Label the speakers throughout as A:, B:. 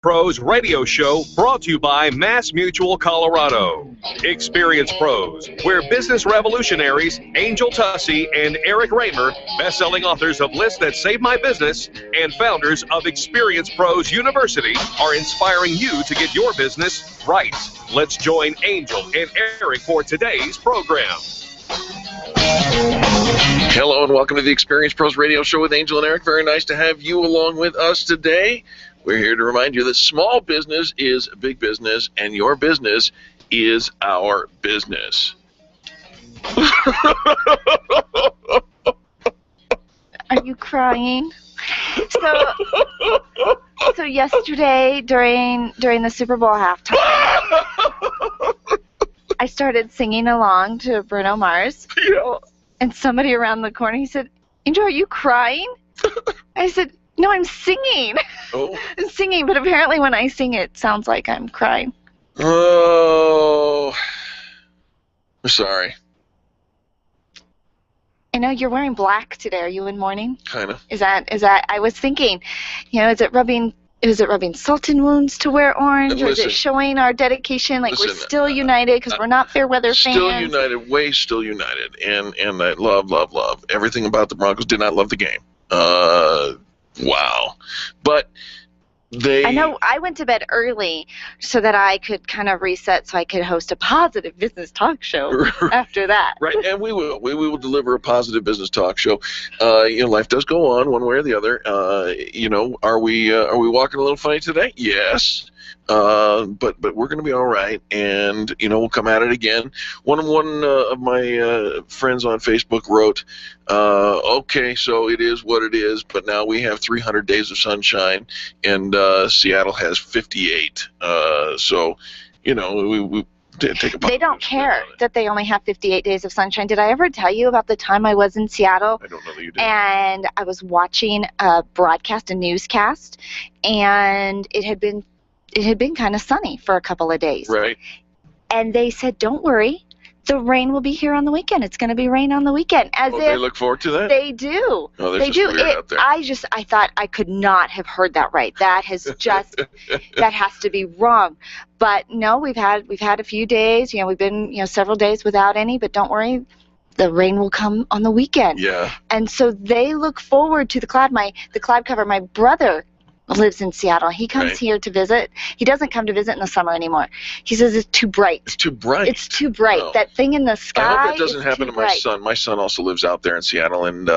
A: Pros Radio Show brought to you by Mass Mutual Colorado. Experience Pros, where business revolutionaries Angel Tussey and Eric Raymer, best-selling authors of Lists That Save My Business and founders of Experience Pros University, are inspiring you to get your business right. Let's join Angel and Eric for today's program.
B: Hello and welcome to the Experience Pros Radio Show with Angel and Eric. Very nice to have you along with us today. We're here to remind you that small business is big business, and your business is our business.
C: Are you crying? So yesterday during the Super Bowl halftime, I started singing along to Bruno Mars.
B: Yeah.
C: And somebody around the corner, he said, "Angel, are you crying?" I said, "No, I'm singing."
B: Oh.
C: I'm singing, but apparently when I sing, it sounds like I'm crying.
B: Oh. I'm sorry.
C: I know you're wearing black today. Are you in mourning?
B: Kind of.
C: Is that? I was thinking, is it rubbing salt in wounds to wear orange, or is it showing our dedication, like we're still united because we're not fair weather fans?
B: Still united, way still united, and I love everything about the Broncos. Did not love the game. Wow, but I know I went to bed early so that I could kind of reset, so I could host a positive business talk show after that. Right, and we will deliver a positive business talk show. Life does go on one way or the other. Are we walking a little funny today? Yes. But we're going to be all right, and we'll come at it again. One of my friends on Facebook wrote, "Okay, so it is what it is, but now we have 300 days of sunshine, and Seattle has 58. So, we take a."
C: They don't care that they only have 58 days of sunshine. Did I ever tell you about the time I was in Seattle?
B: I don't know that you did.
C: And I was watching a newscast, and it had been kind of sunny for a couple of days.
B: Right.
C: And they said, "Don't worry, the rain will be here on the weekend. It's going to be rain on the weekend."
B: They look forward to that?
C: They do.
B: Oh,
C: they do.
B: Weird out there.
C: I thought I could not have heard that right. That has that has to be wrong. But no, we've had a few days. We've been several days without any. But don't worry, the rain will come on the weekend.
B: Yeah.
C: And so they look forward to the cloud cover. My brother lives in Seattle. He comes here to visit. He doesn't come to visit in the summer anymore. He says it's too bright.
B: It's too bright.
C: It's too bright.
B: Oh.
C: That thing in the sky.
B: I hope that doesn't happen to my son. My son also lives out there in Seattle, and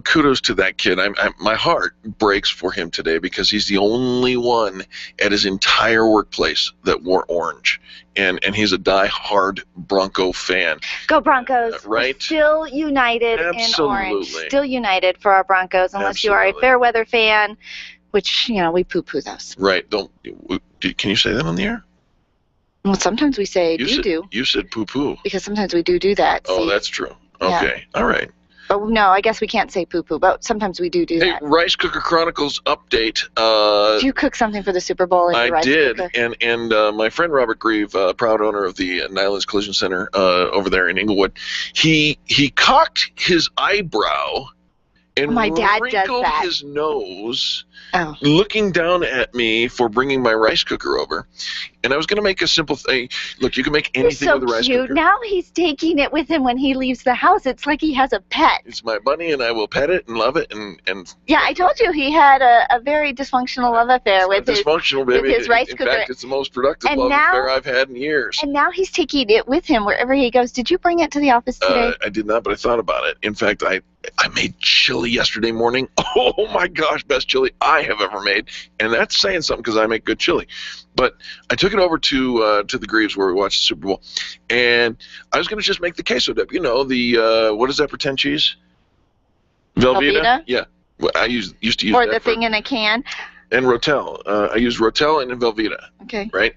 B: kudos to that kid. My heart breaks for him today because he's the only one at his entire workplace that wore orange. And he's a die-hard Bronco fan.
C: Go Broncos.
B: Right?
C: We're still united in orange. Still united for our Broncos, unless you are a fair weather fan, which, we poo-poo those.
B: Right. Can you say that on the air?
C: Well, sometimes we say do.
B: You said poo-poo.
C: Because sometimes we do that.
B: Oh,
C: see?
B: that's true. Okay. Yeah. All right.
C: But no, I guess we can't say poo-poo, but sometimes we do that.
B: Hey, Rice Cooker Chronicles update.
C: Did you cook something for the Super Bowl in your rice cooker?
B: I did, and my friend Robert Grieve, proud owner of the Nylands Collision Center over there in Inglewood, he cocked his eyebrow and
C: my dad
B: wrinkled
C: does that.
B: his nose, looking down at me for bringing my rice cooker over. And I was going to make a simple thing. Look, you can make anything with a rice cooker.
C: Now he's taking it with him when he leaves the house. It's like he has a pet.
B: It's my bunny, and I will pet it and love it. And
C: yeah, I told you he had a very dysfunctional love affair with his rice cooker.
B: In fact, it's the most productive love affair I've had in years.
C: And now he's taking it with him wherever he goes. Did you bring it to the office today?
B: I did not, but I thought about it. In fact, I made chili yesterday morning. Oh my gosh, best chili I have ever made, and that's saying something because I make good chili. But I took it over to the Greaves where we watched the Super Bowl, and I was going to just make the queso dip. The what is that pretend cheese? Velveeta? Yeah. Well, I used to use
C: or
B: that
C: the thing in a can.
B: And Rotel. I used Rotel and Velveeta.
C: Okay.
B: Right.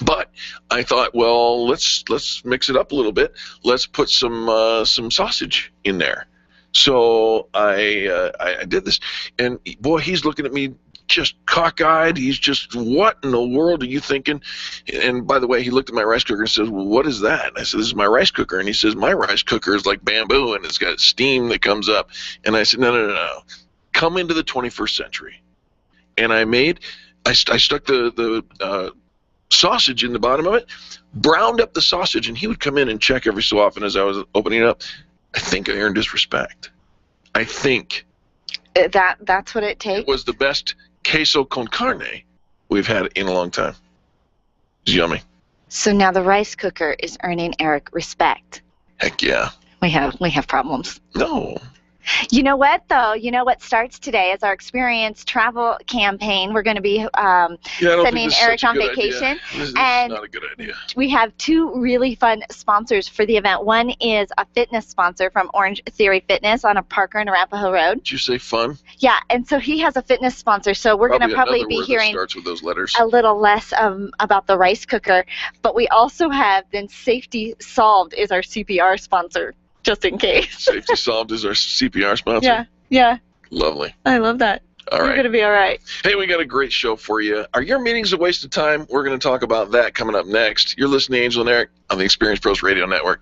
B: But I thought, well, let's mix it up a little bit. Let's put some sausage in there. So I did this, and boy, he's looking at me just cockeyed. He's just, what in the world are you thinking? And by the way, he looked at my rice cooker and says, well, what is that? And I said, this is my rice cooker. And he says, my rice cooker is like bamboo, and it's got steam that comes up. And I said, no. Come into the 21st century
D: and I stuck the sausage in the bottom of it, browned up the sausage, and he would come in and check every so often as I was opening it up. I think I earned his respect. I think
C: that's what it takes.
D: It was the best queso con carne we've had in a long time. It's yummy.
C: So now the rice cooker is earning Eric respect.
D: Heck yeah.
C: We have problems.
D: No.
C: You know what, though? You know what starts today is our Experience travel campaign. We're going to be sending Eric on vacation.
D: This is
C: and
D: not a good idea.
C: We have two really fun sponsors for the event. One is a fitness sponsor from Orange Theory Fitness on Parker and Arapahoe Road.
D: Did you say fun?
C: Yeah, and so he has a fitness sponsor, so we're going to probably be hearing
D: starts with those letters.
C: A little less about the rice cooker. But we also have then Safety Solved is our CPR sponsor. Just in case.
D: Safety Solved is our CPR sponsor?
C: Yeah.
D: Lovely.
C: I love that.
D: All right.
C: You're going to be all right.
D: Hey, we got a great show for you. Are your meetings a waste of time? We're going to talk about that coming up next. You're listening to Angel and Eric on the Experience Pros Radio Network.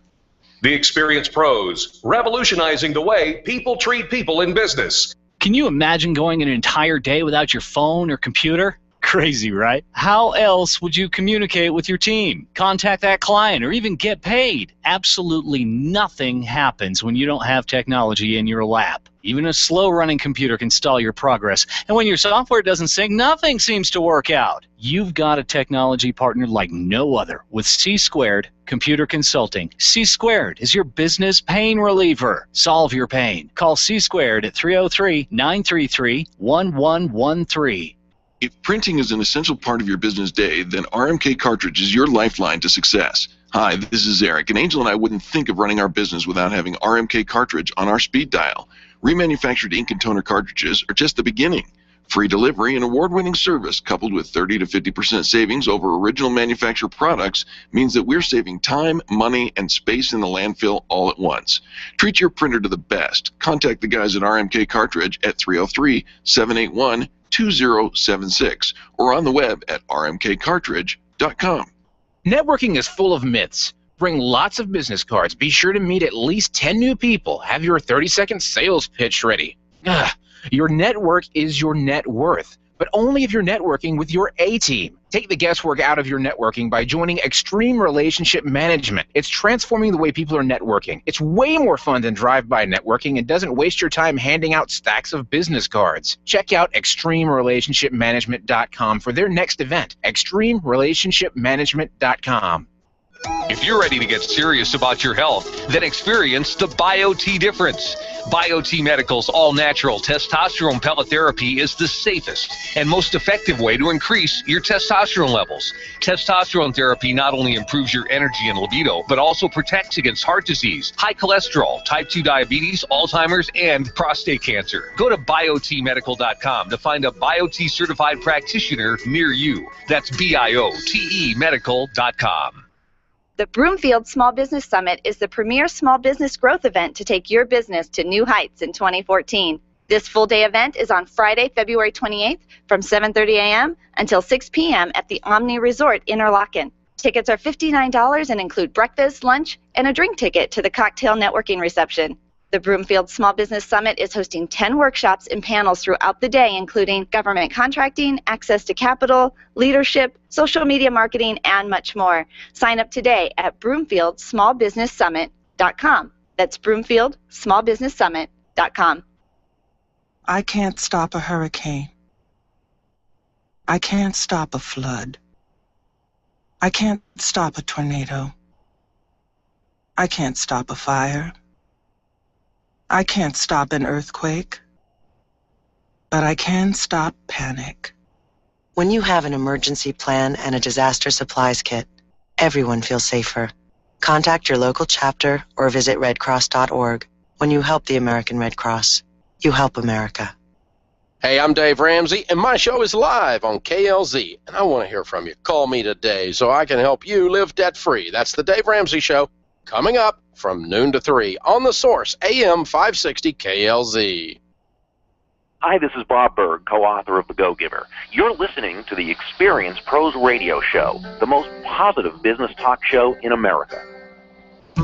A: The Experience Pros, revolutionizing the way people treat people in business.
E: Can you imagine going an entire day without your phone or computer? Crazy, right? How else would you communicate with your team, contact that client, or even get paid? Absolutely nothing happens when you don't have technology in your lap. Even a slow-running computer can stall your progress. And when your software doesn't sync, nothing seems to work out. You've got a technology partner like no other with C² Computer Consulting. C² is your business pain reliever. Solve your pain. Call C² at 303-933-1113.
D: If printing is an essential part of your business day, then RMK Cartridge is your lifeline to success. Hi, this is Eric, and Angel and I wouldn't think of running our business without having RMK Cartridge on our speed dial. Remanufactured ink and toner cartridges are just the beginning. Free delivery and award-winning service coupled with 30 to 50% savings over original manufacturer products means that we're saving time, money, and space in the landfill all at once. Treat your printer to the best. Contact the guys at RMK Cartridge at 303-781-2076 or on the web at rmkcartridge.com.
F: Networking is full of myths. Bring lots of business cards. Be sure to meet at least 10 new people. Have your 30-second sales pitch ready. Your network is your net worth, but only if you're networking with your A-team. Take the guesswork out of your networking by joining Extreme Relationship Management. It's transforming the way people are networking. It's way more fun than drive-by networking and doesn't waste your time handing out stacks of business cards. Check out ExtremeRelationshipManagement.com for their next event, ExtremeRelationshipManagement.com.
A: If you're ready to get serious about your health, then experience the BioT difference. BioT Medical's all-natural testosterone pellet therapy is the safest and most effective way to increase your testosterone levels. Testosterone therapy not only improves your energy and libido, but also protects against heart disease, high cholesterol, type 2 diabetes, Alzheimer's, and prostate cancer. Go to biotmedical.com to find a BioT certified practitioner near you. That's BIOTE medical.com.
C: The Broomfield Small Business Summit is the premier small business growth event to take your business to new heights in 2014. This full-day event is on Friday, February 28th from 7:30 a.m. until 6 p.m. at the Omni Resort Interlaken. Tickets are $59 and include breakfast, lunch, and a drink ticket to the cocktail networking reception. The Broomfield Small Business Summit is hosting 10 workshops and panels throughout the day, including government contracting, access to capital, leadership, social media marketing, and much more. Sign up today at BroomfieldSmallBusinessSummit.com. That's BroomfieldSmallBusinessSummit.com.
G: I can't stop a hurricane. I can't stop a flood. I can't stop a tornado. I can't stop a fire. I can't stop an earthquake, but I can stop panic.
H: When you have an emergency plan and a disaster supplies kit, everyone feels safer. Contact your local chapter or visit redcross.org. When you help the American Red Cross, you help America.
I: Hey, I'm Dave Ramsey, and my show is live on KLZ, and I want to hear from you. Call me today so I can help you live debt-free. That's the Dave Ramsey Show, coming up from noon to 3 on The Source, AM 560 KLZ.
J: Hi, this is Bob Berg, co-author of The Go-Giver. You're listening to the Experience Pros Radio Show, the most positive business talk show in America.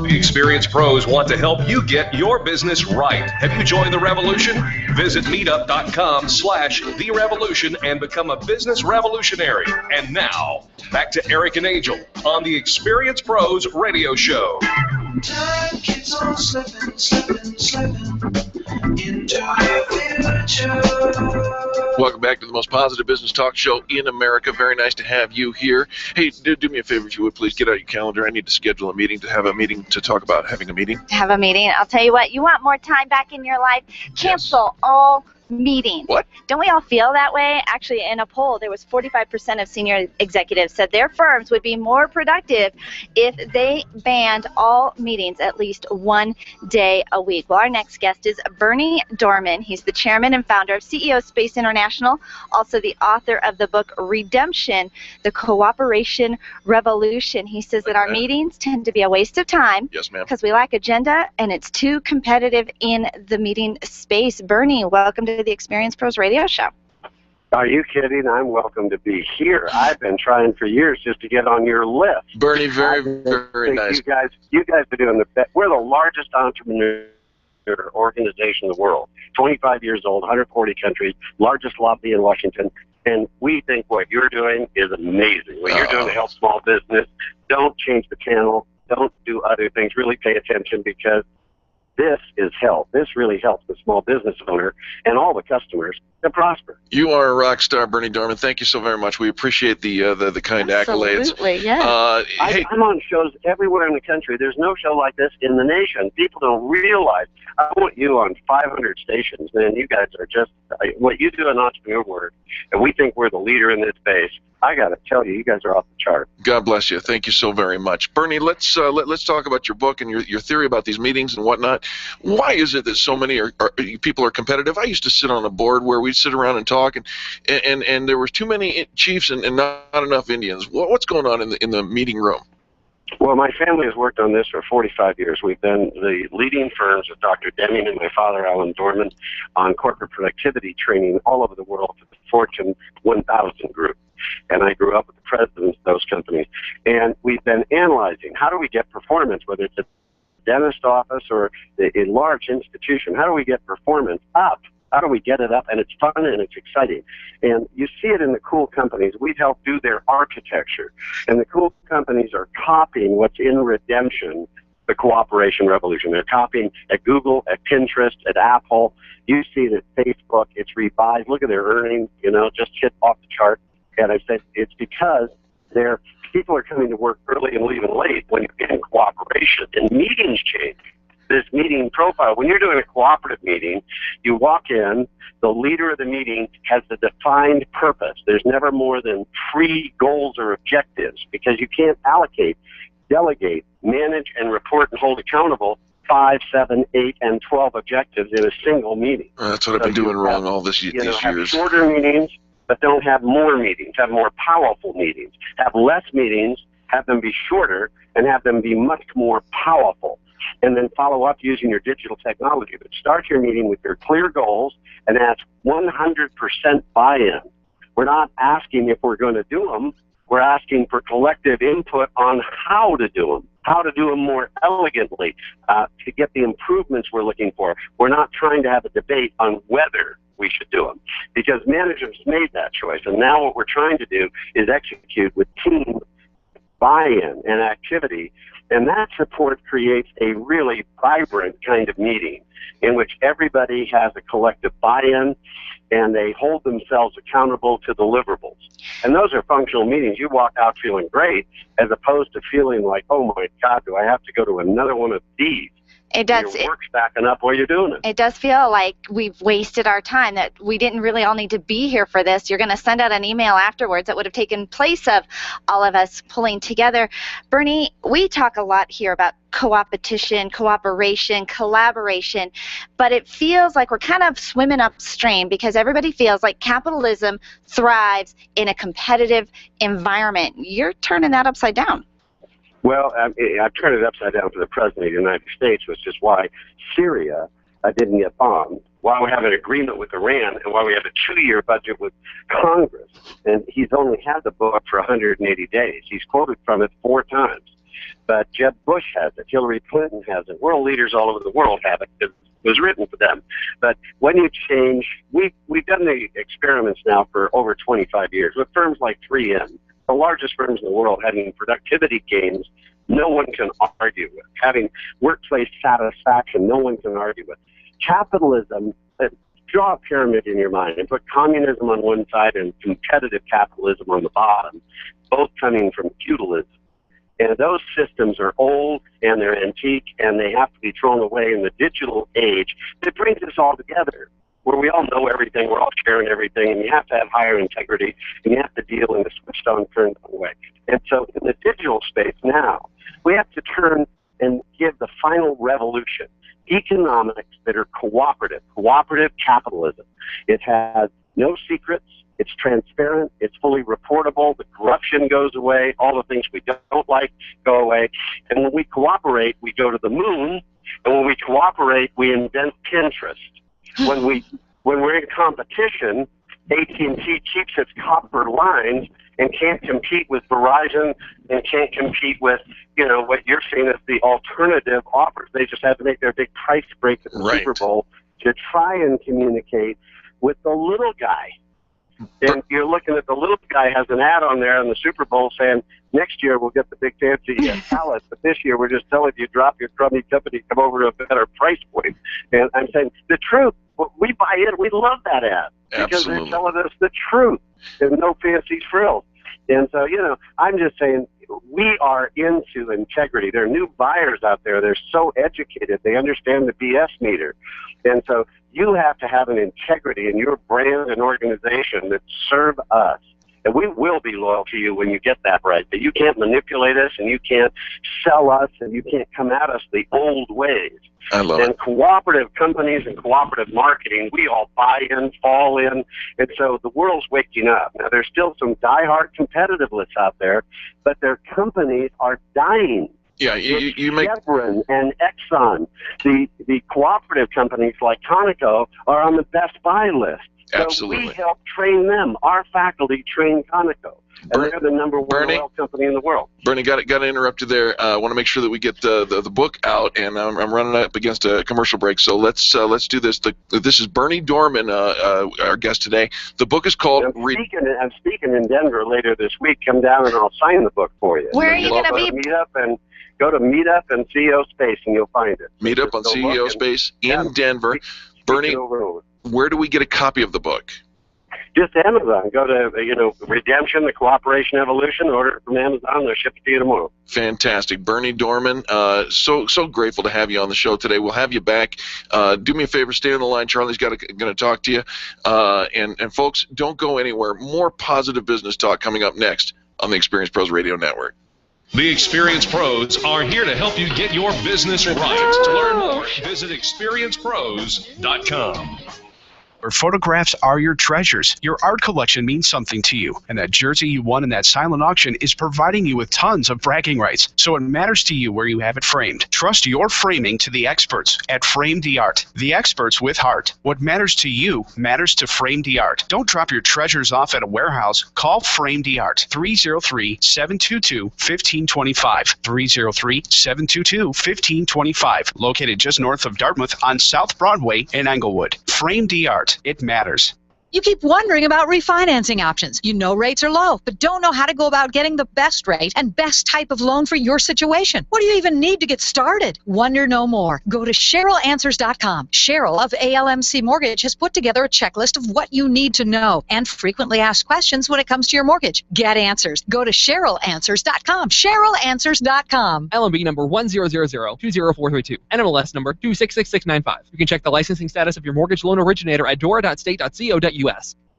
A: The experienced pros want to help you get your business right. Have you joined the revolution? Visit meetup.com/The Revolution and become a business revolutionary. And now, back to Eric and Angel on the Experienced Pros Radio Show.
K: Time keeps on slipping into the future.
D: Welcome back to the most positive business talk show in America. Very nice to have you here. Hey, do me a favor, if you would, please get out your calendar. I need to schedule a meeting to have a meeting to talk about having a meeting.
C: Have a meeting. I'll tell you what, you want more time back in your life? Cancel all meetings.
D: What?
C: Don't we all feel that way? Actually, in a poll, there was 45% of senior executives said their firms would be more productive if they banned all meetings at least one day a week. Well, our next guest is Berny Dohrman. He's the chairman and founder of CEO Space International, also the author of the book Redemption, The Cooperation Revolution. He says that our meetings tend to be a waste of time.
D: Yes, ma'am.
C: Because we lack agenda and it's too competitive in the meeting space. Berny, welcome to the Experienced Pros Radio Show.
L: Are you kidding? I'm welcome to be here. I've been trying for years just to get on your list.
D: Bernie, very nice.
L: You guys are doing the best. We're the largest entrepreneur organization in the world. 25 years old, 140 countries, largest lobby in Washington. And we think what you're doing is amazing. What you're doing to help small business. Don't change the channel. Don't do other things. Really pay attention, because this is help. This really helps the small business owner and all the customers to prosper.
D: You are a rock star, Berny Dohrman. Thank you so very much. We appreciate the kind accolades.
C: Absolutely, yeah.
D: Hey,
L: I'm on shows everywhere in the country. There's no show like this in the nation. People don't realize. I want you on 500 stations, man. You guys are just, what you do in entrepreneur work, and we think we're the leader in this space. I got to tell you, you guys are off the chart.
D: God bless you. Thank you so very much. Bernie, let's talk about your book and your theory about these meetings and whatnot. Why is it that so many people are competitive? I used to sit on a board where we'd sit around and talk, and there were too many chiefs and not enough Indians. What's going on in the meeting room?
L: Well, my family has worked on this for 45 years. We've been the leading firms with Dr. Deming and my father, Alan Dohrman, on corporate productivity training all over the world for the Fortune 1000 group. And I grew up with the presidents of those companies. And we've been analyzing, how do we get performance, whether it's a dentist office or a large institution, how do we get performance up? How do we get it up? And it's fun and it's exciting. And you see it in the cool companies. We've helped do their architecture. And the cool companies are copying what's in Redemption, the cooperation revolution. They're copying at Google, at Pinterest, at Apple. You see it at Facebook. It's revised. Look at their earnings, just hit off the chart. And I said it's because people are coming to work early and leaving late when you're getting cooperation. And meetings change. This meeting profile, when you're doing a cooperative meeting, you walk in, the leader of the meeting has the defined purpose. There's never more than 3 goals or objectives, because you can't allocate, delegate, manage, and report and hold accountable 5, 7, 8, and 12 objectives in a single meeting.
D: That's what I've been doing wrong all these years.
L: Have shorter meetings, but don't have more meetings. Have more powerful meetings. Have less meetings, have them be shorter, and have them be much more powerful. And then follow up using your digital technology. But start your meeting with your clear goals and ask 100% buy-in. We're not asking if we're going to do them. We're asking for collective input on how to do them more elegantly, to get the improvements we're looking for. We're not trying to have a debate on whether we should do them, because managers made that choice. And now what we're trying to do is execute with team buy-in and activity. And that support creates a really vibrant kind of meeting in which everybody has a collective buy-in and they hold themselves accountable to deliverables. And those are functional meetings. You walk out feeling great, as opposed to feeling like, oh my God, do I have to go to another one of these?
C: It does.
L: Your work's backing up while you're doing it.
C: It does feel like we've wasted our time, that we didn't really all need to be here for this. You're going to send out an email afterwards that would have taken place of all of us pulling together. Bernie, we talk a lot here about co-opetition, cooperation, collaboration, but it feels like we're kind of swimming upstream, because everybody feels like capitalism thrives in a competitive environment. You're turning that upside down.
L: Well, I've turned it upside down for the President of the United States, which is why Syria didn't get bombed, why we have an agreement with Iran, and why we have a 2-year budget with Congress. And he's only had the book for 180 days. He's quoted from it 4 times. but Jeb Bush has it. Hillary Clinton has it. World leaders all over the world have it. It was written for them. But when you change, we've done the experiments now for over 25 years with firms like 3M, the largest firms in the world, having productivity gains no one can argue with, having workplace satisfaction no one can argue with. Capitalism, draw a pyramid in your mind and put communism on one side and competitive capitalism on the bottom, both coming from feudalism. And those systems are old and they're antique and they have to be thrown away in the digital age that brings us all together, where we all know everything, we're all sharing everything, and you have to have higher integrity, and you have to deal in a switched-on, turned-on way. And so in the digital space now, we have to turn and give the final revolution, economics that are cooperative capitalism. It has no secrets, it's transparent, it's fully reportable, the corruption goes away, all the things we don't like go away. And when we cooperate, we go to the moon, and when we cooperate, we invent Pinterest. When we're in competition, AT&T keeps its copper lines and can't compete with Verizon and can't compete with, what you're seeing as the alternative offers. They just have to make their big price break at the Super Bowl to try and communicate with the little guy. And you're looking at the little guy has an ad on there in the Super Bowl saying, next year we'll get the big fancy pallet, but this year we're just telling you, drop your crummy company, come over to a better price point. And I'm saying the truth. We buy it. We love that ad because they're telling us the truth and no fancy frills. And so, I'm just saying we are into integrity. There are new buyers out there. They're so educated. They understand the BS meter. And so you have to have an integrity in your brand and organization that serve us. And we will be loyal to you when you get that right. That you can't manipulate us and you can't sell us and you can't come at us the old ways.
D: I love
L: it.
D: And
L: cooperative companies and cooperative marketing, we all buy in, fall in, and so the world's waking up. Now, there's still some diehard competitiveness out there, but their companies are dying.
D: Yeah, you make
L: Chevron and Exxon, the cooperative companies like Conoco are on the best buy list.
D: Absolutely.
L: So we help train them. Our faculty train Conoco. And they're the number one oil company in the world.
D: Bernie, got to interrupt you there. I want to make sure that we get the book out, and I'm running up against a commercial break. So let's do this. This is Berny Dohrman, our guest today. The book is called.
L: I'm speaking in Denver later this week. Come down and I'll sign the book for you.
C: Where are you going to be?
L: Meetup and go to Meetup and CEO Space, and you'll find it.
D: Meetup on CEO Space in Denver. Bernie, where do we get a copy of the book?
L: Just Amazon. Go to, Redemption, the Cooperation Evolution, order it from Amazon. They'll ship it to you tomorrow.
D: Fantastic. Berny Dohrman, so grateful to have you on the show today. We'll have you back. Do me a favor, stay on the line. Charlie's going to talk to you. And folks, don't go anywhere. More positive business talk coming up next on the Experience Pros Radio Network.
A: The Experience Pros are here to help you get your business right. To learn more, visit experiencepros.com.
M: Your photographs are your treasures. Your art collection means something to you, and that jersey you won in that silent auction is providing you with tons of bragging rights, so it matters to you where you have it framed. Trust your framing to the experts at Frame the Art, the experts with heart. What matters to you matters to Frame the Art. Don't drop your treasures off at a warehouse. Call Frame the Art, 303-722-1525, 303-722-1525, located just north of Dartmouth on South Broadway in Englewood. Frame the Art. It matters.
N: You keep wondering about refinancing options. You know rates are low, but don't know how to go about getting the best rate and best type of loan for your situation. What do you even need to get started? Wonder no more. Go to CherylAnswers.com. Cheryl of ALMC Mortgage has put together a checklist of what you need to know and frequently asked questions when it comes to your mortgage. Get answers. Go to CherylAnswers.com. CherylAnswers.com.
O: LMB number 100020432. NMLS number 266695. You can check the licensing status of your mortgage loan originator at dora.state.co.us.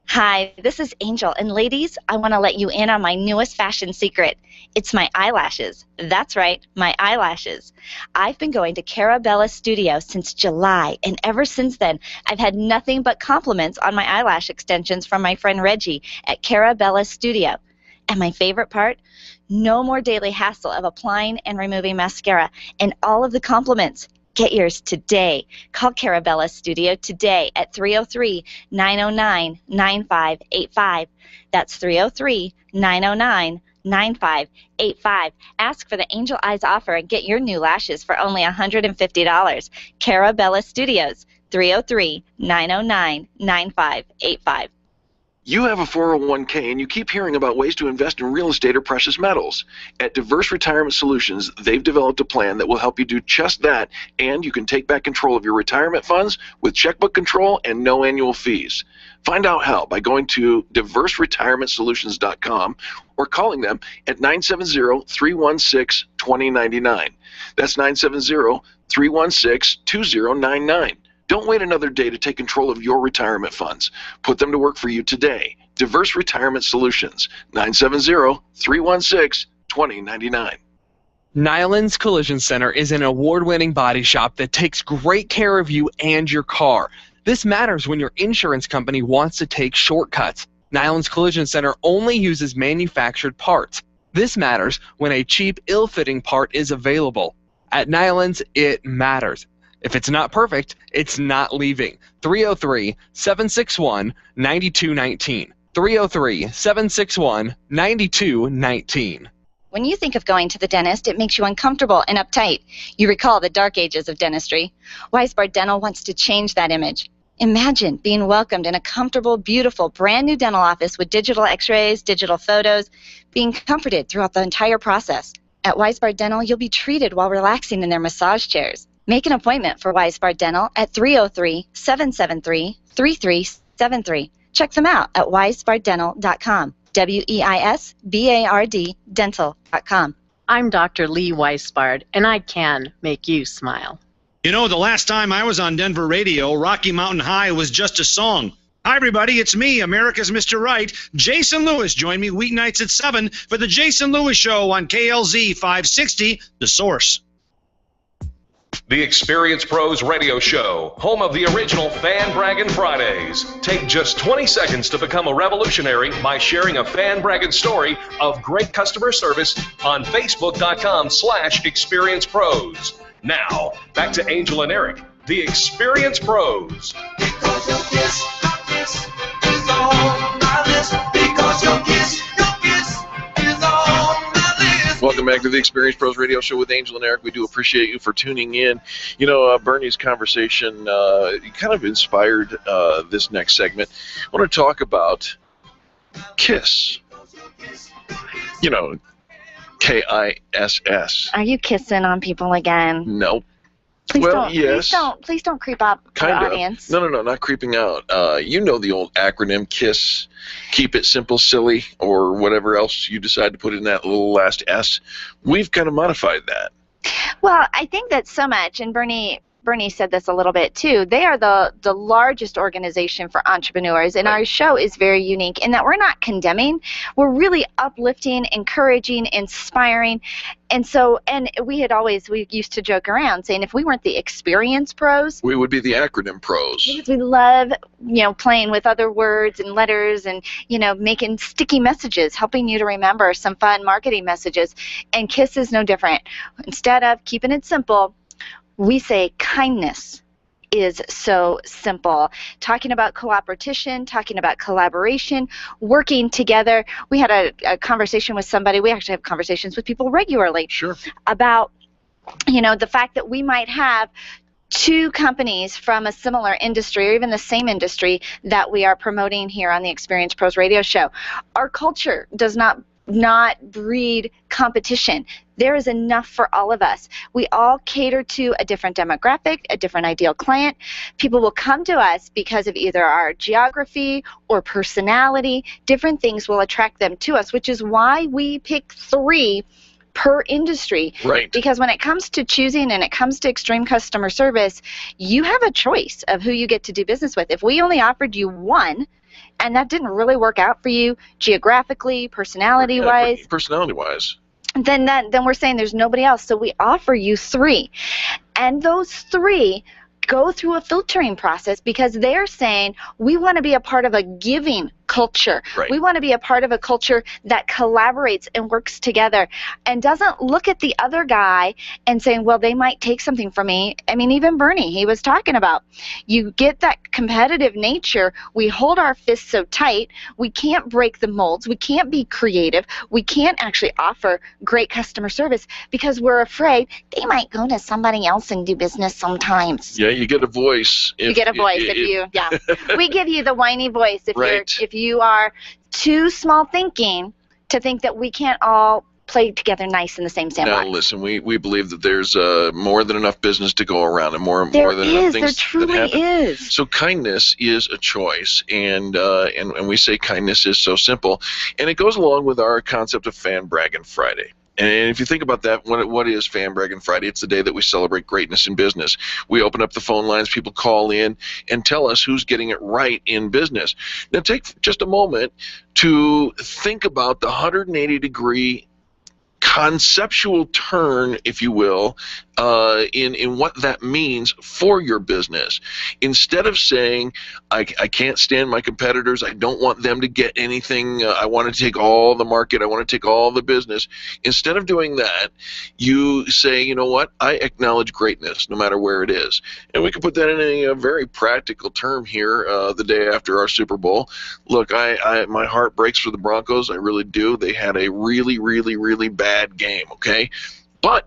C: Hi, this is Angel, and ladies, I want to let you in on my newest fashion secret. It's my eyelashes. That's right, my eyelashes. I've been going to Carabella Studio since July, and ever since then, I've had nothing but compliments on my eyelash extensions from my friend Reggie at Carabella Studio. And my favorite part? No more daily hassle of applying and removing mascara, and all of the compliments. Get yours today. Call Carabella Studio today at 303-909-9585. That's 303-909-9585. 303-763-9585. Ask for the Angel Eyes offer and get your new lashes for only $150. Carabella Studios, 303-909-9585.
D: You have a 401k and you keep hearing about ways to invest in real estate or precious metals. At Diverse Retirement Solutions, they've developed a plan that will help you do just that, and you can take back control of your retirement funds with checkbook control and no annual fees. Find out how by going to diverseretirementsolutions.com or calling them at 970-316-2099. That's 970-316-2099. Don't wait another day to take control of your retirement funds. Put them to work for you today. Diverse Retirement Solutions, 970-316-2099.
O: Nyland's Collision Center is an award-winning body shop that takes great care of you and your car. This matters when your insurance company wants to take shortcuts. Nyland's Collision Center only uses manufactured parts. This matters when a cheap, ill-fitting part is available. At Nyland's, it matters. If it's not perfect, it's not leaving. 303-761-9219. 303-761-9219.
C: When you think of going to the dentist, it makes you uncomfortable and uptight. You recall the dark ages of dentistry. Weisbard Dental wants to change that image. Imagine being welcomed in a comfortable, beautiful, brand new dental office with digital x-rays, digital photos, being comforted throughout the entire process. At Weisbard Dental, you'll be treated while relaxing in their massage chairs. Make an appointment for Weisbard Dental at 303-773-3373. Check them out at weisbarddental.com. WEISBARD dental.com.
P: I'm Dr. Lee Weisbard, and I can make you smile.
Q: You know, the last time I was on Denver radio, Rocky Mountain High was just a song. Hi, everybody, it's me, America's Mr. Right, Jason Lewis. Join me weeknights at 7 for the Jason Lewis Show on KLZ 560, The Source.
A: The Experience Pros Radio Show, home of the original Fan Braggin' Fridays. Take just 20 seconds to become a revolutionary by sharing a fan bragging story of great customer service on Facebook.com/ExperiencePros. Now, back to Angel and Eric, the Experience Pros.
K: Because your kiss is on my list. Because your kiss is on my list.
D: Welcome back to the Experience Pros Radio Show with Angel and Eric. We do appreciate you for tuning in. You know, Bernie's conversation kind of inspired this next segment. I want to talk about KISS. You know, KISS.
C: Are you kissing on people again?
D: No.
C: Please
D: well,
C: don't.
D: yes.
C: Please don't creep up the audience.
D: No, not creeping out. You know the old acronym KISS. Keep it simple, silly, or whatever else you decide to put in that little last S. We've kind of modified that.
C: Well, I think that so much, and Bernie said this a little bit too, they are the largest organization for entrepreneurs, and our show is very unique in that we're not condemning, we're really uplifting, encouraging, inspiring. And so, and we used to joke around saying if we weren't the Experience Pros,
D: we would be the acronym pros.
C: Because we love, playing with other words and letters and, making sticky messages, helping you to remember some fun marketing messages. And KISS is no different. Instead of keeping it simple, we say kindness is so simple. Talking about cooperation, talking about collaboration, working together. We had a conversation with somebody. We actually have conversations with people regularly.
D: Sure.
C: About, the fact that we might have two companies from a similar industry or even the same industry that we are promoting here on the Experience Pros Radio Show. Our culture does not breed competition. There is enough for all of us. We all cater to a different demographic, a different ideal client. People will come to us because of either our geography or personality. Different things will attract them to us, which is why we pick 3 per industry.
D: Right.
C: Because when it comes to choosing and it comes to extreme customer service, you have a choice of who you get to do business with. If we only offered you 1, and that didn't really work out for you geographically, personality-wise. Then we're saying there's nobody else. So we offer you 3. And those 3 go through a filtering process because they're saying we want to be a part of a giving culture.
D: Right.
C: We want to be a part of a culture that collaborates and works together and doesn't look at the other guy and saying, well, they might take something from me. I mean, even Bernie, he was talking about, you get that competitive nature. We hold our fists so tight. We can't break the molds. We can't be creative. We can't actually offer great customer service because we're afraid they might go to somebody else and do business sometimes.
D: Yeah, you get a voice.
C: You get a voice we give you the whiny voice if you are too small thinking to think that we can't all play together nice in the same sandbox.
D: Now, listen, we believe that there's more than enough business to go around and more than enough things
C: there truly
D: that happen.
C: is.
D: So kindness is a choice, and we say kindness is so simple, and it goes along with our concept of Fan Bragging Friday. And if you think about that, what is Fan Bragging Friday? It's the day that we celebrate greatness in business. We open up the phone lines, people call in and tell us who's getting it right in business. Now take just a moment to think about the 180-degree conceptual turn, if you will, in what that means for your business. Instead of saying, I can't stand my competitors, I don't want them to get anything, I want to take all the market, I want to take all the business. Instead of doing that, you say, you know what, I acknowledge greatness no matter where it is. And we can put that in a very practical term here the day after our Super Bowl. Look, my heart breaks for the Broncos, I really do. They had a really, really, really bad game, okay? But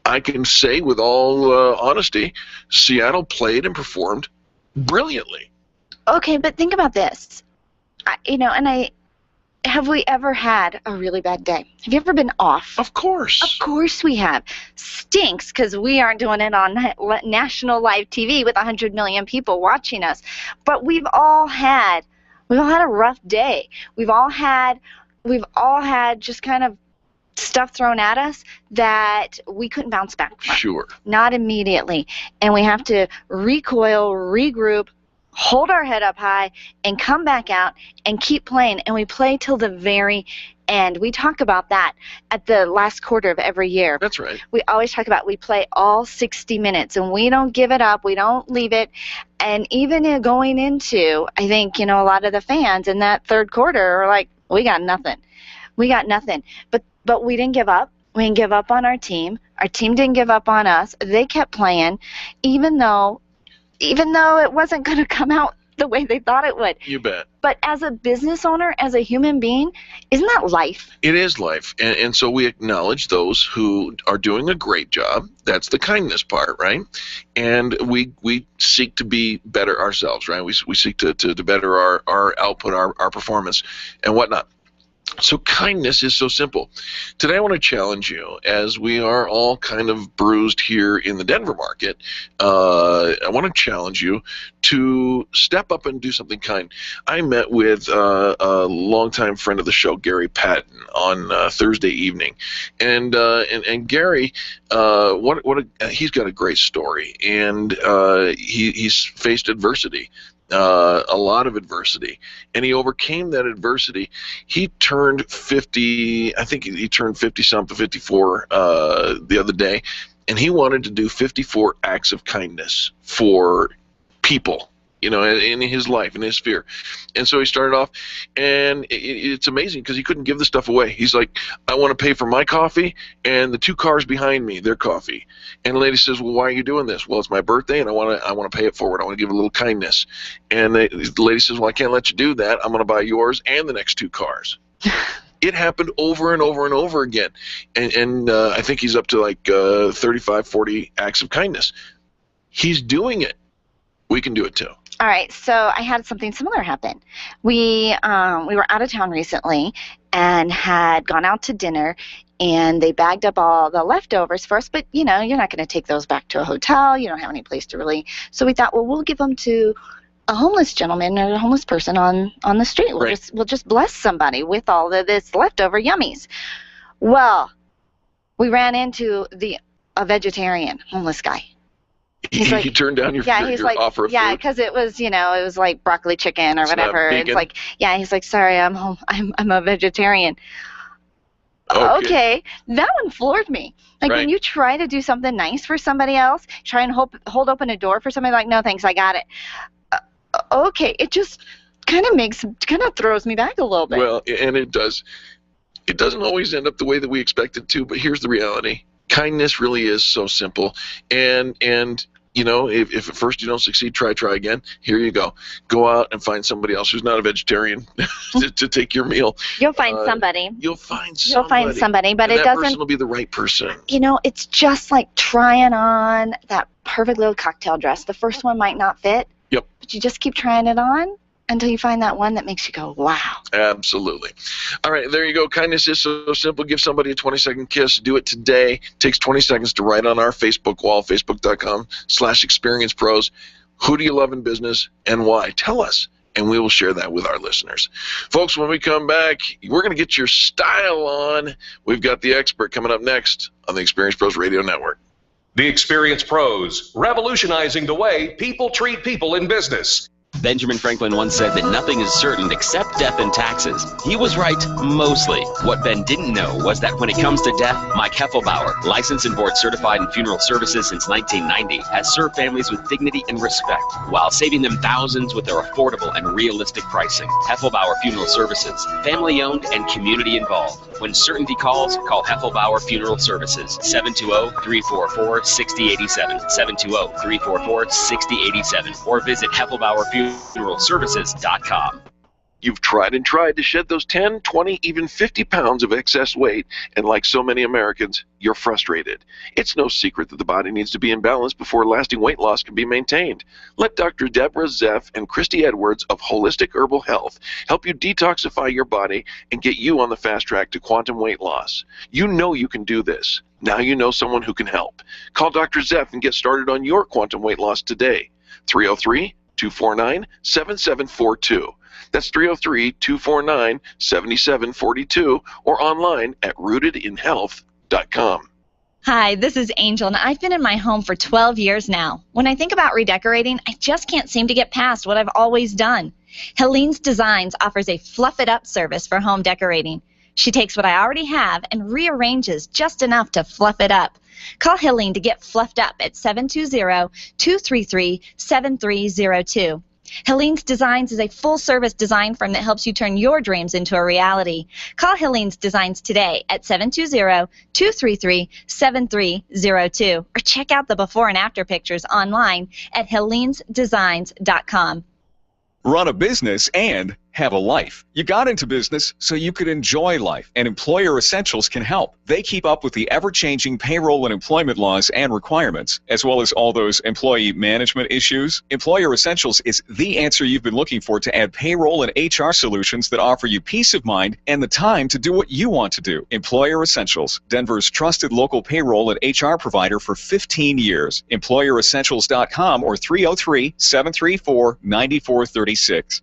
D: I can say with all honesty, Seattle played and performed brilliantly.
C: Okay, but think about this. Have we ever had a really bad day? Have you ever been off?
D: Of course.
C: Of course we have. Stinks because we aren't doing it on national live TV with 100 million people watching us. But we've all had a rough day. We've all had just kind of stuff thrown at us that we couldn't bounce back from.
D: Sure.
C: Not immediately. And we have to recoil, regroup, hold our head up high, and come back out and keep playing. And we play till the very end. We talk about that at the last quarter of every year.
D: That's right.
C: We always talk about we play all 60 minutes, and we don't give it up. We don't leave it. And even going into, I think, a lot of the fans in that third quarter are like, we got nothing. We got nothing. But we didn't give up. We didn't give up on our team. Our team didn't give up on us. They kept playing, even though it wasn't going to come out the way they thought it would.
D: You bet.
C: But as a business owner, as a human being, isn't that life?
D: It is life. And so we acknowledge those who are doing a great job. That's the kindness part, right? And we seek to be better ourselves, right? We seek to better our output, our performance, and whatnot. So kindness is so simple. Today I want to challenge you, as we are all kind of bruised here in the Denver market, I want to challenge you to step up and do something kind. I met with a longtime friend of the show, Gary Patton, on Thursday evening. And Gary, he's got a great story, and he's faced adversity. A lot of adversity, and he overcame that adversity. He turned 50, I think he turned 50-something, 54 the other day, and he wanted to do 54 acts of kindness for people, in his life, in his sphere. And so he started off, and it's amazing because he couldn't give the stuff away. He's like, I want to pay for my coffee and the 2 cars behind me, their coffee. And the lady says, well, why are you doing this? Well, it's my birthday, and I want to pay it forward. I want to give a little kindness. And the lady says, well, I can't let you do that. I'm going to buy yours and the next 2 cars. It happened over and over and over again. And I think he's up to like 35, 40 acts of kindness. He's doing it. We can do it too.
C: All right, so I had something similar happen. We were out of town recently and had gone out to dinner, and they bagged up all the leftovers for us, but, you're not going to take those back to a hotel. You don't have any place to really. So we thought, well, we'll give them to a homeless gentleman or a homeless person on the street. We'll just bless somebody with all of this leftover yummies. Well, we ran into a vegetarian homeless guy.
D: He turned down your offer of food?
C: Yeah, because it was like broccoli chicken or whatever. It's like, yeah, he's like, sorry, I'm a vegetarian. Okay, that one floored me. Like when you try to do something nice for somebody else, try and hold open a door for somebody, like, no thanks, I got it. Okay, it just kind of throws me back a little bit.
D: Well, and it does. It doesn't always end up the way that we expect it to, but here's the reality. Kindness really is so simple. And you know, if at first you don't succeed, try again. Here you go. Go out and find somebody else who's not a vegetarian to take your meal.
C: You'll find somebody.
D: You'll find
C: somebody, but
D: and
C: it
D: that
C: doesn't.
D: person will be the right person.
C: You know, it's just like trying on that perfect little cocktail dress. The first one might not fit.
D: Yep.
C: But you just keep trying it on until you find that one that makes you go, wow.
D: Absolutely. All right, there you go. Kindness is so simple. Give somebody a 20-second kiss. Do it today. It takes 20 seconds to write on our Facebook wall, facebook.com/experiencepros. Who do you love in business and why? Tell us, and we will share that with our listeners. Folks, when we come back, we're going to get your style on. We've got the expert coming up next on the Experience Pros Radio Network.
A: The Experience Pros, revolutionizing the way people treat people in business.
R: Benjamin Franklin once said that nothing is certain except death and taxes. He was right, mostly. What Ben didn't know was that when it comes to death, Mike Heffelbauer, licensed and board certified in funeral services since 1990, has served families with dignity and respect, while saving them thousands with their affordable and realistic pricing. Heffelbauer Funeral Services, family-owned and community-involved. When certainty calls, call Heffelbauer Funeral Services, 720-344-6087, 720-344-6087, or visit HeffelbauerFuneralServices.com.
D: You've tried and tried to shed those 10, 20, even 50 pounds of excess weight, and like so many Americans, you're frustrated. It's no secret that the body needs to be in balance before lasting weight loss can be maintained. Let Dr. Deborah Zeff and Christy Edwards of Holistic Herbal Health help you detoxify your body and get you on the fast track to quantum weight loss. You know you can do this. Now you know someone who can help. Call Dr. Zeff and get started on your quantum weight loss today. 303-249-7742. That's 303-249-7742 or online at rootedinhealth.com.
S: Hi, this is Angel, and I've been in my home for 12 years now. When I think about redecorating, I just can't seem to get past what I've always done. Helene's Designs offers a fluff-it-up service for home decorating. She takes what I already have and rearranges just enough to fluff it up. Call Helene to get fluffed up at 720-233-7302. Helene's Designs is a full-service design firm that helps you turn your dreams into a reality. Call Helene's Designs today at 720-233-7302 or check out the before and after pictures online at helenesdesigns.com.
T: Run a business and have a life. You got into business so you could enjoy life, and Employer Essentials can help. They keep up with the ever-changing payroll and employment laws and requirements, as well as all those employee management issues. Employer Essentials is the answer you've been looking for to add payroll and HR solutions that offer you peace of mind and the time to do what you want to do. Employer Essentials, Denver's trusted local payroll and HR provider for 15 years. EmployerEssentials.com or 303-734-9436.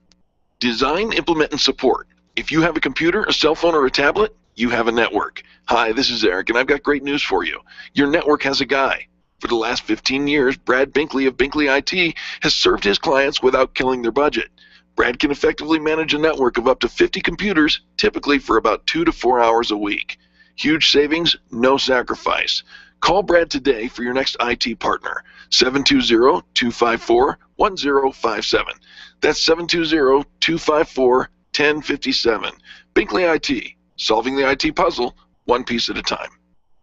D: Design, implement, and support. If you have a computer, a cell phone, or a tablet, you have a network. Hi, this is Eric, and I've got great news for you. Your network has a guy. For the last 15 years, Brad Binkley of Binkley IT has served his clients without killing their budget. Brad can effectively manage a network of up to 50 computers, typically for about 2 to 4 hours a week. Huge savings, no sacrifice. Call Brad today for your next IT partner, 720-254-1057. That's 720-254-1057. Binkley IT, solving the IT puzzle one piece at a time.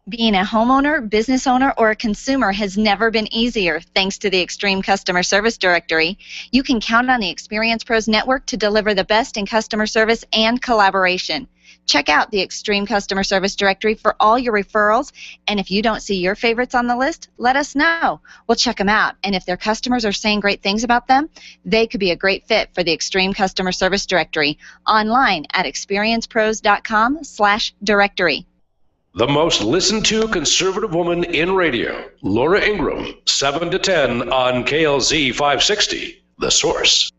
S: Being a homeowner, business owner, or a consumer has never been easier thanks to the Extreme Customer Service Directory. You can count on the Experience Pros Network to deliver the best in customer service and collaboration. Check out the Extreme Customer Service Directory for all your referrals, and if you don't see your favorites on the list, let us know. We'll check them out, and if their customers are saying great things about them, they could be a great fit for the Extreme Customer Service Directory online at experiencepros.com/directory.
U: The most listened to conservative woman in radio, Laura Ingraham, 7 to 10 on KLZ 560, The Source.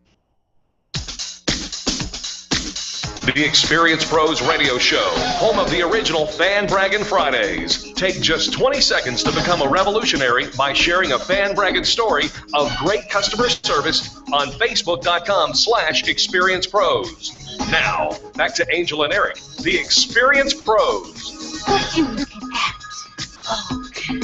A: The Experience Pros Radio Show, home of the original Fan Braggin' Fridays. Take just 20 seconds to become a revolutionary by sharing a fan bragging story of great customer service on Facebook.com/Experience Pros. Now, back to Angel and Eric, the Experience Pros.
C: Would you look at that? Okay.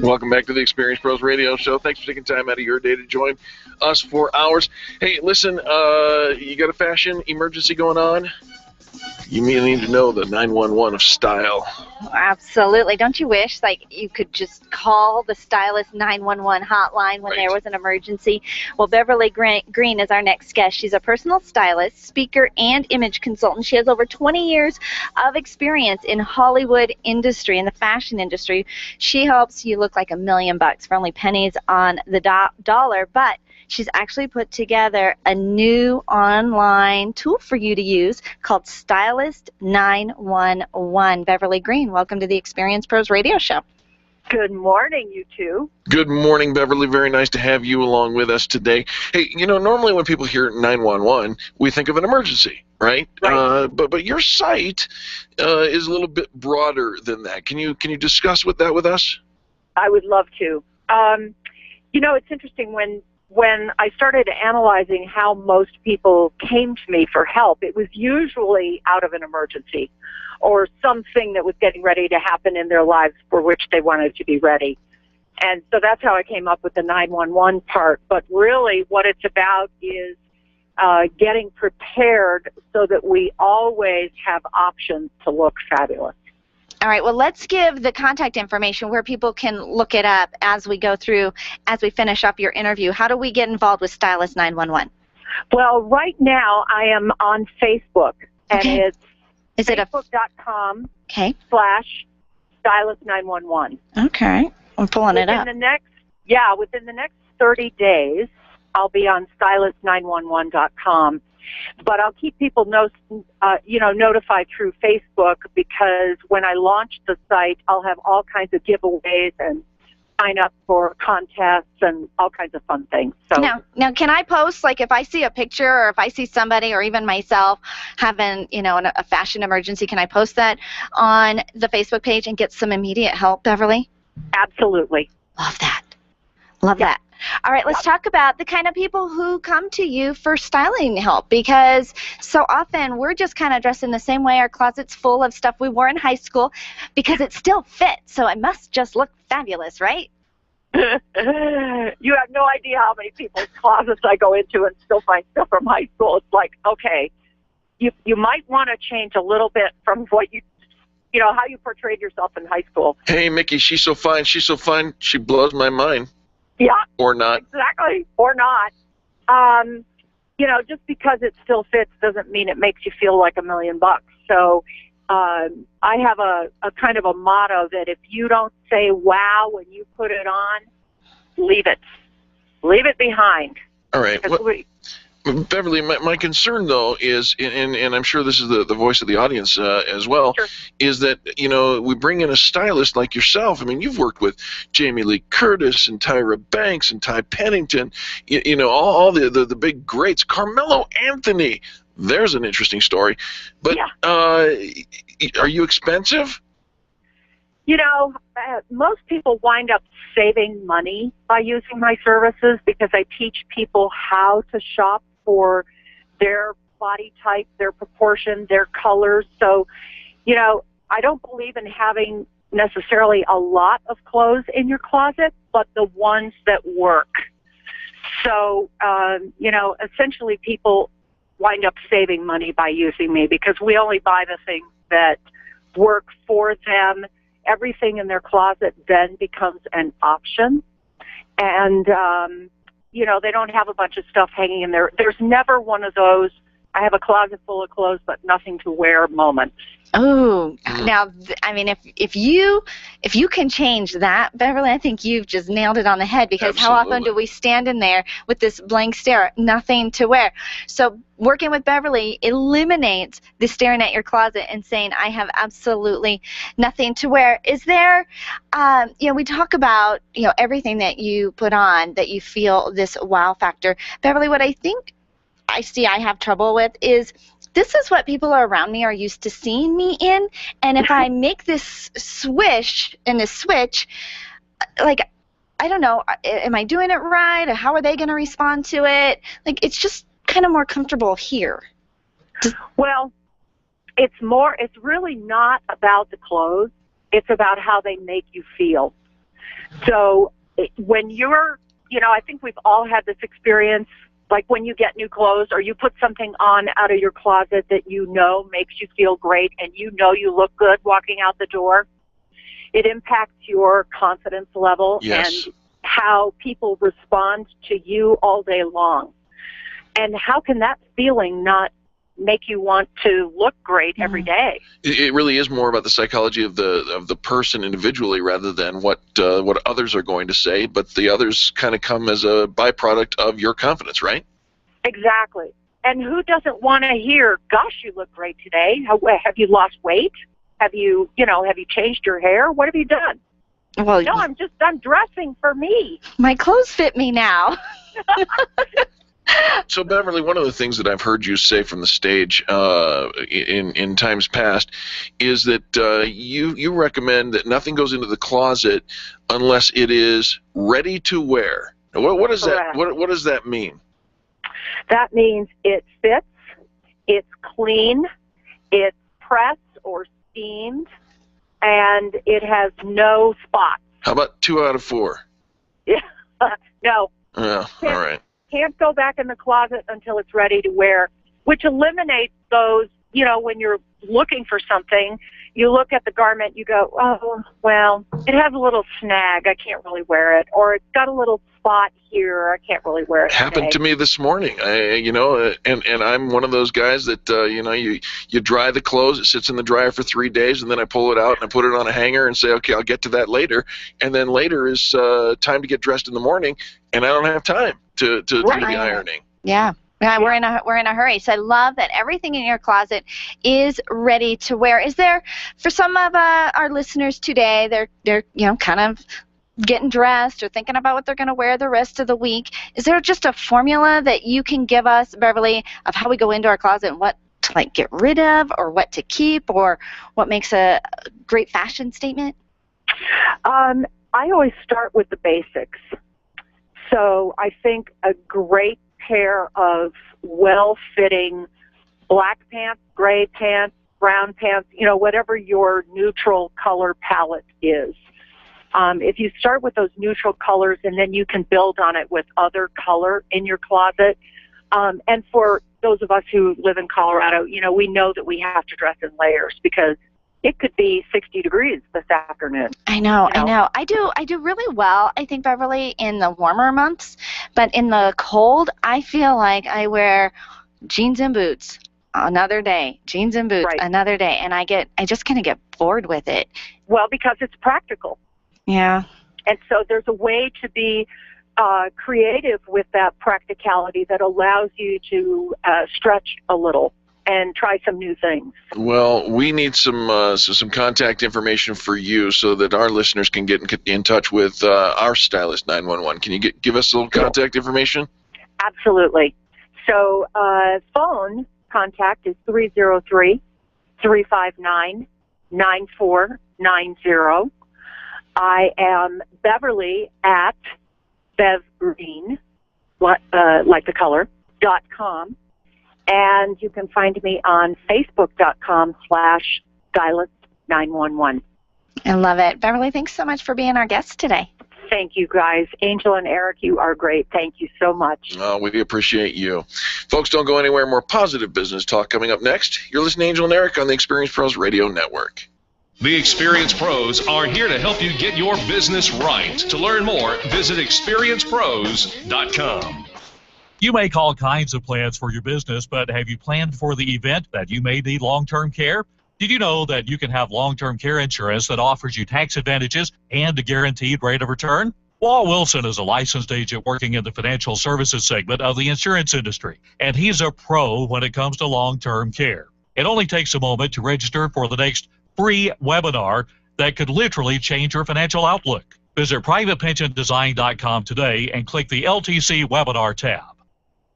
D: Welcome back to the Experience Pros Radio Show. Thanks for taking time out of your day to join us for hours. Hey, listen, you got a fashion emergency going on? You need to know the 911 of style.
S: Absolutely. Don't you wish you could just call the Stylist 911 hotline when there was an emergency? Well, Beverly Green is our next guest. She's a personal stylist, speaker, and image consultant. She has over 20 years of experience in Hollywood industry, in the fashion industry. She helps you look like $1 million for only pennies on the dollar, but she's actually put together a new online tool for you to use called Stylist 911. Beverly Green, welcome to the Experience Pros Radio Show.
B: Good morning, you two.
D: Good morning, Beverly. Very nice to have you along with us today. Hey, normally when people hear 911, we think of an emergency, right? But your site is a little bit broader than that. Can you discuss that with us?
B: I would love to. It's interesting when I started analyzing how most people came to me for help, it was usually out of an emergency or something that was getting ready to happen in their lives for which they wanted to be ready. And so that's how I came up with the 911 part. But really what it's about is getting prepared so that we always have options to look fabulous.
S: All right, well, let's give the contact information where people can look it up as we go through, as we finish up your interview. How do we get involved with Stylist 911?
B: Well, right now I am on Facebook, and it's facebook.com /Stylist 911.
S: Okay, I'm pulling it up.
B: Within the next 30 days, I'll be on stylist911.com. But I'll keep people notified through Facebook, because when I launch the site, I'll have all kinds of giveaways and sign up for contests and all kinds of fun things. So
S: now can I post, if I see a picture or if I see somebody or even myself having, a fashion emergency, can I post that on the Facebook page and get some immediate help, Beverly?
B: Absolutely.
S: Love that. Love that. All right, let's talk about the kind of people who come to you for styling help, because so often we're just kind of dressed in the same way. Our closet's full of stuff we wore in high school because it still fits, so it must just look fabulous, right?
B: You have no idea how many people's closets I go into and still find stuff from high school. It's like, okay, you might want to change a little bit from what how you portrayed yourself in high school.
D: Hey, Mickey, she's so fine. She's so fine. She blows my mind.
B: Yeah.
D: Or not.
B: Exactly. Or not. Just because it still fits doesn't mean it makes you feel like $1 million. So I have a kind of a motto that if you don't say wow when you put it on, leave it. Leave it behind.
D: All right. Beverly, my concern, though, is, and I'm sure this is the voice of the audience as well, is that, we bring in a stylist like yourself. I mean, you've worked with Jamie Lee Curtis and Tyra Banks and Ty Pennington, all the big greats. Carmelo Anthony, there's an interesting story. But are you expensive?
B: Most people wind up saving money by using my services because I teach people how to shop for their body type, their proportion, their colors. So, I don't believe in having necessarily a lot of clothes in your closet, but the ones that work. So, essentially people wind up saving money by using me because we only buy the things that work for them. Everything in their closet then becomes an option. And, they don't have a bunch of stuff hanging in there. There's never one of those, I have a closet full of clothes but nothing to wear moments.
S: Oh, now, if you can change that, Beverly, I think you've just nailed it on the head, because how often do we stand in there with this blank stare, nothing to wear? So working with Beverly eliminates the staring at your closet and saying, I have absolutely nothing to wear. Is there, we talk about, everything that you put on that you feel this wow factor. Beverly, what I think I have trouble with is, this is what people around me are used to seeing me in, and if I make this switch, I don't know, am I doing it right, or how are they going to respond to it? It's just kind of more comfortable here.
B: Well, it's really not about the clothes. It's about how they make you feel. So when you're, I think we've all had this experience, like when you get new clothes or you put something on out of your closet that makes you feel great and you look good walking out the door. It impacts your confidence level
D: Yes.
B: and how people respond to you all day long. And how can that feeling not make you want to look great every day?
D: It really is more about the psychology of the person individually rather than what others are going to say, but the others kind of come as a byproduct of your confidence, right?
B: Exactly. And who doesn't want to hear, gosh, you look great today. Have you lost weight? Have you changed your hair? What have you done?
C: Well,
B: no, I'm dressing for me.
C: My clothes fit me now.
D: So, Beverly, one of the things that I've heard you say from the stage in times past is that you recommend that nothing goes into the closet unless it is ready to wear. Now, what does that what does that mean?
B: That means it fits, it's clean, it's pressed or steamed, and it has no spots.
D: How about 2 out of 4?
B: Yeah, no.
D: Yeah, all right.
B: Can't go back in the closet until it's ready to wear, which eliminates those, when you're looking for something, you look at the garment, you go, oh, well, it has a little snag, I can't really wear it, or it's got a little spot here, I can't really wear it
D: Happened to me this morning. And I'm one of those guys that you dry the clothes, it sits in the dryer for 3 days, and then I pull it out and I put it on a hanger and say, okay, I'll get to that later. And then later is time to get dressed in the morning, and I don't have time to do the ironing.
C: Yeah. Yeah, we're in a hurry. So I love that everything in your closet is ready to wear. Is there, for some of our listeners today, they're kind of getting dressed or thinking about what they're going to wear the rest of the week. Is there just a formula that you can give us, Beverly, of how we go into our closet and what to get rid of, or what to keep, or what makes a great fashion statement?
B: I always start with the basics. So I think a great pair of well-fitting black pants, gray pants, brown pants, whatever your neutral color palette is. If you start with those neutral colors and then you can build on it with other color in your closet. And for those of us who live in Colorado, we know that we have to dress in layers because it could be 60 degrees this afternoon.
C: I know. I do really well, I think, Beverly, in the warmer months. But in the cold, I feel like I wear jeans and boots another day, jeans and boots another day. And I just kind of get bored with it.
B: Well, because it's practical.
C: Yeah.
B: And so there's a way to be creative with that practicality that allows you to stretch a little and try some new things.
D: Well, we need some contact information for you so that our listeners can get in touch with our stylist 911. Can you give us a little contact information?
B: Absolutely. So phone contact is 303-359-9490. I am Beverly at BevGreen, like the color, .com. And you can find me on Facebook.com/Stylist911.
C: I love it. Beverly, thanks so much for being our guest today.
B: Thank you, guys. Angel and Eric, you are great. Thank you so much.
D: We appreciate you. Folks, don't go anywhere. More positive business talk coming up next. You're listening to Angel and Eric on the Experience Pros Radio Network.
A: The Experience Pros are here to help you get your business right. To learn more, visit experiencepros.com.
E: You make all kinds of plans for your business, but have you planned for the event that you may need long-term care? Did you know that you can have long-term care insurance that offers you tax advantages and a guaranteed rate of return? Walt Wilson is a licensed agent working in the financial services segment of the insurance industry, and he's a pro when it comes to long-term care. It only takes a moment to register for the next free webinar that could literally change your financial outlook. Visit privatepensiondesign.com today and click the LTC webinar tab.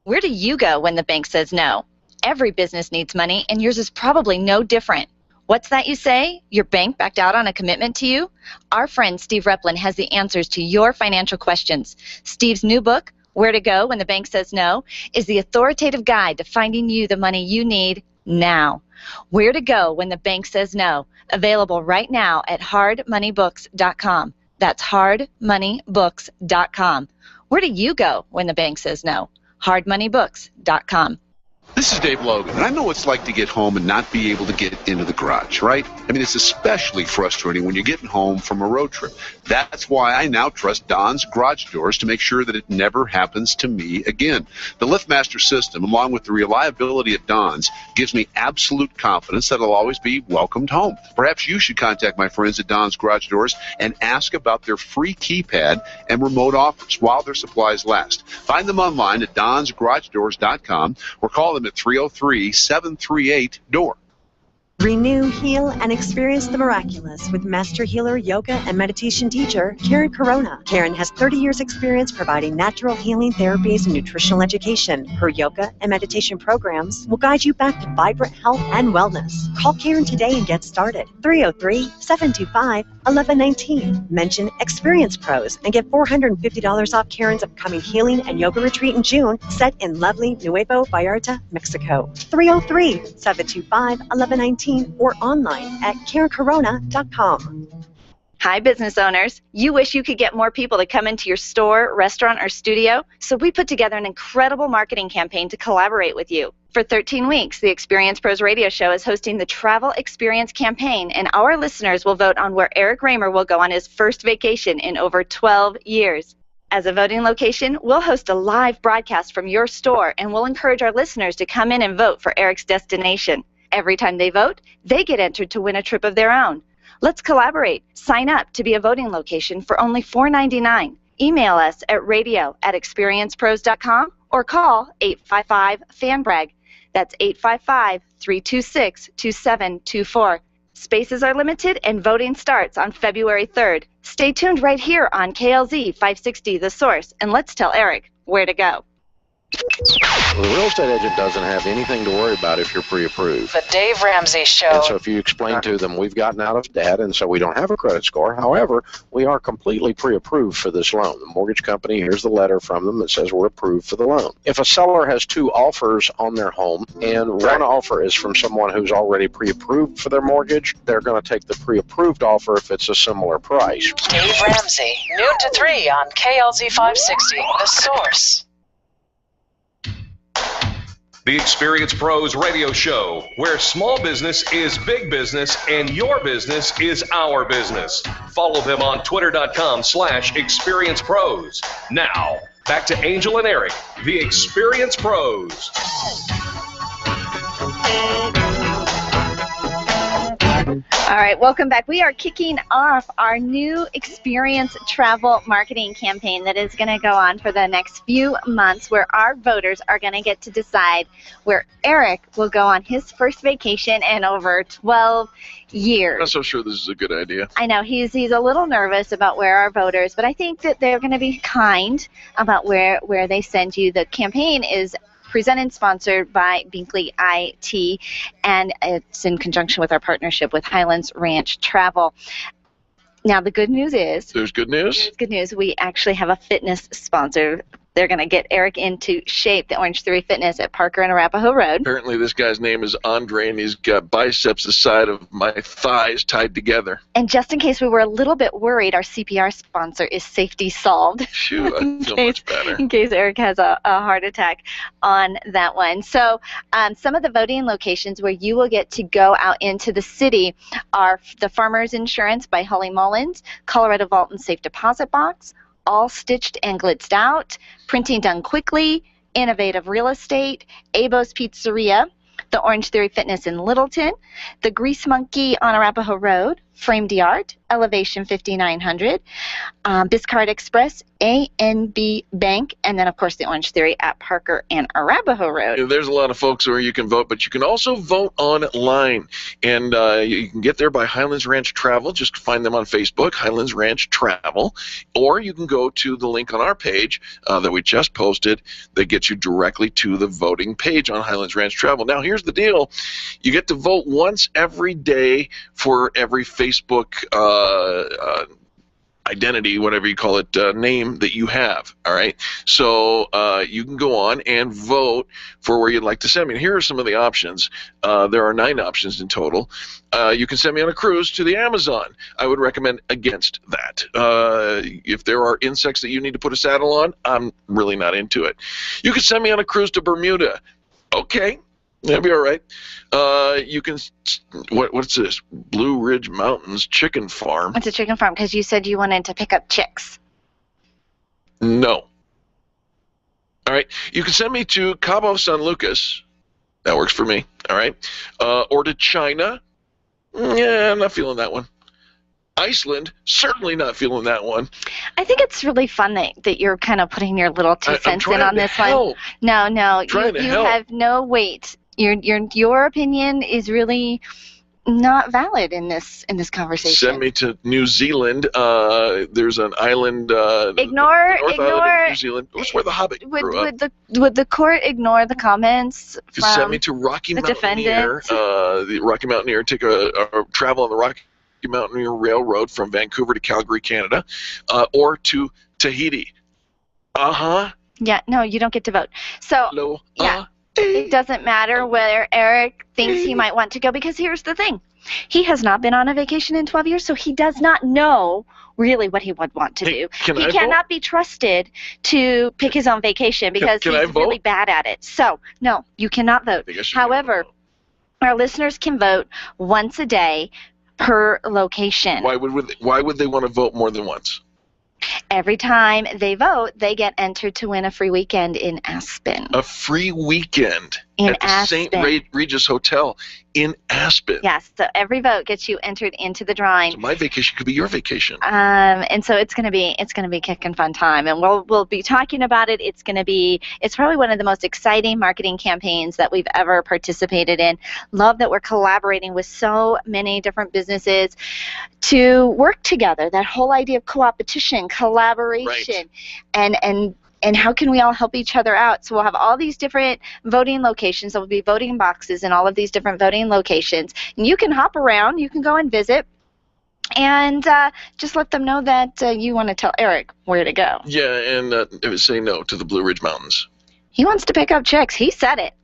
S: Where do you go when the bank says no? Every business needs money, and yours is probably no different. What's that you say? Your bank backed out on a commitment to you? Our friend Steve Replin has the answers to your financial questions. Steve's new book, Where to Go When the Bank Says No, is the authoritative guide to finding you the money you need now. Where to Go When the Bank Says No, available right now at hardmoneybooks.com. That's hardmoneybooks.com. Where do you go when the bank says no? hardmoneybooks.com.
F: This is Dave Logan, and I know what it's like to get home and not be able to get into the garage, right? I mean, it's especially frustrating when you're getting home from a road trip. That's why I now trust Don's Garage Doors to make sure that it never happens to me again. The LiftMaster system, along with the reliability at Don's, gives me absolute confidence that I'll always be welcomed home. Perhaps you should contact my friends at Don's Garage Doors and ask about their free keypad and remote offers while their supplies last. Find them online at donsgaragedoors.com or call them at 303-738-DOOR.
V: Renew, heal, and experience the miraculous with Master Healer, Yoga, and Meditation teacher Karen Corona. Karen has 30 years experience providing natural healing therapies and nutritional education. Her yoga and meditation programs will guide you back to vibrant health and wellness. Call Karen today and get started. 303-725-1119. Mention Experience Pros and get $450 off Karen's upcoming healing and yoga retreat in June, set in lovely Nuevo Vallarta, Mexico. 303-725-1119. Or online at KarenCorona.com.
S: Hi, business owners. You wish you could get more people to come into your store, restaurant, or studio? So we put together an incredible marketing campaign to collaborate with you. For 13 weeks, the Experience Pros radio show is hosting the Travel Experience campaign, and our listeners will vote on where Eric Raymer will go on his first vacation in over 12 years. As a voting location, we'll host a live broadcast from your store, and we'll encourage our listeners to come in and vote for Eric's destination. Every time they vote, they get entered to win a trip of their own. Let's collaborate. Sign up to be a voting location for only $4.99. Email us at radio@experiencepros.com or call 855-FANBRAG. That's 855-326-2724. Spaces are limited and voting starts on February 3rd. Stay tuned right here on KLZ 560 The Source, and let's tell Eric where to go.
I: Well, the real estate agent doesn't have anything to worry about if you're pre-approved.
W: The Dave Ramsey Show.
I: And so if you explain to them, we've gotten out of debt, and so we don't have a credit score. However, we are completely pre-approved for this loan. The mortgage company, here's the letter from them that says we're approved for the loan. If a seller has two offers on their home, and one offer is from someone who's already pre-approved for their mortgage, they're going to take the pre-approved offer if it's a similar price.
W: Dave Ramsey, noon to 3 on KLZ 560, The Source.
A: The Experience Pros radio show, where small business is big business and your business is our business. Follow them on twitter.com/experiencepros. Now, back to Angel and Eric, the Experience Pros.
S: All right, welcome back. We are kicking off our new Experience Travel Marketing campaign that is going to go on for the next few months, where our voters are going to get to decide where Eric will go on his first vacation in over 12 years.
D: I'm not so sure this is a good idea.
S: I know he's a little nervous about where our voters, but I think that they're going to be kind about where they send you. The campaign is presented and sponsored by Binkley IT, and it's in conjunction with our partnership with Highlands Ranch Travel. Now, the good news is...
D: There's good news?
S: There's good news. We actually have a fitness sponsor. They're going to get Eric into shape, the Orange Theory Fitness at Parker and Arapahoe Road.
D: Apparently this guy's name is Andre, and he's got biceps the size of my thighs tied together.
S: And just in case we were a little bit worried, our CPR sponsor is Safety Solved.
D: Phew, I feel much better.
S: In case Eric has a heart attack on that one. So some of the voting locations where you will get to go out into the city are the Farmers Insurance by Holly Mullins, Colorado Vault and Safe Deposit Box, All Stitched and Glitzed Out, Printing Done Quickly, Innovative Real Estate, Abo's Pizzeria, the Orange Theory Fitness in Littleton, the Grease Monkey on Arapahoe Road, Framed Art, Elevation 5900, Biscard Express, A&B Bank, and then, of course, the Orange Theory at Parker and Arapahoe Road.
D: There's a lot of folks where you can vote, but you can also vote online. And you can get there by Highlands Ranch Travel. Just find them on Facebook, Highlands Ranch Travel. Or you can go to the link on our page that we just posted that gets you directly to the voting page on Highlands Ranch Travel. Now, here's the deal. You get to vote once every day for every Facebook identity, whatever you call it, name that you have. All right. So you can go on and vote for where you'd like to send me. And here are some of the options. There are 9 options in total. You can send me on a cruise to the Amazon. I would recommend against that. If there are insects that you need to put a saddle on, I'm really not into it. You can send me on a cruise to Bermuda. Okay. That'd be all right. You can, what's this? Blue Ridge Mountains Chicken Farm.
C: It's a chicken farm because you said you wanted to pick up chicks.
D: No. All right. You can send me to Cabo San Lucas. That works for me. All right. Or to China. Yeah, I'm not feeling that one. Iceland, certainly not feeling that one.
C: I think it's really fun that you're kind of putting your little 2 cents in on this one. No, you have no weight. Your opinion is really not valid in this conversation.
D: Send me to New Zealand. There's an island.
C: Ignore.
D: Island of New Zealand. That's where the Hobbit grew up.
C: Would the court ignore the comments from
D: send me to Rocky
C: the
D: Mountaineer. The Rocky Mountaineer. Take a travel on the Rocky Mountaineer Railroad from Vancouver to Calgary, Canada, or to Tahiti.
C: Yeah. No, you don't get to vote. So. Yeah. It doesn't matter where Eric thinks he might want to go, because here's the thing. He has not been on a vacation in 12 years, so he does not know really what he would want to do. He cannot be trusted to pick his own vacation because he's really bad at it. So, no, you cannot vote. However, our listeners can vote once a day per location.
D: Why would they want to vote more than once?
C: Every time they vote, they get entered to win a free weekend in Aspen.
D: A free weekend at the St. Regis Hotel in Aspen.
C: Yes, so every vote gets you entered into the drawing.
D: So my vacation could be your vacation.
C: And so it's gonna be kicking fun time, and we'll be talking about it. It's probably one of the most exciting marketing campaigns that we've ever participated in. Love that we're collaborating with so many different businesses to work together. That whole idea of co-opetition, collaboration, and how can we all help each other out? So we'll have all these different voting locations. There will be voting boxes in all of these different voting locations. And you can hop around. You can go and visit. And just let them know that you want to tell Eric where to go.
D: Yeah, and say no to the Blue Ridge Mountains.
C: He wants to pick up chicks. He said it.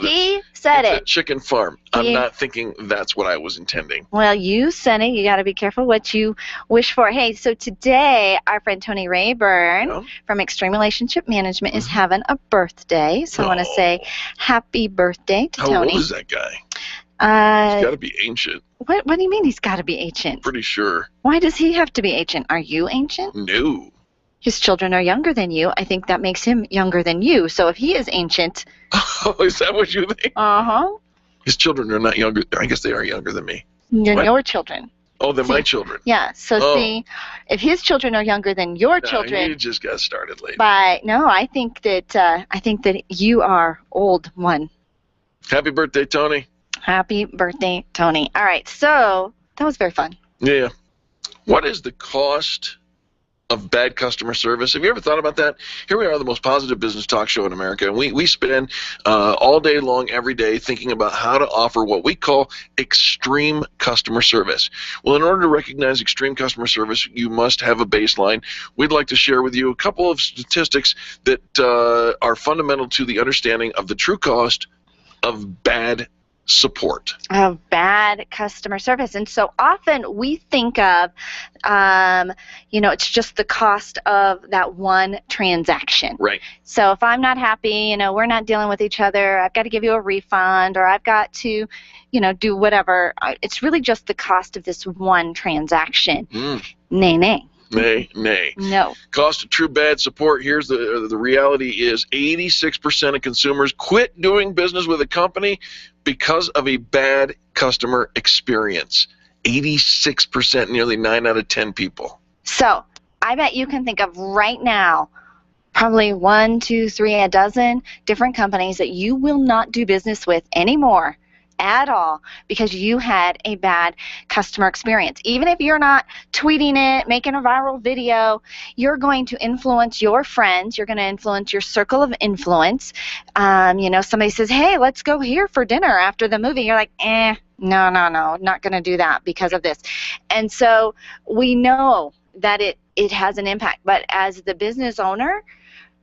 C: He said it.
D: A chicken farm. I'm not thinking that's what I was intending.
C: Well, you said it. You got to be careful what you wish for. Hey, so today our friend Tony Rayburn from Extreme Relationship Management is having a birthday. So I want to say happy birthday to Tony.
D: How old is that guy? He's got to be ancient.
C: What do you mean he's got to be ancient?
D: Pretty sure.
C: Why does he have to be ancient? Are you ancient?
D: No.
C: His children are younger than you. I think that makes him younger than you. So if he is ancient...
D: Oh, is that what you think?
C: Uh-huh.
D: His children are not younger. I guess they are younger than me.
C: Your children.
D: Oh, they're my children.
C: Yeah. So see, if his children are younger than your children...
D: You just got started late.
C: But no, I think that you are old one.
D: Happy birthday, Tony.
C: Happy birthday, Tony. All right. So that was very fun.
D: Yeah. What is the cost of bad customer service? Have you ever thought about that? Here we are, the most positive business talk show in America, and we spend all day long, every day, thinking about how to offer what we call extreme customer service. Well, in order to recognize extreme customer service, you must have a baseline. We'd like to share with you a couple of statistics that are fundamental to the understanding of the true cost of bad support.
C: Of bad customer service. And so often we think of, it's just the cost of that one transaction.
D: Right.
C: So if I'm not happy, we're not dealing with each other, I've got to give you a refund, or I've got to, do whatever. It's really just the cost of this one transaction. Nay. No.
D: Cost of true bad support. Here's the reality is 86% of consumers quit doing business with a company because of a bad customer experience. 86%, nearly 9 out of 10 people.
C: So I bet you can think of right now probably 1, 2, 3, a dozen different companies that you will not do business with anymore at all because you had a bad customer experience. Even if you're not tweeting it, making a viral video, you're going to influence your friends. You're going to influence your circle of influence. Somebody says, hey, let's go here for dinner after the movie. You're like, no, not going to do that because of this. And so we know that it it has an impact. But as the business owner,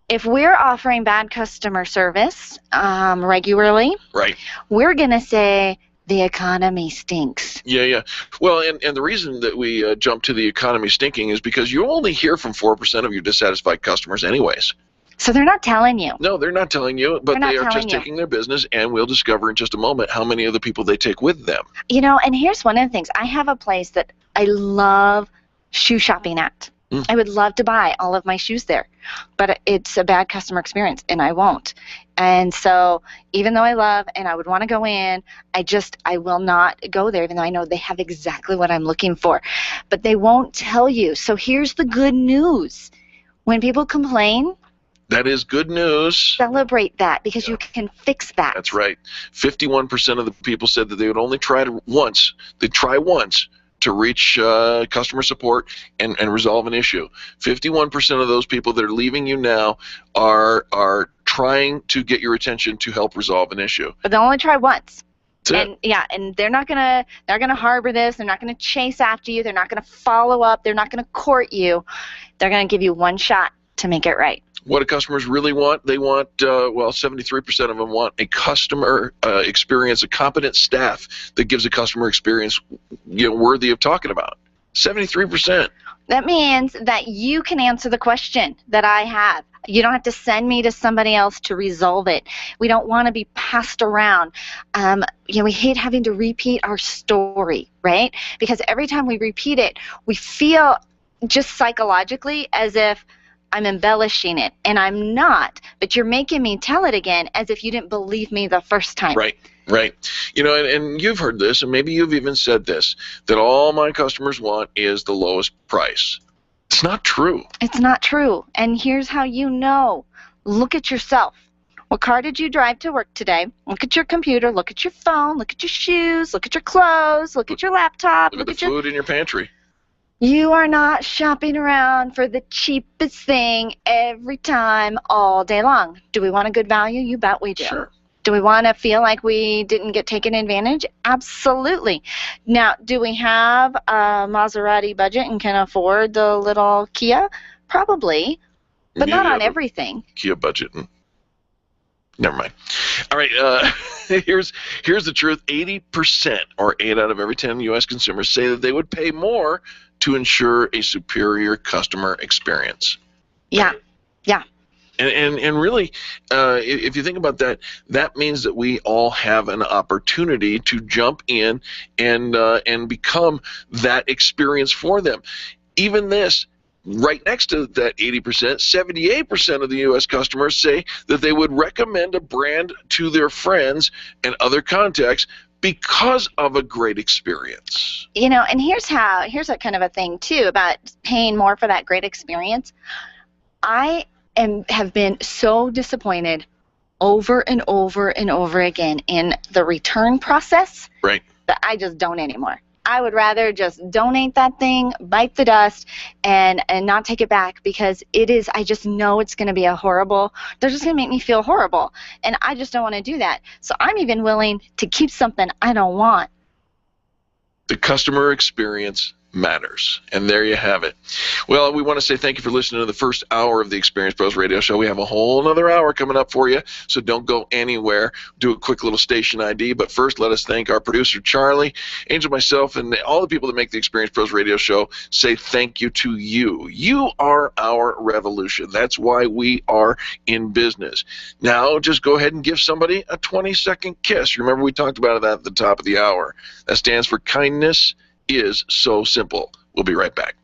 C: if we're offering bad customer service regularly,
D: right,
C: we're going to say the economy stinks.
D: Yeah. Well, and the reason that we jump to the economy stinking is because you only hear from 4% of your dissatisfied customers anyways.
C: So they're not telling you.
D: No, they're not telling you, but they are just taking their business, and we'll discover in just a moment how many of the people they take with them.
C: You know, and here's one of the things. I have a place that I love shoe shopping at. I would love to buy all of my shoes there, but it's a bad customer experience, and I won't. And so even though I love and I would want to go in, I will not go there, even though I know they have exactly what I'm looking for. But they won't tell you. So here's the good news. When people complain,
D: that is good news.
C: Celebrate that, because you can fix that.
D: That's right. 51% of the people said that they would only try once. They'd try once to reach customer support and resolve an issue. 51% of those people that are leaving you now are trying to get your attention to help resolve an issue.
C: But they'll only try once.
D: That's it.
C: Yeah, and they're not gonna harbor this. They're not gonna chase after you. They're not gonna follow up. They're not gonna court you. They're gonna give you one shot to make it right.
D: What do customers really want? They want, 73% of them want a customer experience, a competent staff that gives a customer experience, worthy of talking about. 73%.
C: That means that you can answer the question that I have. You don't have to send me to somebody else to resolve it. We don't want to be passed around. We hate having to repeat our story, right? Because every time we repeat it, we feel just psychologically as if I'm embellishing it, and I'm not, but you're making me tell it again as if you didn't believe me the first time.
D: Right. And you've heard this, and maybe you've even said this, that all my customers want is the lowest price. It's not true.
C: It's not true, and here's how you know. Look at yourself. What car did you drive to work today? Look at your computer, look at your phone, look at your shoes, look at your clothes, look at your laptop.
D: Look at the food in your pantry.
C: You are not shopping around for the cheapest thing every time all day long. Do we want a good value? You bet we do.
D: Sure.
C: Do we want to feel like we didn't get taken advantage? Absolutely. Now, do we have a Maserati budget and can afford the little Kia? Probably, but not on everything.
D: Kia budget. Never mind. All right, here's the truth. 80%, or 8 out of every 10 U.S. consumers, say that they would pay more to ensure a superior customer experience.
C: Yeah.
D: And really, if you think about that, that means that we all have an opportunity to jump in and become that experience for them. Even this, right next to that 80%, 78% of the U.S. customers say that they would recommend a brand to their friends and other contacts because of a great experience.
C: And here's a kind of a thing too about paying more for that great experience. I have been so disappointed over and over and over again in the return process,
D: right,
C: that I just don't anymore. I would rather just donate that thing, bite the dust, and not take it back, because I just know it's going to be they're just going to make me feel horrible, and I just don't want to do that. So I'm even willing to keep something I don't want.
D: The customer experience matters. And there you have it. Well, we want to say thank you for listening to the first hour of the Experience Pros Radio Show. We have a whole another hour coming up for you, so don't go anywhere. Do a quick little station ID. But first, let us thank our producer, Charlie, Angel, myself, and all the people that make the Experience Pros Radio Show say thank you to you. You are our revolution. That's why we are in business. Now, just go ahead and give somebody a 20-second kiss. Remember, we talked about that at the top of the hour. That stands for kindness is so simple. We'll be right back.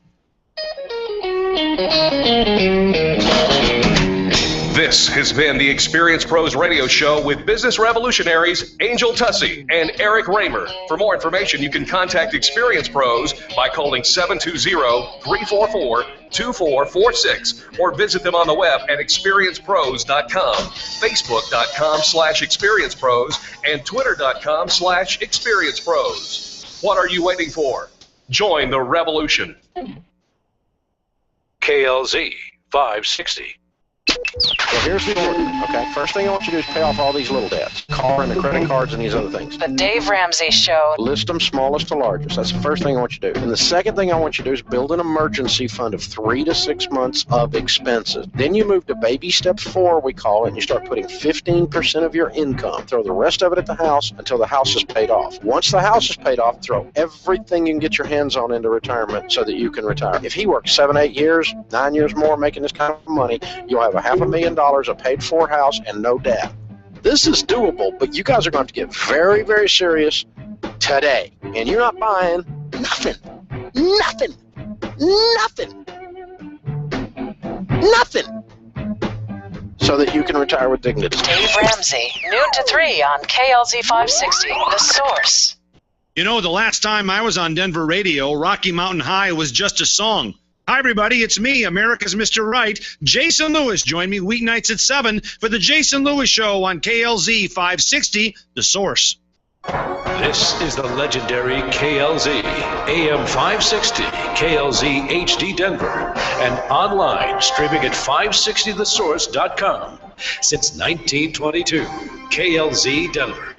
A: This has been the Experience Pros Radio Show with business revolutionaries Angel Tussey and Eric Raymer. For more information, you can contact Experience Pros by calling 720-344-2446 or visit them on the web at experiencepros.com, facebook.com/experiencepros, and twitter.com/experiencepros. What are you waiting for? Join the revolution.
U: KLZ 560.
I: So here's the order, okay? First thing I want you to do is pay off all these little debts. Car and the credit cards and these other things.
W: The Dave Ramsey Show.
I: List them smallest to largest. That's the first thing I want you to do. And the second thing I want you to do is build an emergency fund of 3 to 6 months of expenses. Then you move to baby step 4, we call it, and you start putting 15% of your income. Throw the rest of it at the house until the house is paid off. Once the house is paid off, throw everything you can get your hands on into retirement so that you can retire. If he works 7, 8 years, 9 years more making this kind of money, you'll have $500,000, a paid-for house, and no debt. This is doable, but you guys are going to have to get very, very serious today. And you're not buying nothing. Nothing. Nothing. Nothing. So that you can retire with dignity.
W: Dave Ramsey, noon to 3 on KLZ 560, The Source.
Q: You know, the last time I was on Denver radio, Rocky Mountain High was just a song. Hi, everybody. It's me, America's Mr. Right, Jason Lewis. Join me weeknights at 7 for the Jason Lewis Show on KLZ 560, The Source.
U: This is the legendary KLZ, AM 560, KLZ HD Denver, and online streaming at 560thesource.com. Since 1922, KLZ Denver.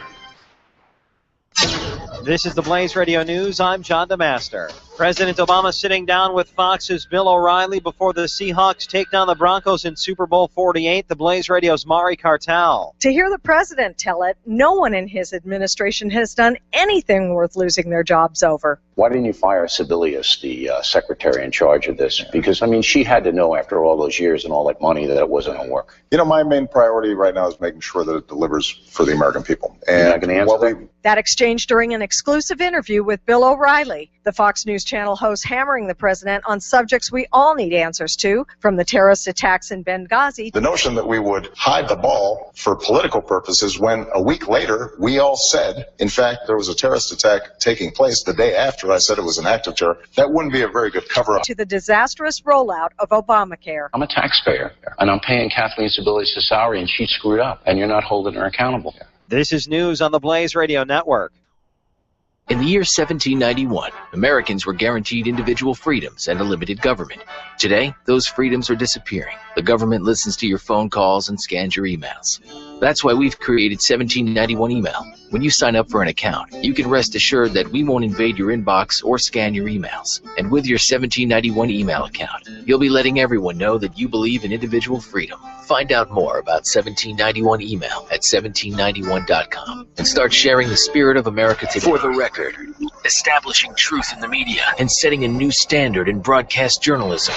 G: This is the Blaze Radio News. I'm John DeMaster. President Obama sitting down with Fox's Bill O'Reilly before the Seahawks take down the Broncos in Super Bowl 48. The Blaze Radio's Mari Cartel.
H: To hear the president tell it, no one in his administration has done anything worth losing their jobs over.
J: Why didn't you fire Sebelius, the secretary in charge of this? Because, I mean, she had to know after all those years and all that money that it wasn't going to work.
X: You know, my main priority right now is making sure that it delivers for the American people. And
J: you're not going to answer that?
H: That exchange during an exclusive interview with Bill O'Reilly, the Fox News Channel host hammering the president on subjects we all need answers to, from the terrorist attacks in Benghazi.
X: The notion that we would hide the ball for political purposes when a week later we all said, in fact, there was a terrorist attack taking place the day after I said it was an act of terror, that wouldn't be a very good cover-up.
H: To the disastrous rollout of Obamacare.
J: I'm a taxpayer, and I'm paying Kathleen Sebelius' salary, and she screwed up, and you're not holding her accountable.
G: This is news on the Blaze Radio Network.
Y: In the year 1791, Americans were guaranteed individual freedoms and a limited government. Today, those freedoms are disappearing. The government listens to your phone calls and scans your emails. That's why we've created 1791 Email. When you sign up for an account, you can rest assured that we won't invade your inbox or scan your emails. And with your 1791 Email account, you'll be letting everyone know that you believe in individual freedom. Find out more about 1791 Email at 1791.com and start sharing the spirit of America today. For the record, establishing truth in the media and setting a new standard in broadcast journalism.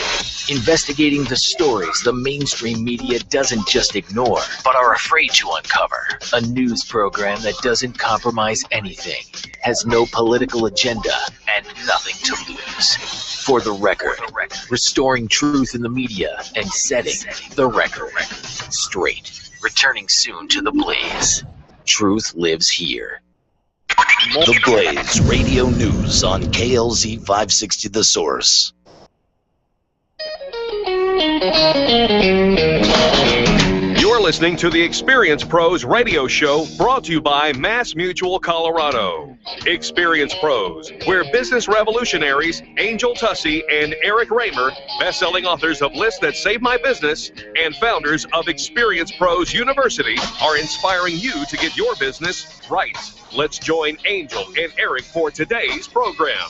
Y: Investigating the stories the mainstream media doesn't just ignore, but are afraid to uncover. A news program that doesn't compromise anything, has no political agenda, and nothing to lose. For the record, restoring truth in the media and setting the record straight. Returning soon to the Blaze. Truth lives here.
Z: The Blaze Radio News on KLZ 560 The Source.
A: You're listening to the Experience Pros radio show brought to you by Mass Mutual Colorado. Experience Pros, where business revolutionaries Angel Tussey and Eric Raymer, best-selling authors of Lists That Save My Business and founders of Experience Pros University, are inspiring you to get your business right. Let's join Angel and Eric for today's program.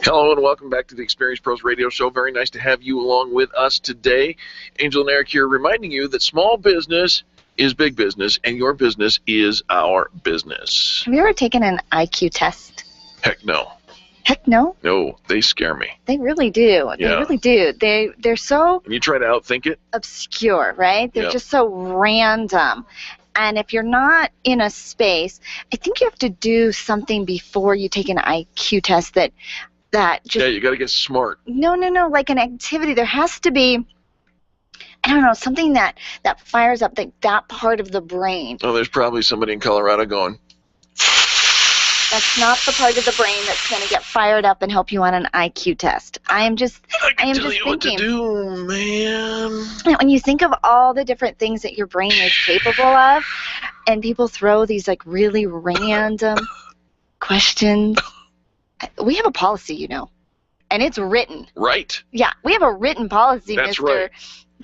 D: Hello and welcome back to the Experience Pros Radio Show. Very nice to have you along with us today. Angel and Eric here reminding you that small business is big business and your business is our business.
C: Have you ever taken an IQ test?
D: Heck no.
C: Heck no.
D: No, they scare me.
C: They really do. They really do. They're so
D: And you try to outthink it?
C: obscure, right? They're just so random. And if you're not in a space, I think you have to do something before you take an IQ test that just...
D: Yeah, you got to get smart.
C: No, like an activity. There has to be, I don't know, something that fires up that part of the brain.
D: Oh, there's probably somebody in Colorado going.
C: That's not the part of the brain that's going to get fired up and help you on an IQ test. I am just thinking.
D: What to do, man.
C: When you think of all the different things that your brain is capable of, and people throw these like really random questions. We have a policy, you know. And it's written.
D: Right.
C: Yeah, we have a written policy,
D: That's
C: Mr.
D: right.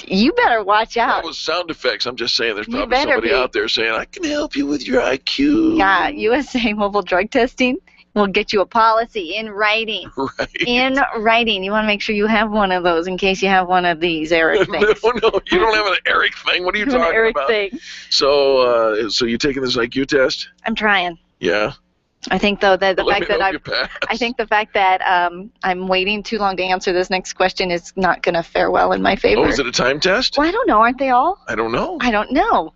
C: You better watch out.
D: That was sound effects. I'm just saying there's
C: You
D: probably
C: better
D: somebody
C: be.
D: out there saying, I can help you with your IQ.
C: Yeah, USA Mobile Drug Testing will get you a policy in writing.
D: Right.
C: In writing. You want to make sure you have one of those in case you have one of these Eric things.
D: No, you don't have an Eric thing. What are you talking
C: An Eric
D: about?
C: thing.
D: So, so you taking this IQ test?
C: I'm trying.
D: Yeah.
C: I think though that the
D: Let
C: fact
D: me
C: that
D: help you pass.
C: I think the fact that I'm waiting too long to answer this next question is not going to fare well in my favor.
D: Oh, is it a time test?
C: Well, I don't know. Aren't they all?
D: I don't know.
C: I don't know.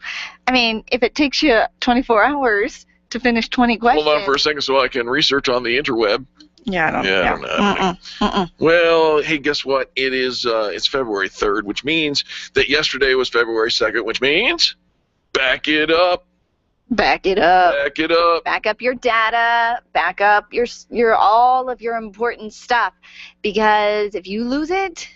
C: I mean, if it takes you 24 hours to finish 20 questions.
D: Hold on for a second so I can research on the interweb.
C: Yeah, I don't know.
D: I don't know. Well, hey, guess what? It is. It's February 3rd, which means that yesterday was February 2nd, which means back it up.
C: Back it up.
D: Back it up.
C: Back up your data. Back up your all of your important stuff, because if you lose it,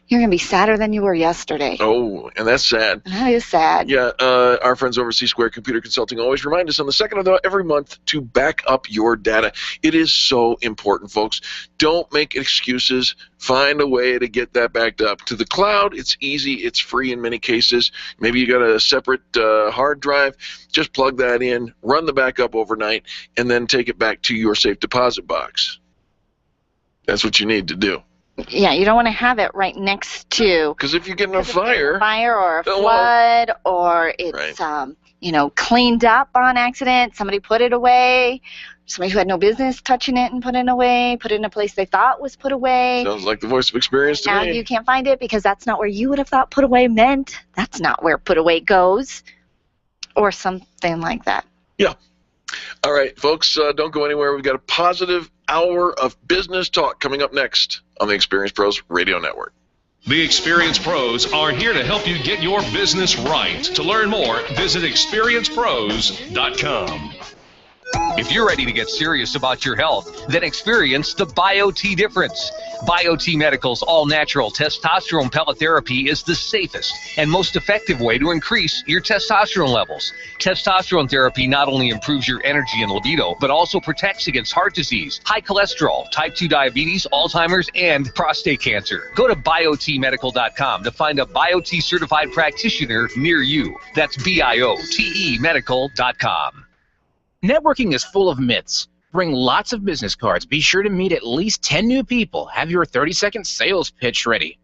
C: you're gonna be sadder than you were yesterday.
D: Oh, and that's sad.
C: That is sad.
D: Yeah, our friends over at C-Squared Computer Consulting always remind us on the 2nd of every month to back up your data. It is so important, folks. Don't make excuses. Find a way to get that backed up. To the cloud, it's easy. It's free in many cases. Maybe you got a separate hard drive. Just plug that in, run the backup overnight, and then take it back to your safe deposit box. That's what you need to do.
C: Yeah, you don't want to have it right next to.
D: Because if you get in a fire
C: Or a flood, or it's cleaned up on accident. Somebody put it away. Somebody who had no business touching it and putting it away. Put it in a place they thought was put away.
D: Sounds like the voice of experience to
C: Now
D: me.
C: you can't find it because that's not where you would have thought put away meant. That's not where put away goes, or something like that.
D: Yeah. All right, folks, don't go anywhere. We've got a positive hour of business talk coming up next on the Experience Pros Radio Network.
A: The Experience Pros are here to help you get your business right. To learn more, visit experiencepros.com.
K: If you're ready to get serious about your health, then experience the BioT difference. BioT Medical's all-natural testosterone pellet therapy is the safest and most effective way to increase your testosterone levels. Testosterone therapy not only improves your energy and libido, but also protects against heart disease, high cholesterol, type 2 diabetes, Alzheimer's, and prostate cancer. Go to biotmedical.com to find a BioT certified practitioner near you. That's BIOTE medical.com.
L: Networking is full of myths. Bring lots of business cards. Be sure to meet at least 10 new people. Have your 30-second sales pitch ready.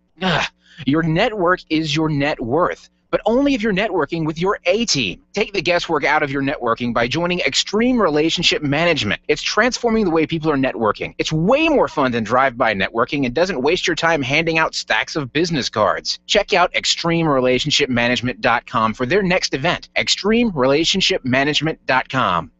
L: Your network is your net worth, but only if you're networking with your A-team. Take the guesswork out of your networking by joining Extreme Relationship Management. It's transforming the way people are networking. It's way more fun than drive-by networking and doesn't waste your time handing out stacks of business cards. Check out ExtremeRelationshipManagement.com for their next event. ExtremeRelationshipManagement.com.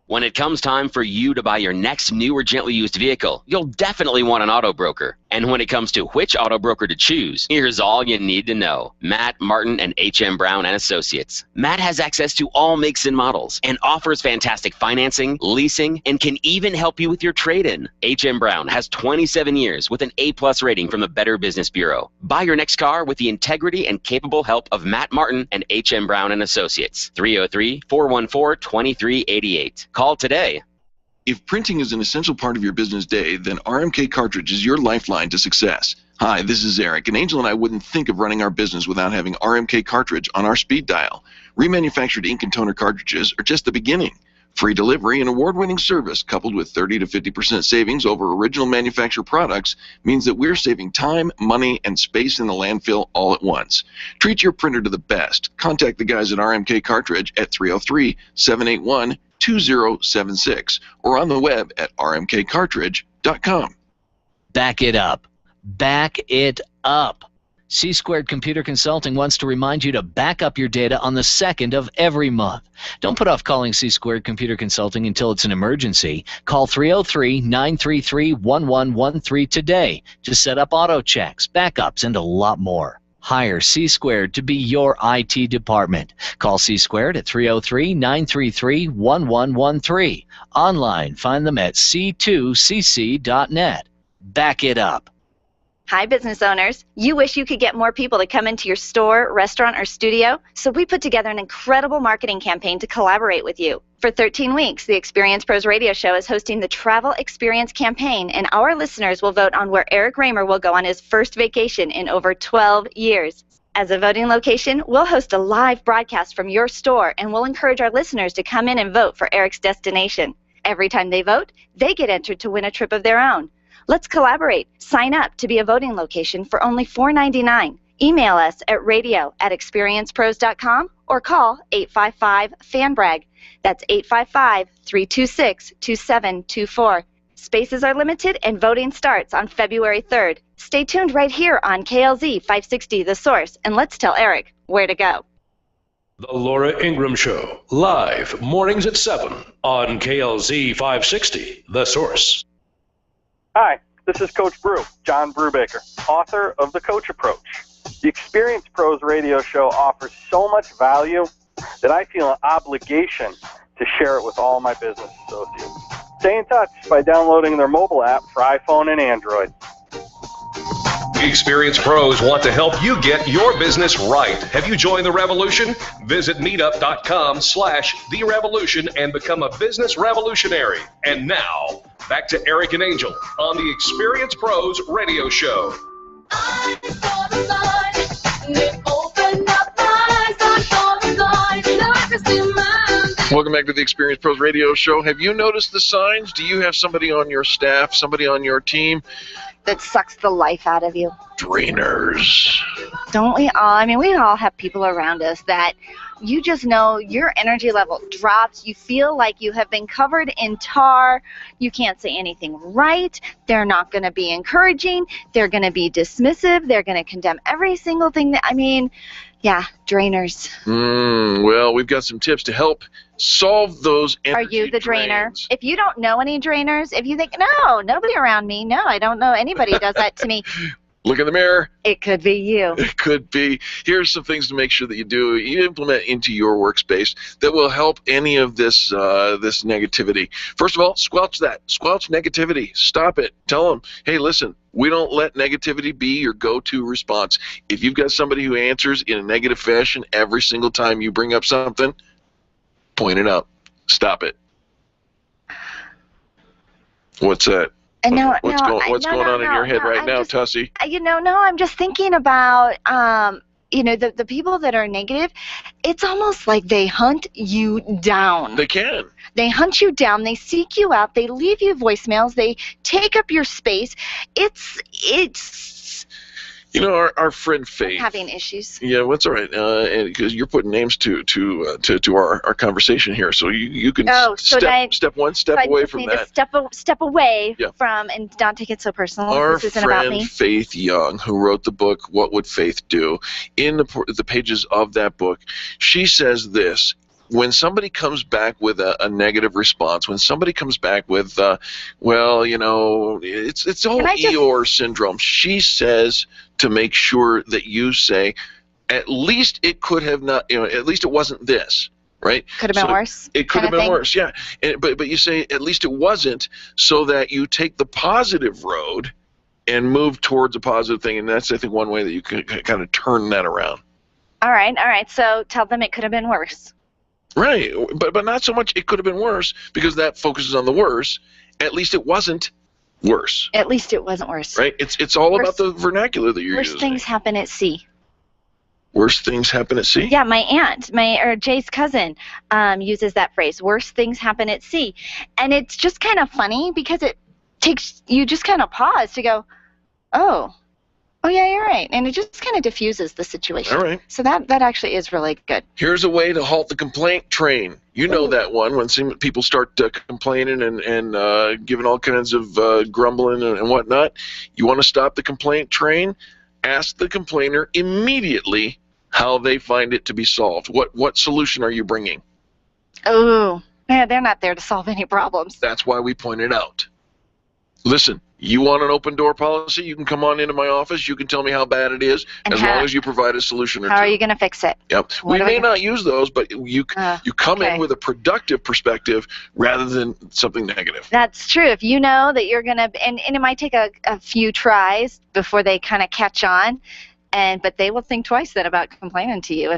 R: When it comes time for you to buy your next new or gently used vehicle, you'll definitely want an auto broker. And when it comes to which auto broker to choose, here's all you need to know. Matt Martin and H.M. Brown and Associates. Matt has access to all makes and models and offers fantastic financing, leasing, and can even help you with your trade-in. H.M. Brown has 27 years with an A+ rating from the Better Business Bureau. Buy your next car with the integrity and capable help of Matt Martin and H.M. Brown and Associates. 303-414-2388. Call today.
D: If printing is an essential part of your business day, then RMK Cartridge is your lifeline to success. Hi, this is Eric, and Angel and I wouldn't think of running our business without having RMK Cartridge on our speed dial. Remanufactured ink and toner cartridges are just the beginning. Free delivery and award-winning service coupled with 30 to 50% savings over original manufacturer products means that we're saving time, money, and space in the landfill all at once. Treat your printer to the best. Contact the guys at RMK Cartridge at 303-781-2076 or on the web at rmkcartridge.com.
L: Back it up. Back it up. C-Squared Computer Consulting wants to remind you to back up your data on the 2nd of every month. Don't put off calling C-Squared Computer Consulting until it's an emergency. Call 303-933-1113 today to set up auto checks, backups, and a lot more. Hire C-Squared to be your IT department. Call C-Squared at 303-933-1113. Online, find them at c2cc.net. Back it up.
S: Hi, business owners. You wish you could get more people to come into your store, restaurant, or studio? So we put together an incredible marketing campaign to collaborate with you. For 13 weeks, the Experience Pros Radio Show is hosting the Travel Experience Campaign, and our listeners will vote on where Eric Raymer will go on his first vacation in over 12 years. As a voting location, we'll host a live broadcast from your store, and we'll encourage our listeners to come in and vote for Eric's destination. Every time they vote, they get entered to win a trip of their own. Let's collaborate. Sign up to be a voting location for only $4.99. Email us at radio@experiencepros.com or call 855-FANBRAG. That's 855-326-2724. Spaces are limited and voting starts on February 3rd. Stay tuned right here on KLZ 560 The Source, and let's tell Eric where to go.
U: The Laura Ingraham Show, live mornings at 7 on KLZ 560 The Source.
B: Hi, this is Coach Brew, John Brubaker, author of The Coach Approach. The Experience Pros radio show offers so much value that I feel an obligation to share it with all my business associates. Stay in touch by downloading their mobile app for iPhone and Android.
A: Experience Pros want to help you get your business right. Have you joined the revolution? Visit meetup.com/The Revolution and become a business revolutionary. And now, back to Eric and Angel on the Experience Pros radio show.
D: Welcome back to the Experience Pros radio show. Have you noticed the signs? Do you have somebody on your staff, somebody on your team
C: That sucks the life out of you.
D: Drainers.
C: Don't we all? I mean, we all have people around us that you just know your energy level drops. You feel like you have been covered in tar. You can't say anything right. They're not going to be encouraging. They're going to be dismissive. They're going to condemn every single thing that, I mean, yeah, drainers.
D: Well, we've got some tips to help solve those energy
C: Are you the drainer?
D: drains.
C: If you don't know any drainers, if you think, no, nobody around me, no, I don't know anybody does that to me,
D: Look in the mirror.
C: it could be you.
D: It could be. Here's some things to make sure that you implement into your workspace that will help any of this this negativity. First of all, squelch that. Squelch negativity. Stop it. Tell them, hey, listen, we don't let negativity be your go-to response. If you've got somebody who answers in a negative fashion every single time you bring up something, point it out. Stop it. What's that? What's going on in your head right now, Tussie?
C: I'm just thinking about, the people that are negative, it's almost like they hunt you down.
D: They can.
C: They hunt you down. They seek you out. They leave you voicemails. They take up your space. It's
D: our friend Faith.
C: I'm having issues.
D: Yeah, well, that's all right. Because you're putting names to our conversation here, so you can step one step away from that.
C: Step away
D: Yeah.
C: from, and not take it so personal.
D: Our
C: This isn't about
D: friend
C: me.
D: Faith Young, who wrote the book "What Would Faith Do?" in the pages of that book, she says this. When somebody comes back with a negative response, when somebody comes back with, it's all Eeyore syndrome. She says to make sure that you say, at least it could have not, at least it wasn't this, right?
C: Could have been worse.
D: It could have been worse, yeah. But you say, at least it wasn't, so that you take the positive road and move towards a positive thing. And that's, I think, one way that you can kind of turn that around.
C: All right. So tell them it could have been worse.
D: Right, but not so much it could have been worse, because that focuses on the worse. At least it wasn't worse.
C: At least it wasn't worse.
D: Right? It's all about the vernacular that you're using.
C: Worst things happen at sea.
D: Worst things happen at sea?
C: Yeah, my aunt, Jay's cousin, uses that phrase, worst things happen at sea. And it's just kind of funny because it takes, you just kind of pause to go, oh yeah, you're right. And it just kind of diffuses the situation.
D: All right.
C: So that actually is really good.
D: Here's a way to halt the complaint train. You know that one, when people start complaining and giving all kinds of grumbling and whatnot. You want to stop the complaint train? Ask the complainer immediately how they find it to be solved. What solution are you bringing?
C: Oh, yeah, they're not there to solve any problems.
D: That's why we point it out. Listen, You want an open door policy? You can come on into my office. You can tell me how bad it is,
C: And
D: as long as you provide a solution or two.
C: How are you going to fix it?
D: Yep. We may not use those, but you come in with a productive perspective rather than something negative.
C: That's true. If you know that you're going to, and it might take a few tries before they kind of catch on, but they will think twice then about complaining to you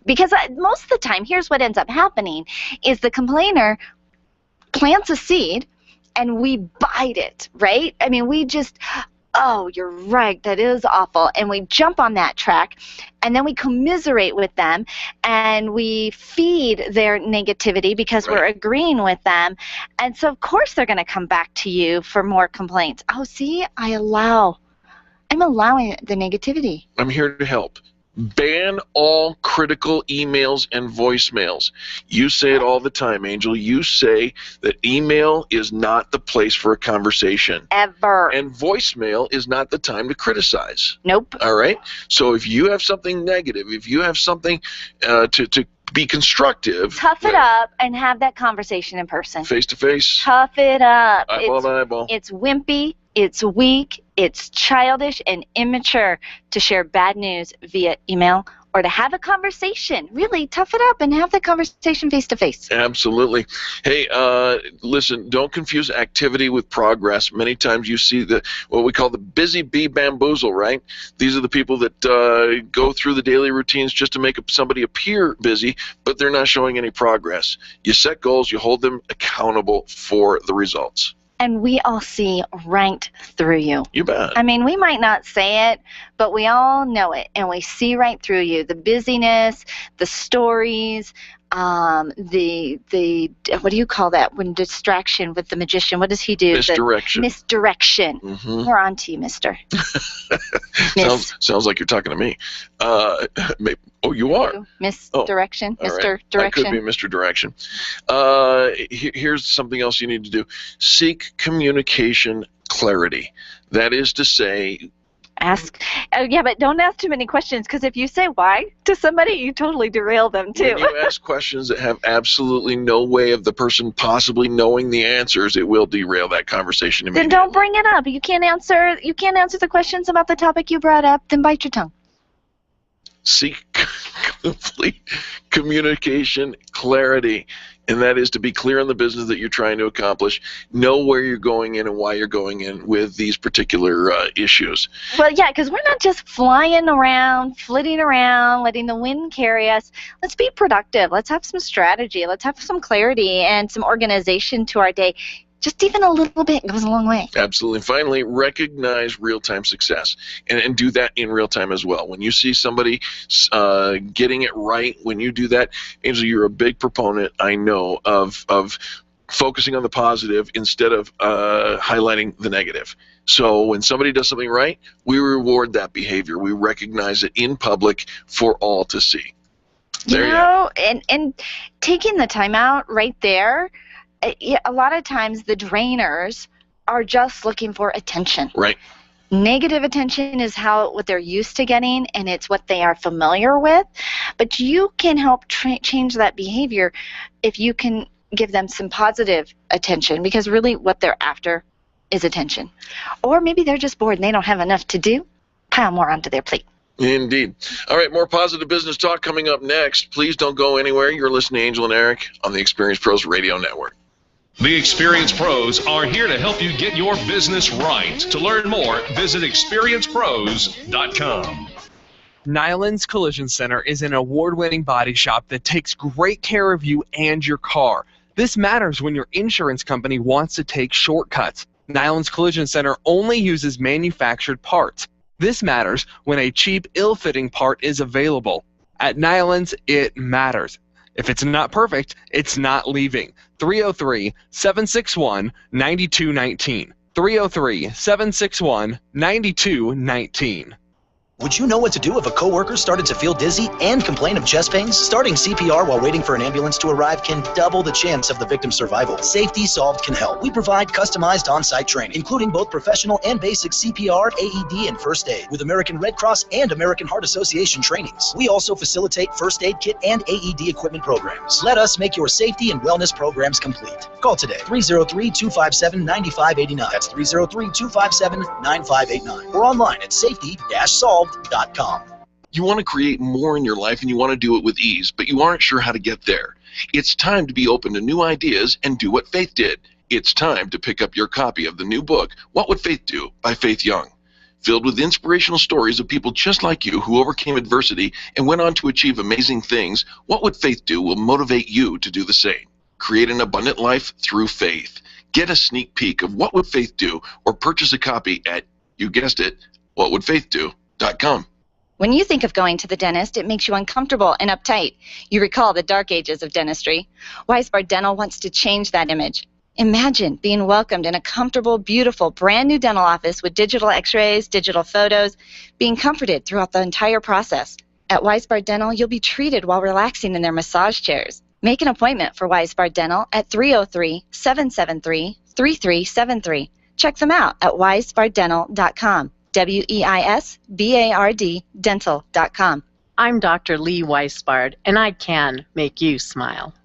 C: because most of the time, here's what ends up happening is the complainer plants a seed and we bite it, right? I mean, we just, oh, you're right, that is awful. And we jump on that track, and then we commiserate with them, and we feed their negativity because we're agreeing with them. And so, of course, they're going to come back to you for more complaints. Oh, see, I'm allowing the negativity.
D: I'm here to help. Ban all critical emails and voicemails. You say it all the time, Angel. You say that email is not the place for a conversation.
C: Ever.
D: And voicemail is not the time to criticize.
C: Nope.
D: All right? So if you have something negative, if you have something to be constructive.
C: Tough it up and have that conversation in person.
D: Face to face.
C: Tough it up.
D: Eyeball to eyeball.
C: It's wimpy. It's weak, it's childish and immature to share bad news via email or to have a conversation. Really tough it up and have the conversation face to face.
D: Absolutely. Hey, listen, don't confuse activity with progress. Many times you see what we call the busy bee bamboozle, right? These are the people that go through the daily routines just to make somebody appear busy, but they're not showing any progress. You set goals, you hold them accountable for the results.
C: And we all see right through you.
D: You bet.
C: I mean, we might not say it, but we all know it, and we see right through you. The busyness, the stories, the what do you call that? When distraction with the magician, what does he do?
D: Misdirection.
C: Misdirection.
D: Mm-hmm.
C: We're on to you, mister.
D: Sounds like you're talking to me. Oh, you are.
C: Misdirection. Mr.
D: Right.
C: Direction.
D: I could be Mr. Direction. Here's something else you need to do. Seek communication clarity. That is to say,
C: ask. Yeah, but don't ask too many questions, because if you say why to somebody, you totally derail them too.
D: When you ask questions that have absolutely no way of the person possibly knowing the answers, it will derail that conversation immediately.
C: Then don't bring it up. You can't answer the questions about the topic you brought up. Then bite your tongue.
D: Seek complete communication clarity, and that is to be clear on the business that you're trying to accomplish, know where you're going in and why you're going in with these particular issues.
C: Well, yeah, because we're not just flying around, flitting around, letting the wind carry us. Let's be productive. Let's have some strategy. Let's have some clarity and some organization to our day. Just even a little bit goes a long way.
D: Absolutely. Finally, recognize real-time success and do that in real time as well. When you see somebody getting it right, when you do that, Angel, you're a big proponent, I know, of focusing on the positive instead of highlighting the negative. So when somebody does something right, we reward that behavior. We recognize it in public for all to see.
C: And taking the time out right there, a lot of times the drainers are just looking for attention.
D: Right.
C: Negative attention is what they're used to getting, and it's what they are familiar with. But you can help change that behavior if you can give them some positive attention, because really what they're after is attention. Or maybe they're just bored and they don't have enough to do. Pile more onto their plate.
D: Indeed. All right, more positive business talk coming up next. Please don't go anywhere. You're listening to Angel and Eric on the Experience Pros Radio Network.
A: The Experience Pros are here to help you get your business right. To learn more, visit experiencepros.com.
E: Nyland's Collision Center is an award-winning body shop that takes great care of you and your car. This matters when your insurance company wants to take shortcuts. Nyland's Collision Center only uses manufactured parts. This matters when a cheap, ill-fitting part is available. At Nyland's, it matters. If it's not perfect, it's not leaving. 303-761-9219. 303-761-9219.
F: Would you know what to do if a coworker started to feel dizzy and complain of chest pains? Starting CPR while waiting for an ambulance to arrive can double the chance of the victim's survival. Safety Solved can help. We provide customized on-site training, including both professional and basic CPR, AED, and first aid, with American Red Cross and American Heart Association trainings. We also facilitate first aid kit and AED equipment programs. Let us make your safety and wellness programs complete. Call today, 303-257-9589. That's 303-257-9589. Or online at safety-solved.com.
D: You want to create more in your life and you want to do it with ease, but you aren't sure how to get there. It's time to be open to new ideas and do what Faith did. It's time to pick up your copy of the new book, What Would Faith Do? By Faith Young. Filled with inspirational stories of people just like you who overcame adversity and went on to achieve amazing things, What Would Faith Do? Will motivate you to do the same. Create an abundant life through faith. Get a sneak peek of What Would Faith Do? Or purchase a copy at, you guessed it, whatwouldfaithdo.com.
S: When you think of going to the dentist, it makes you uncomfortable and uptight. You recall the dark ages of dentistry. Weisbard Dental wants to change that image. Imagine being welcomed in a comfortable, beautiful, brand new dental office with digital x-rays, digital photos, being comforted throughout the entire process. At Weisbard Dental, you'll be treated while relaxing in their massage chairs. Make an appointment for Weisbard Dental at 303-773-3373. Check them out at weisbarddental.com. WEISBARD dental.com.
M: I'm Dr. Lee Weisbard, and I can make you smile.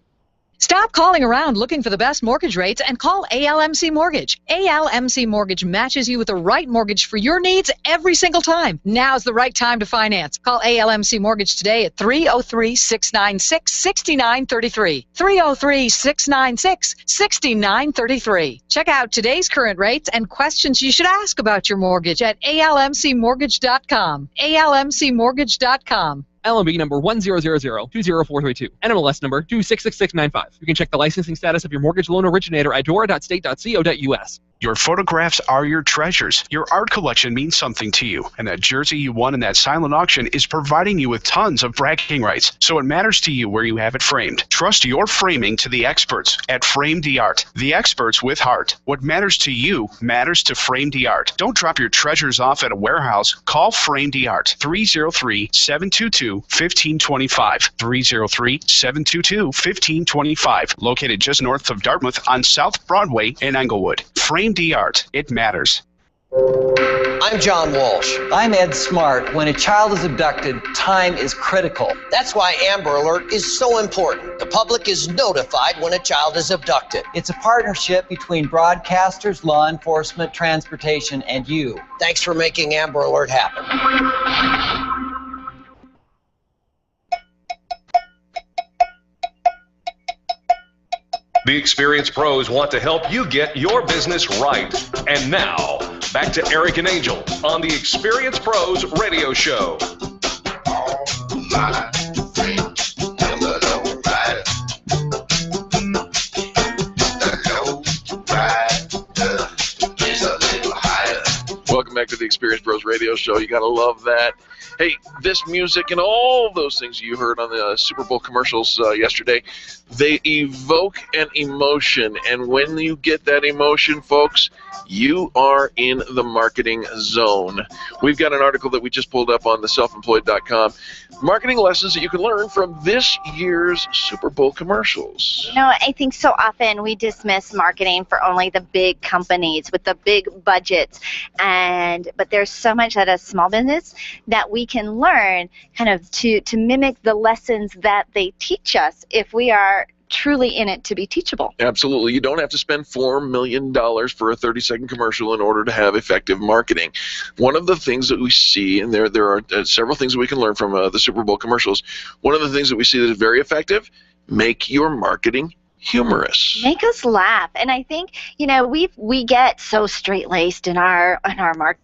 N: Stop calling around looking for the best mortgage rates and call ALMC Mortgage. ALMC Mortgage matches you with the right mortgage for your needs every single time. Now's the right time to finance. Call ALMC Mortgage today at 303-696-6933. 303-696-6933. Check out today's current rates and questions you should ask about your mortgage at almcmortgage.com. almcmortgage.com.
E: LMB number 100020432, NMLS number 266695. You can check the licensing status of your mortgage loan originator at dora.state.co.us.
O: Your photographs are your treasures. Your art collection means something to you, and that jersey you won in that silent auction is providing you with tons of bragging rights, so it matters to you where you have it framed. Trust your framing to the experts at Frame Art, the experts with heart. What matters to you matters to Frame Art. Don't drop your treasures off at a warehouse. Call Frame Art, 303-722-1525, 303-722-1525, located just north of Dartmouth on South Broadway in Englewood. Frame Art, it matters.
P: I'm John Walsh. I'm Ed Smart. When a child is abducted, time is critical.
T: That's why Amber Alert is so important. The public is notified when a child is abducted.
P: It's a partnership between broadcasters, law enforcement, transportation, and you.
T: Thanks for making Amber Alert happen.
A: The experienced pros want to help you get your business right. And now, back to Eric and Angel on the Experienced Pros Radio Show.
D: Welcome back to the Experienced Pros Radio Show. You got to love that. Hey, this music and all those things you heard on the Super Bowl commercials yesterday, they evoke an emotion. And when you get that emotion, folks, you are in the marketing zone. We've got an article that we just pulled up on the selfemployed.com. Marketing lessons that you can learn from this year's Super Bowl commercials.
C: You know, I think so often we dismiss marketing for only the big companies with the big budgets, but there's so much at a small business that we can learn kind of to mimic the lessons that they teach us if we are truly in it to be teachable.
D: Absolutely. You don't have to spend $4 million for a 30-second commercial in order to have effective marketing. One of the things that we see, and there are several things that we can learn from the Super Bowl commercials, one of the things that we see that is very effective, make your marketing humorous.
C: Make us laugh. And I think, you know, we get so straight-laced in our marketing.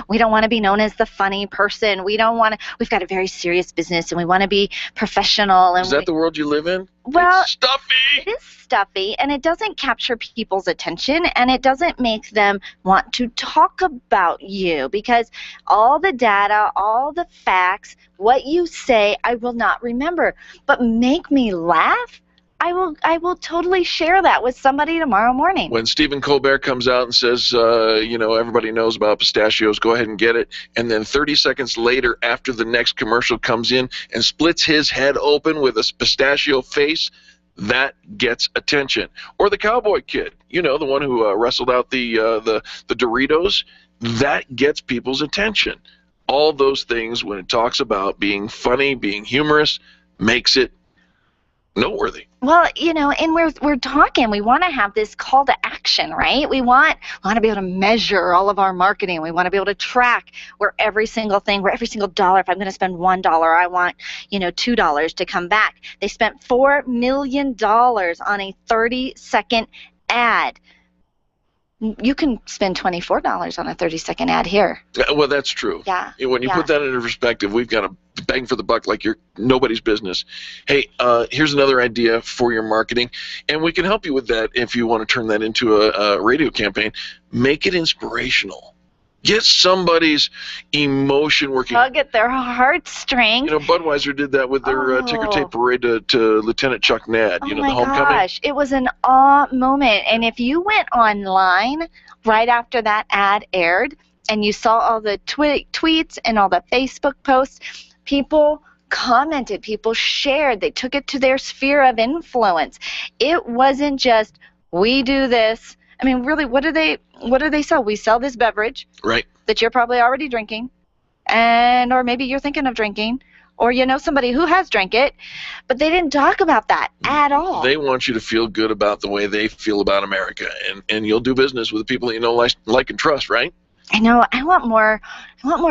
C: We don't want to be known as the funny person. We've got a very serious business and we want to be professional. And
D: is that the world you live in?
C: Well,
D: it's stuffy.
C: It is stuffy, and it doesn't capture people's attention, and it doesn't make them want to talk about you, because all the data, all the facts, what you say, I will not remember. But make me laugh? I will totally share that with somebody tomorrow morning.
D: When Stephen Colbert comes out and says, everybody knows about pistachios, go ahead and get it, and then 30 seconds later, after the next commercial comes in and splits his head open with a pistachio face, that gets attention. Or the cowboy kid, the one who wrestled out the Doritos, that gets people's attention. All those things, when it talks about being funny, being humorous, makes it noteworthy.
C: Well, and we're talking. We want to have this call to action, right? We want to be able to measure all of our marketing. We want to be able to track where every single dollar. If I'm going to spend $1, I want $2 to come back. They spent $4 million on a 30-second ad. You can spend $24 on a 30-second ad here.
D: Well, that's true.
C: Yeah.
D: When you put that into perspective, we've got a bang for the buck like you're nobody's business. Hey, here's another idea for your marketing, and we can help you with that if you want to turn that into a radio campaign. Make it inspirational. Get somebody's emotion working.
C: Tug at their heartstrings.
D: Budweiser did that with their ticker tape parade to Lieutenant Chuck Nadd. The homecoming.
C: Oh my gosh, it was an awe moment. And if you went online right after that ad aired and you saw all the tweets and all the Facebook posts, people commented, people shared, they took it to their sphere of influence. It wasn't just, we do this. I mean, really, what do they sell? We sell this beverage,
D: right,
C: that you're probably already drinking, or maybe you're thinking of drinking, or somebody who has drank it, but they didn't talk about that at all.
D: They want you to feel good about the way they feel about America, and you'll do business with the people that you know, like and trust, right?
C: I know. I want more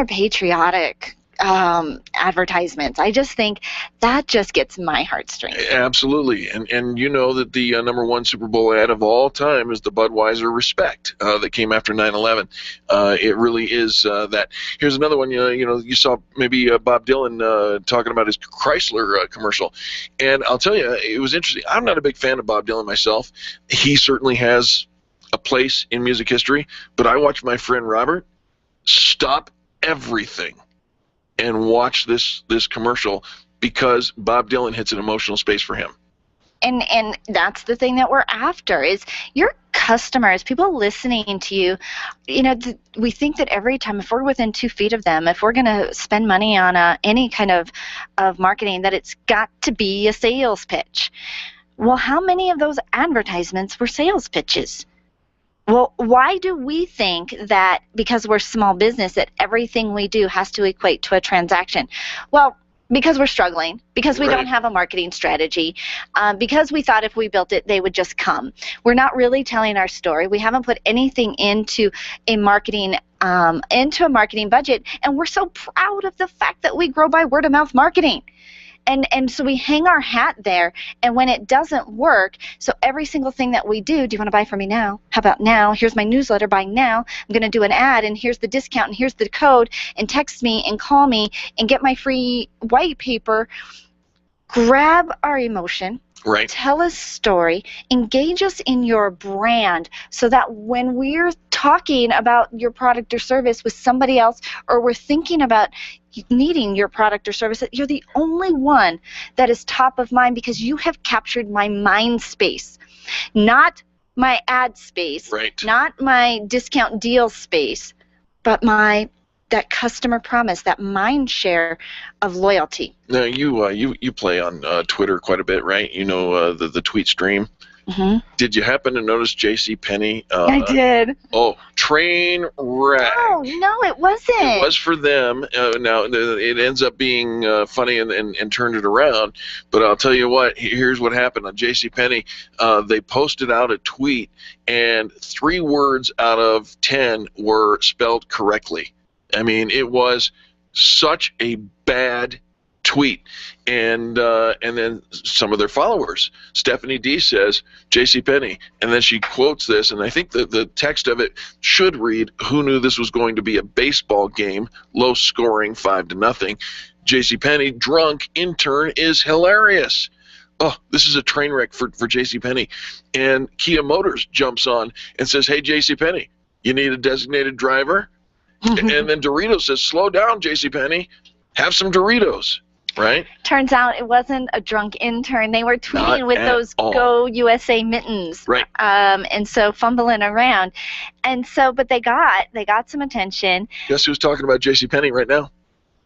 C: patriotic advertisements. I just think that just gets my heartstrings.
D: Absolutely, and you know that the #1 Super Bowl ad of all time is the Budweiser Respect that came after 9/11. It really is that. Here's another one. You saw maybe Bob Dylan talking about his Chrysler commercial, and I'll tell you, it was interesting. I'm not a big fan of Bob Dylan myself. He certainly has a place in music history, but I watched my friend Robert stop everything and watch this commercial because Bob Dylan hits an emotional space for him.
C: And that's the thing that we're after is your customers, people listening to you. We think that every time, if we're within 2 feet of them, if we're going to spend money on any kind of marketing, that it's got to be a sales pitch. Well, how many of those advertisements were sales pitches? Well, why do we think that because we're small business that everything we do has to equate to a transaction? Well, because we're struggling, because we don't have a marketing strategy, because we thought if we built it, they would just come. We're not really telling our story. We haven't put anything into a marketing budget, and we're so proud of the fact that we grow by word-of-mouth marketing. And so we hang our hat there, and when it doesn't work, so every single thing that we do you want to buy from me now? How about now? Here's my newsletter, buy now. I'm going to do an ad, and here's the discount, and here's the code, and text me and call me and get my free white paper. Grab our emotion.
D: Right.
C: Tell a story. Engage us in your brand so that when we're talking about your product or service with somebody else, or we're thinking about needing your product or service, that you're the only one that is top of mind because you have captured my mind space, not my ad space, not my discount deal space, but that customer promise, that mind share of loyalty.
D: Now you play on Twitter quite a bit, right? The tweet stream.
C: Mm-hmm.
D: Did you happen to notice JCPenney?
C: I did.
D: Oh, train wreck.
C: Oh, no, it wasn't.
D: It was for them. Now, it ends up being funny and turned it around. But I'll tell you what, here's what happened on JCPenney. They posted out a tweet, and 3 words out of 10 were spelled correctly. I mean, it was such a bad tweet. And then some of their followers, Stephanie D says, JCPenney, and then she quotes this, and I think the text of it should read, who knew this was going to be a baseball game, low scoring, 5-0. JCPenney, drunk intern is hilarious. Oh, this is a train wreck for JCPenney. And Kia Motors jumps on and says, hey, JCPenney, you need a designated driver? And then Doritos says, slow down, JCPenney. Have some Doritos. Right?
C: Turns out it wasn't a drunk intern. They were tweeting with those Go USA mittens.
D: Right.
C: And so fumbling around. And so, but they got some attention.
D: Guess who's talking about JCPenney right now?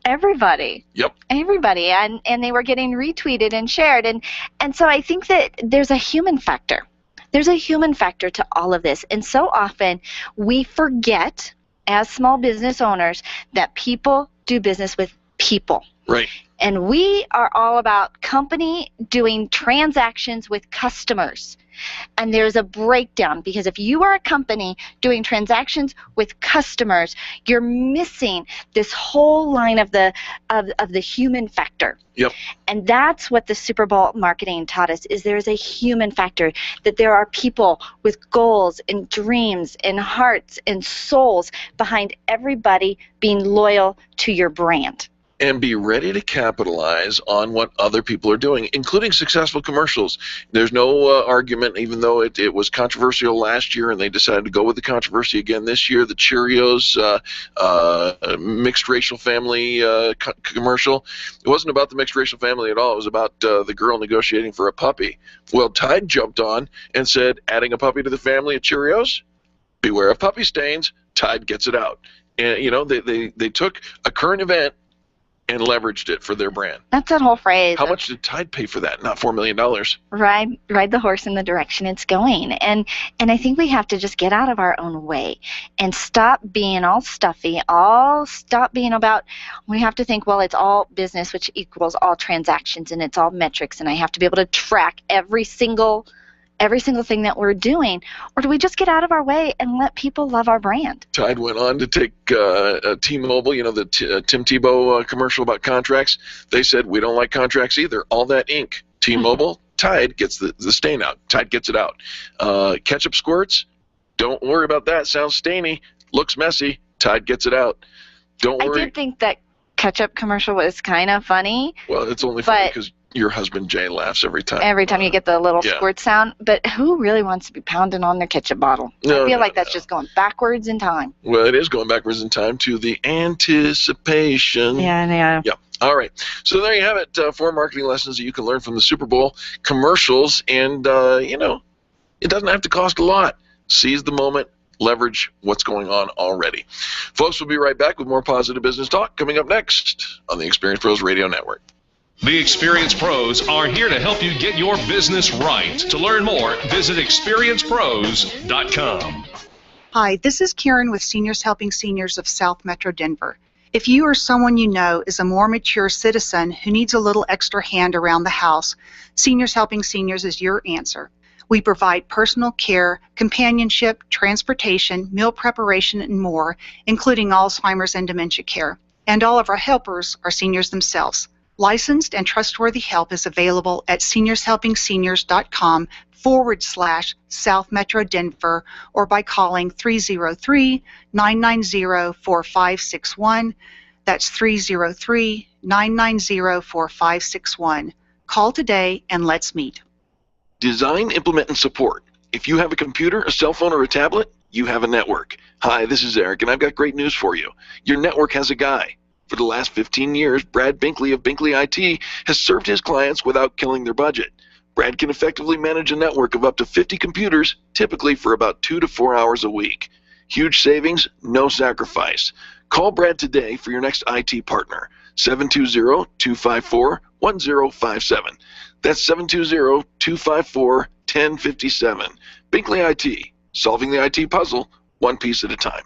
C: Everybody.
D: Yep.
C: Everybody. And they were getting retweeted and shared. And so I think that there's a human factor. There's a human factor to all of this. And so often we forget, as small business owners, that people do business with people.
D: Right.
C: And we are all about company doing transactions with customers. And there's a breakdown, because if you are a company doing transactions with customers, you're missing this whole line of the human factor.
D: Yep.
C: And that's what the Super Bowl marketing taught us, is there's a human factor, that there are people with goals and dreams and hearts and souls behind everybody being loyal to your brand.
D: And be ready to capitalize on what other people are doing, including successful commercials. There's no argument, even though it was controversial last year and they decided to go with the controversy again this year, the Cheerios mixed racial family commercial. It wasn't about the mixed racial family at all. It was about the girl negotiating for a puppy. Well, Tide jumped on and said, adding a puppy to the family of Cheerios? Beware of puppy stains. Tide gets it out. And, you know, they took a current event and leveraged it for their brand.
C: That's that whole phrase.
D: How much did Tide pay for that? Not $4 million.
C: Ride the horse in the direction it's going. And I think we have to just get out of our own way and stop being all stuffy, stop being about, we have to think, well, it's all business, which equals all transactions, and it's all metrics, and I have to be able to track every single thing that we're doing. Or do we just get out of our way and let people love our brand?
D: Tide went on to take T-Mobile, you know, the Tim Tebow commercial about contracts. They said, we don't like contracts either. All that ink. T-Mobile, Tide gets the stain out. Tide gets it out. Ketchup squirts, don't worry about that. Sounds stainy. Looks messy. Tide gets it out. Don't worry.
C: I did think that ketchup commercial was kind of funny.
D: Well, it's only funny because your husband Jay laughs every time.
C: Every time you get the little squirt sound. But who really wants to be pounding on their ketchup bottle? I feel like that's just going backwards in time.
D: Well, it is going backwards in time to the anticipation.
C: Yeah.
D: All right. So there you have it. 4 marketing lessons that you can learn from the Super Bowl commercials. And, you know, it doesn't have to cost a lot. Seize the moment. Leverage what's going on already. Folks, we'll be right back with more positive business talk coming up next on the Experience Pros Radio Network.
A: The Experience Pros are here to help you get your business right. To learn more, visit experiencepros.com.
H: Hi, this is Karen with Seniors Helping Seniors of South Metro Denver. If you or someone you know is a more mature citizen who needs a little extra hand around the house, Seniors Helping Seniors is your answer. We provide personal care, companionship, transportation, meal preparation, and more, including Alzheimer's and dementia care. And all of our helpers are seniors themselves. Licensed and trustworthy help is available at seniorshelpingSeniors.com/South Metro Denver, or by calling 303-990-4561. That's 303-990-4561. Call today and let's meet.
D: Design, implement, and support. If you have a computer, a cell phone, or a tablet, you have a network. Hi, this is Eric, and I've got great news for you. Your network has a guy. For the last 15 years, Brad Binkley of Binkley IT has served his clients without killing their budget. Brad can effectively manage a network of up to 50 computers, typically for about 2 to 4 hours a week. Huge savings, no sacrifice. Call Brad today for your next IT partner, 720-254-1057. That's 720-254-1057. Binkley IT, solving the IT puzzle, one piece at a time.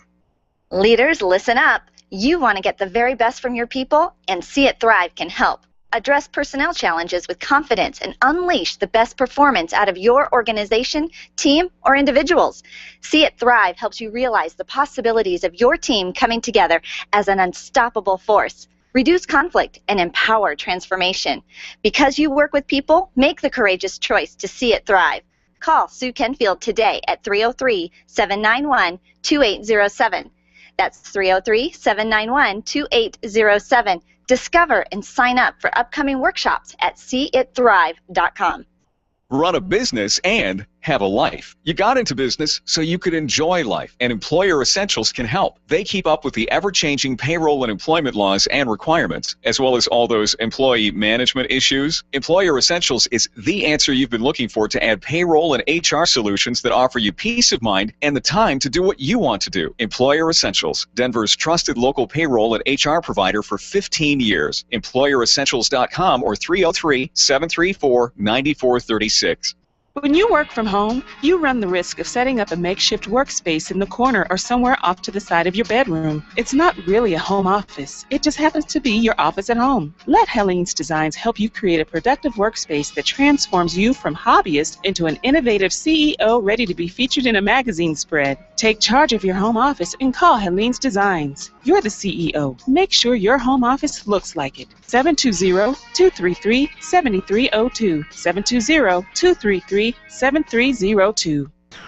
C: Leaders, listen up. You want to get the very best from your people, and See It Thrive can help. Address personnel challenges with confidence and unleash the best performance out of your organization, team, or individuals. See It Thrive helps you realize the possibilities of your team coming together as an unstoppable force. Reduce conflict and empower transformation. Because you work with people, make the courageous choice to See It Thrive. Call Sue Kenfield today at 303-791-2807. That's 303-791-2807. Discover and sign up for upcoming workshops at seeitthrive.com.
I: Run a business and have a life. You got into business so you could enjoy life, and Employer Essentials can help. They keep up with the ever-changing payroll and employment laws and requirements, as well as all those employee management issues. Employer Essentials is the answer you've been looking for to add payroll and HR solutions that offer you peace of mind and the time to do what you want to do. Employer Essentials, Denver's trusted local payroll and HR provider for 15 years. EmployerEssentials.com or 303-734-9436.
J: When you work from home, you run the risk of setting up a makeshift workspace in the corner or somewhere off to the side of your bedroom. It's not really a home office. It just happens to be your office at home. Let Helene's Designs help you create a productive workspace that transforms you from hobbyist into an innovative CEO ready to be featured in a magazine spread. Take charge of your home office and call Helene's Designs. You're the CEO. Make sure your home office looks like it. 720-233-7302. 720-233-7302.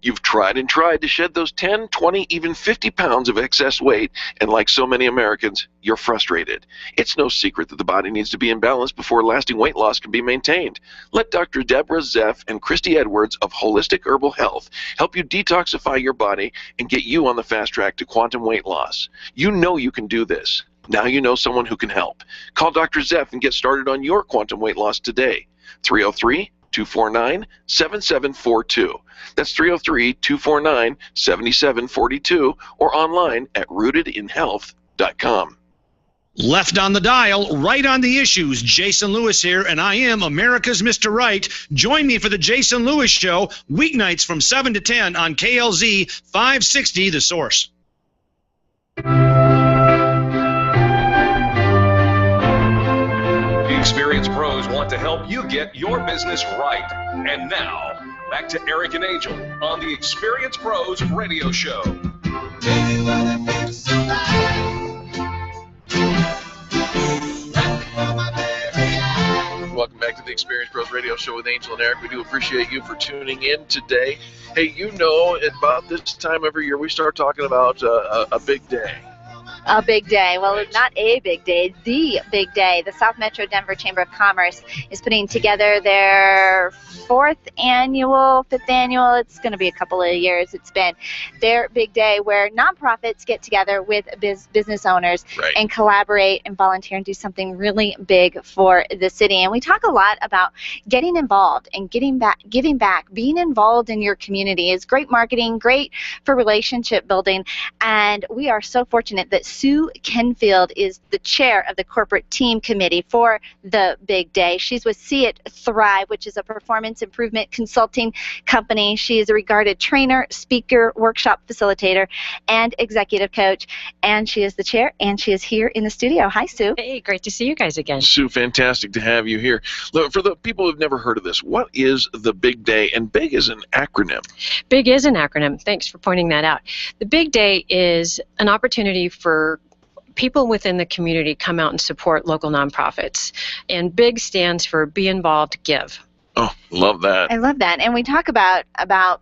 D: You've tried and tried to shed those 10, 20, even 50 pounds of excess weight, and like so many Americans, you're frustrated. It's no secret that the body needs to be in balance before lasting weight loss can be maintained. Let Dr. Deborah Zeff and Christy Edwards of Holistic Herbal Health help you detoxify your body and get you on the fast track to quantum weight loss. You know you can do this. Now you know someone who can help. Call Dr. Zeff and get started on your quantum weight loss today. 303-249-7742. That's 303-249-7742 or online at rootedinhealth.com.
Q: Left on the dial, right on the issues. Jason Lewis here, and I am America's Mr. Right. Join me for the Jason Lewis Show, weeknights from 7 to 10 on KLZ 560, The Source.
A: Experienced pros want to help you get your business right. And now, back to Eric and Angel on the Experienced Pros Radio Show.
D: Welcome back to the Experienced Pros Radio Show with Angel and Eric. We do appreciate you for tuning in today. Hey, you know, at about this time every year we start talking about a big day.
C: A big day. Well, not a big day, the big day. The South Metro Denver Chamber of Commerce is putting together their 5th annual, it's going to be a couple of years, it's been their big day where nonprofits get together with business owners and collaborate and volunteer and do something really big for the city. And we talk a lot about getting involved and giving back. Being involved in your community is great marketing, great for relationship building, and we are so fortunate that Sue Kenfield is the chair of the corporate team committee for the big day. She's with See It Thrive, which is a performance improvement consulting company. She is a regarded trainer, speaker, workshop facilitator, and executive coach. And she is the chair, and she is here in the studio. Hi, Sue.
M: Hey, great to see you guys again.
D: Sue, fantastic to have you here. Look, for the people who've never heard of this, what is the Big Day? And BIG is an acronym.
M: BIG is an acronym. Thanks for pointing that out. The Big Day is an opportunity for people within the community come out and support local nonprofits. And BIG stands for Be Involved, Give.
D: Oh, love that.
C: I love that. And we talk about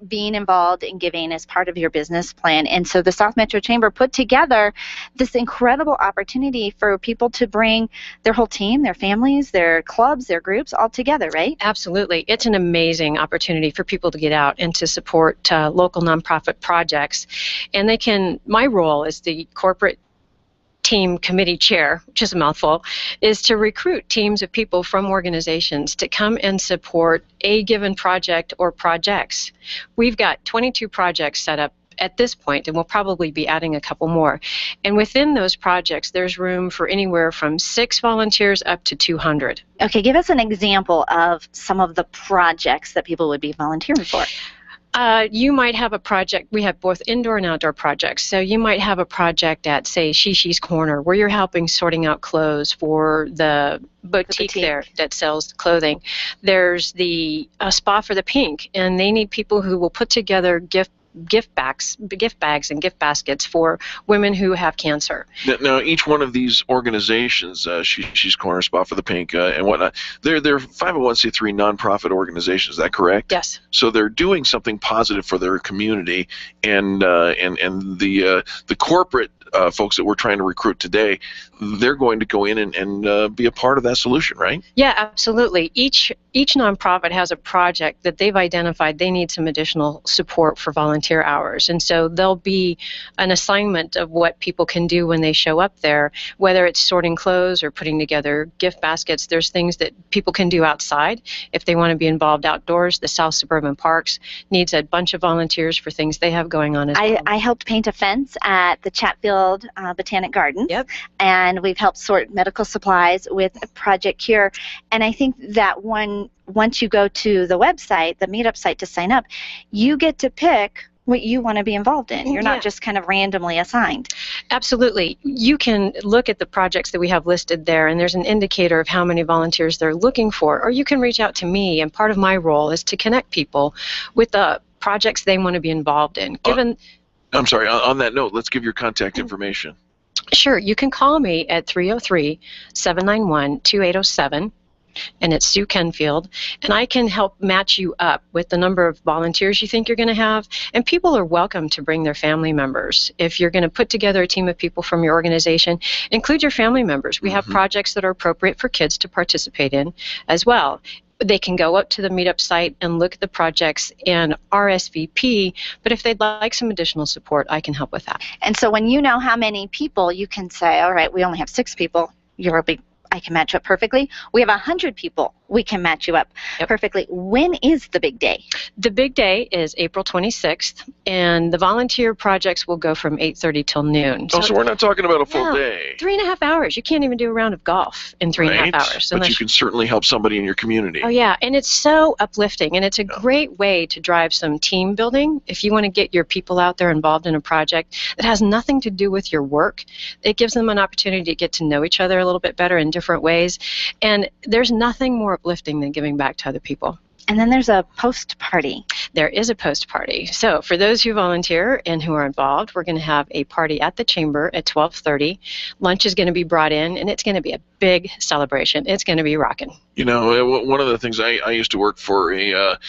C: being involved in giving as part of your business plan. And so the South Metro Chamber put together this incredible opportunity for people to bring their whole team, their families, their clubs, their groups all together, right?
M: Absolutely. It's an amazing opportunity for people to get out and to support local nonprofit projects. And they can, my role as the corporate team committee chair, which is a mouthful, is to recruit teams of people from organizations to come and support a given project or projects. We've got 22 projects set up at this point, and we'll probably be adding a couple more. And within those projects, there's room for anywhere from 6 volunteers up to 200.
C: Okay, give us an example of some of the projects that people would be volunteering for.
M: You might have a project. We have both indoor and outdoor projects. So you might have a project at, say, Shishi's Corner, where you're helping sorting out clothes for the boutique there that sells clothing. There's the Spa for the Pink, and they need people who will put together gift bags and gift baskets for women who have cancer.
D: Now each one of these organizations, Shishi's Corner, Spa for the Pink, and whatnot, they're 501c3 nonprofit organizations. Is that correct?
M: Yes.
D: So they're doing something positive for their community, and the corporate folks that we're trying to recruit today, they're going to go in and be a part of that solution, right?
M: Yeah, absolutely. Each nonprofit has a project that they've identified they need some additional support for volunteer hours. And so there'll be an assignment of what people can do when they show up there, whether it's sorting clothes or putting together gift baskets. There's things that people can do outside if they want to be involved outdoors. The South Suburban Parks needs a bunch of volunteers for things they have going on as well.
S: I helped paint a fence at the Chatfield Botanic Gardens, and we've helped sort medical supplies with Project Cure. And I think that once you go to the website, the meetup site to sign up, you get to pick what you want to be involved in. You're not just kind of randomly assigned.
M: Absolutely. You can look at the projects that we have listed there, and there's an indicator of how many volunteers they're looking for. Or you can reach out to me, and part of my role is to connect people with the projects they want to be involved in.
D: I'm sorry, on that note, let's give your contact information.
M: Sure. You can call me at 303-791-2807. And it's Sue Kenfield, and I can help match you up with the number of volunteers you think you're going to have. And people are welcome to bring their family members. If you're going to put together a team of people from your organization, include your family members. We have projects that are appropriate for kids to participate in as well. They can go up to the meetup site and look at the projects and RSVP, but if they'd like some additional support, I can help with that.
S: And so when you know how many people, you can say, all right, we only have 6 people. I can match up perfectly. We have 100 people. We can match you up perfectly. When is the big day?
M: The big day is April 26th, and the volunteer projects will go from 8:30 till noon.
D: So we're not talking about a full day.
M: 3.5 hours. You can't even do a round of golf in 3.5 hours.
D: But you can certainly help somebody in your community.
M: Oh, yeah, and it's so uplifting, and it's a great way to drive some team building. If you want to get your people out there involved in a project that has nothing to do with your work, it gives them an opportunity to get to know each other a little bit better in different ways, and there's nothing more uplifting than giving back to other people.
S: And then there's a post party.
M: There is a post party. So for those who volunteer and who are involved, we're going to have a party at the chamber at 12:30. Lunch is going to be brought in, and it's going to be a big celebration. It's going to be rocking.
D: You know, one of the things I used to work for a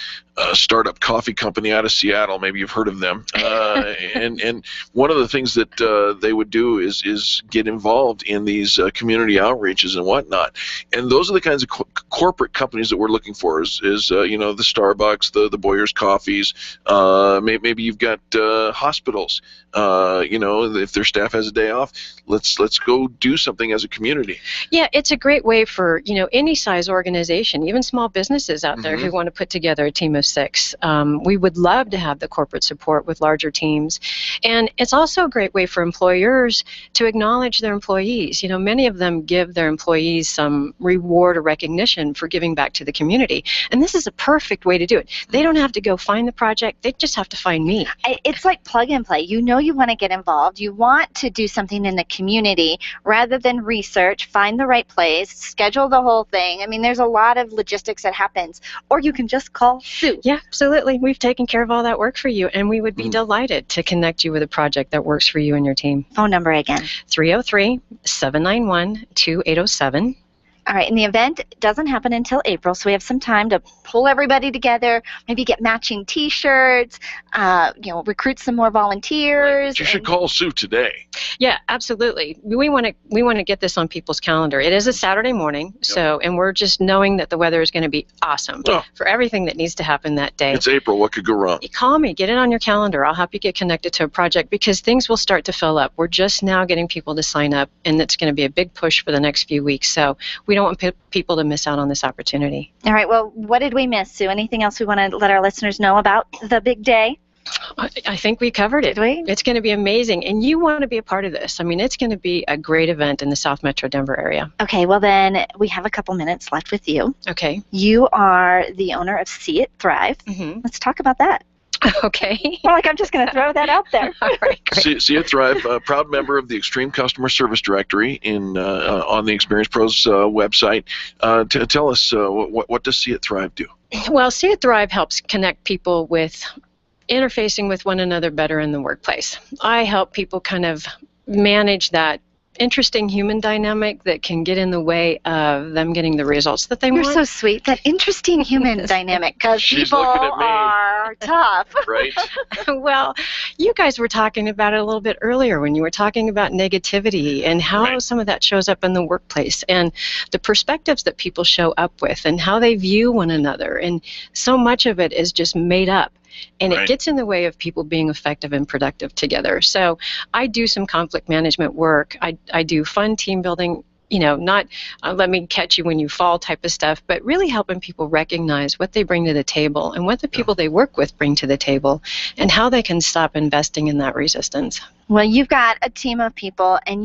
D: startup coffee company out of Seattle. Maybe you've heard of them. And one of the things that they would do is get involved in these community outreaches and whatnot. And those are the kinds of corporate companies that we're looking for. Is you know, the Starbucks, the Boyer's Coffees. Maybe you've got hospitals. You know, if their staff has a day off, let's go do something as a community.
M: Yeah, it's a great way for, you know, any size organization, even small businesses out there who want to put together a team of 6. We would love to have the corporate support with larger teams. And it's also a great way for employers to acknowledge their employees. You know, many of them give their employees some reward or recognition for giving back to the community. And this is a perfect way to do it. They don't have to go find the project. They just have to find me.
S: It's like plug and play. You know you want to get involved. You want to do something in the community rather than research, find the right place, schedule the whole thing. I mean, there's a lot of logistics that happens. Or you can just call Sue.
M: Yeah, absolutely. We've taken care of all that work for you, and we would be delighted to connect you with a project that works for you and your team.
S: Phone number again.
M: 303-791-2807.
S: All right, and the event doesn't happen until April, so we have some time to pull everybody together, maybe get matching T-shirts, you know, recruit some more volunteers.
D: You should call Sue today.
M: Yeah, absolutely. We want to get this on people's calendar. It is a Saturday morning, and we're just knowing that the weather is going to be awesome for everything that needs to happen that day.
D: It's April. What could go wrong?
M: You call me. Get it on your calendar. I'll help you get connected to a project because things will start to fill up. We're just now getting people to sign up, and it's going to be a big push for the next few weeks. So we don't want people to miss out on this opportunity.
S: All right, well, what did we miss, Sue? Anything else we want to let our listeners know about the big day?
M: I think we covered it.
S: Did we?
M: It's going to be amazing, and you want to be a part of this. I mean, it's going to be a great event in the South Metro Denver area.
S: Okay, well then, we have a couple minutes left with you.
M: Okay.
S: You are the owner of See It Thrive. Let's talk about that.
M: Okay.
S: Well, like I'm just going to throw that out there.
M: All right, great.
D: See It Thrive, a proud member of the Extreme Customer Service Directory on the Experience Pros website. Tell us, what does See It Thrive do?
M: Well, See It Thrive helps connect people with interfacing with one another better in the workplace. I help people kind of manage that interesting human dynamic that can get in the way of them getting the results that they want.
C: You're so sweet. That interesting human dynamic, because people are tough.
D: Right.
M: Well, you guys were talking about it a little bit earlier when you were talking about negativity and how some of that shows up in the workplace and the perspectives that people show up with and how they view one another. And so much of it is just made up. And it gets in the way of people being effective and productive together. So I do some conflict management work. I do fun team building, not let me catch you when you fall type of stuff, but really helping people recognize what they bring to the table and what the people they work with bring to the table and how they can stop investing in that resistance.
C: Well, you've got a team of people, and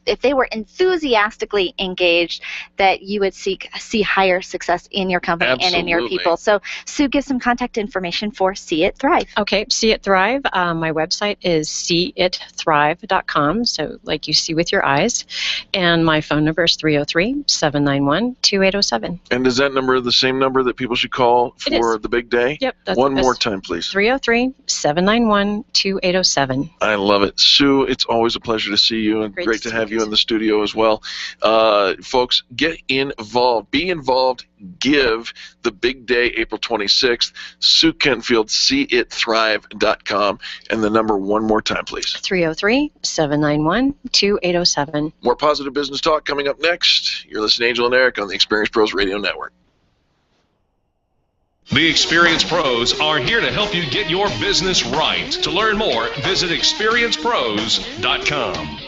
C: if they were enthusiastically engaged, that you would see higher success in your company and in your people. So, Sue, give some contact information for See It Thrive.
M: Okay, See It Thrive. My website is seeitthrive.com, so like you see with your eyes. And my phone number is 303-791-2807.
D: And is that number the same number that people should call for the big day?
M: Yep.
D: One more time, please.
M: 303-791-2807.
D: I love it. Sue, it's always a pleasure to see you, and great to have you in the studio as well. Folks, get involved. Be involved. Give the big day, April 26th. Sue Kentfield, seeitthrive.com. And the number one more time, please.
M: 303-791-2807.
D: More positive business talk coming up next. You're listening to Angel and Eric on the Experience Pros Radio Network.
U: The Experience Pros are here to help you get your business right. To learn more, visit experiencepros.com.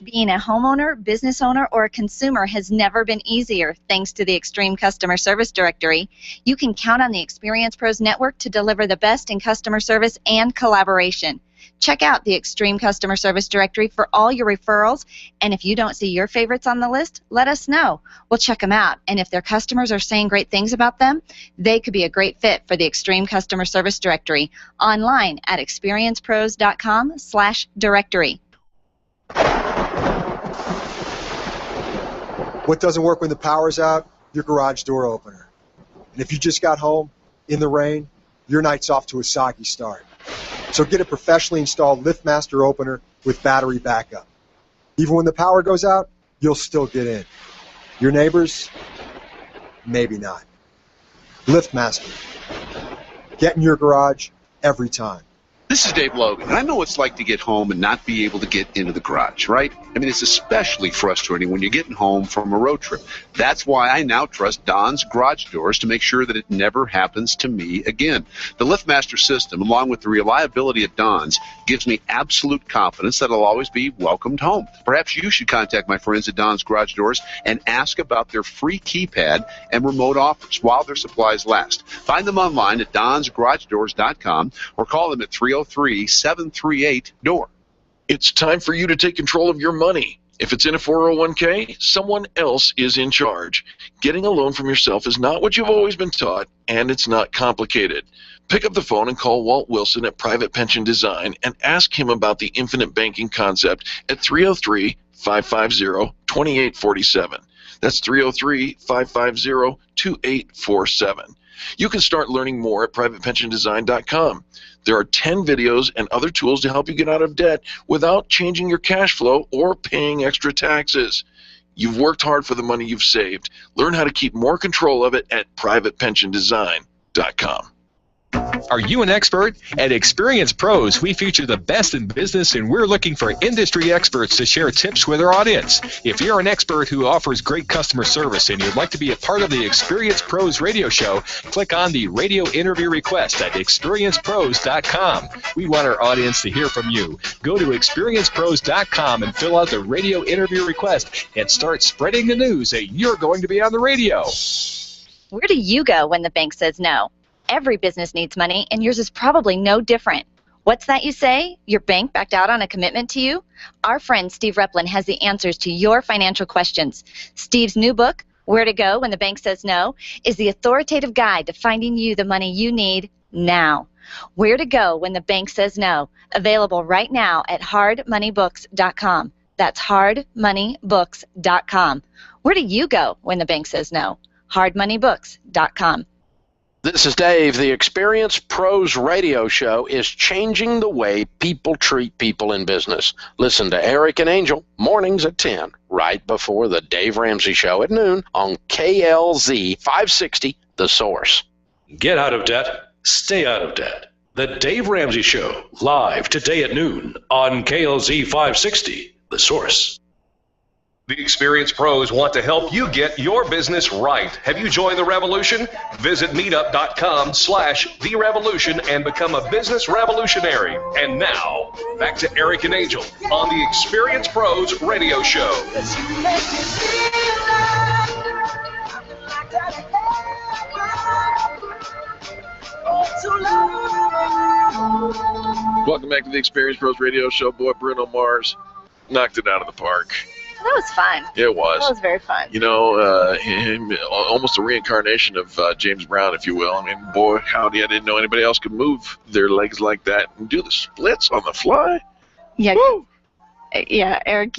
S: Being a homeowner, business owner, or a consumer has never been easier thanks to the Extreme Customer Service Directory. You can count on the Experience Pros Network to deliver the best in customer service and collaboration. Check out the Extreme Customer Service Directory for all your referrals, and if you don't see your favorites on the list, let us know. We'll check them out, and if their customers are saying great things about them, they could be a great fit for the Extreme Customer Service Directory. Online at experiencepros.com/directory.
G: What doesn't work when the power's out? Your garage door opener. And if you just got home in the rain, your night's off to a soggy start. So get a professionally installed LiftMaster opener with battery backup. Even when the power goes out, you'll still get in. Your neighbors? Maybe not. LiftMaster. Get in your garage every time.
V: This is Dave Logan, and I know what it's like to get home and not be able to get into the garage, right? I mean, it's especially frustrating when you're getting home from a road trip. That's why I now trust Don's Garage Doors to make sure that it never happens to me again. The LiftMaster system, along with the reliability of Don's, gives me absolute confidence that I'll always be welcomed home. Perhaps you should contact my friends at Don's Garage Doors and ask about their free keypad and remote offers while their supplies last. Find them online at donsgaragedoors.com or call them at 303-738-DOOR.
D: It's time for you to take control of your money. If it's in a 401k, someone else is in charge. Getting a loan from yourself is not what you've always been taught, and it's not complicated. Pick up the phone and call Walt Wilson at Private Pension Design and ask him about the infinite banking concept at 303-550-2847. That's 303-550-2847. You can start learning more at privatepensiondesign.com. There are 10 videos and other tools to help you get out of debt without changing your cash flow or paying extra taxes. You've worked hard for the money you've saved. Learn how to keep more control of it at privatepensiondesign.com.
I: Are you an expert? At Experience Pros, we feature the best in business, and we're looking for industry experts to share tips with our audience. If you're an expert who offers great customer service and you'd like to be a part of the Experience Pros radio show, click on the radio interview request at experiencepros.com. We want our audience to hear from you. Go to experiencepros.com and fill out the radio interview request and start spreading the news that you're going to be on the radio.
S: Where do you go when the bank says no? Every business needs money, and yours is probably no different. What's that you say? Your bank backed out on a commitment to you? Our friend Steve Replin has the answers to your financial questions. Steve's new book, Where to Go When the Bank Says No, is the authoritative guide to finding you the money you need now. Where to Go When the Bank Says No, available right now at hardmoneybooks.com. That's hardmoneybooks.com. Where do you go when the bank says no? hardmoneybooks.com.
K: This is Dave. The Experience Pros radio show is changing the way people treat people in business. Listen to Eric and Angel mornings at 10, right before the Dave Ramsey Show at noon on KLZ 560, The Source.
U: Get out of debt. Stay out of debt. The Dave Ramsey Show, live today at noon on KLZ 560, The Source.
A: The Experienced Pros want to help you get your business right. Have you joined the revolution? Visit meetup.com/The Revolution and become a business revolutionary. And now, back to Eric and Angel on the Experienced Pros radio show.
D: Welcome back to the Experience Pros Radio Show. Boy, Bruno Mars knocked it out of the park.
C: That was fun.
D: It was.
C: That was very fun.
D: You know, almost a reincarnation of James Brown, if you will. I mean, boy, howdy, I didn't know anybody else could move their legs like that and do the splits on the fly.
C: Yeah.
D: Woo!
C: Yeah, Eric,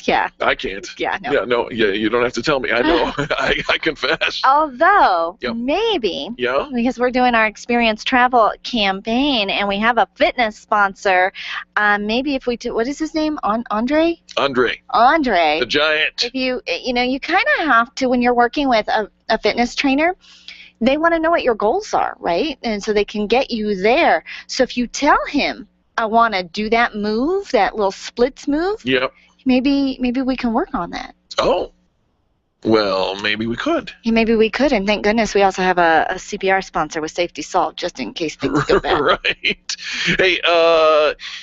C: yeah.
D: I can't.
C: Yeah, no.
D: Yeah, you don't have to tell me. I know. I confess.
C: Although,
D: Yep.
C: maybe,
D: Yeah?
C: because we're doing our Experience Travel campaign and we have a fitness sponsor, maybe if we do, what is his name? Andre?
D: Andre. The giant.
C: If you kind of have to, when you're working with a fitness trainer, they want to know what your goals are, right? And so they can get you there. So if you tell him, I want to do that move, that little splits move,
D: Yep.
C: maybe we can work on that.
D: Oh. Well, maybe we could.
C: Yeah, maybe we could, and thank goodness we also have a CPR sponsor with Safety Salt, just in case things go bad.
D: Right. Hey,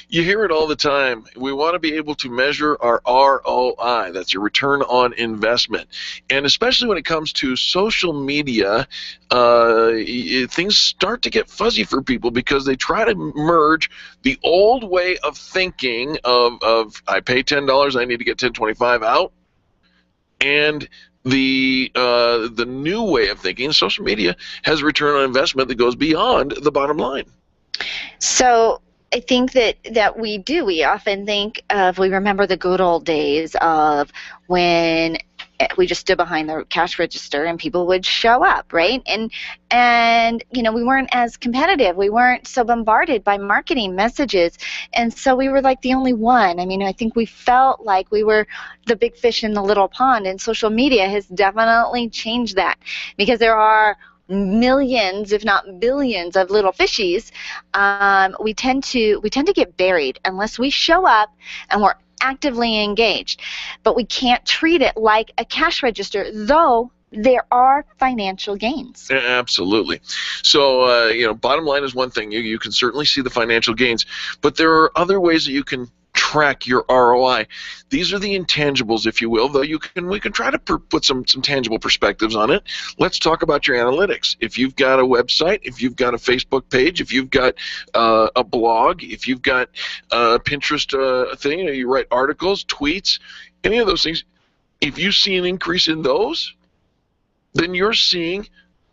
D: you hear it all the time. We want to be able to measure our ROI. That's your return on investment. And especially when it comes to social media, things start to get fuzzy for people because they try to merge the old way of thinking of I pay $10, I need to get $10.25 out, and the new way of thinking. Social media has a return on investment that goes beyond the bottom line.
C: So I think that we often think of, we remember the good old days of when we just stood behind the cash register and people would show up, right? And we weren't as competitive. We weren't so bombarded by marketing messages. And so we were like the only one. I mean, I think we felt like we were the big fish in the little pond, and social media has definitely changed that, because there are millions, if not billions, of little fishies. We tend to get buried unless we show up and we're actively engaged. But we can't treat it like a cash register, though there are financial gains.
D: Absolutely. So, bottom line is one thing. You can certainly see the financial gains, but there are other ways that you can track your ROI. These are the intangibles, if you will, though we can try to put some tangible perspectives on it. Let's talk about your analytics. If you've got a website, if you've got a Facebook page, if you've got a blog, if you've got a Pinterest thing, you write articles, tweets, any of those things, if you see an increase in those, then you're seeing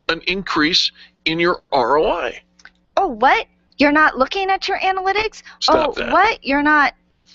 D: an increase in your ROI.
C: Oh, what? You're not looking at your analytics?
D: Stop that.
C: What? You're not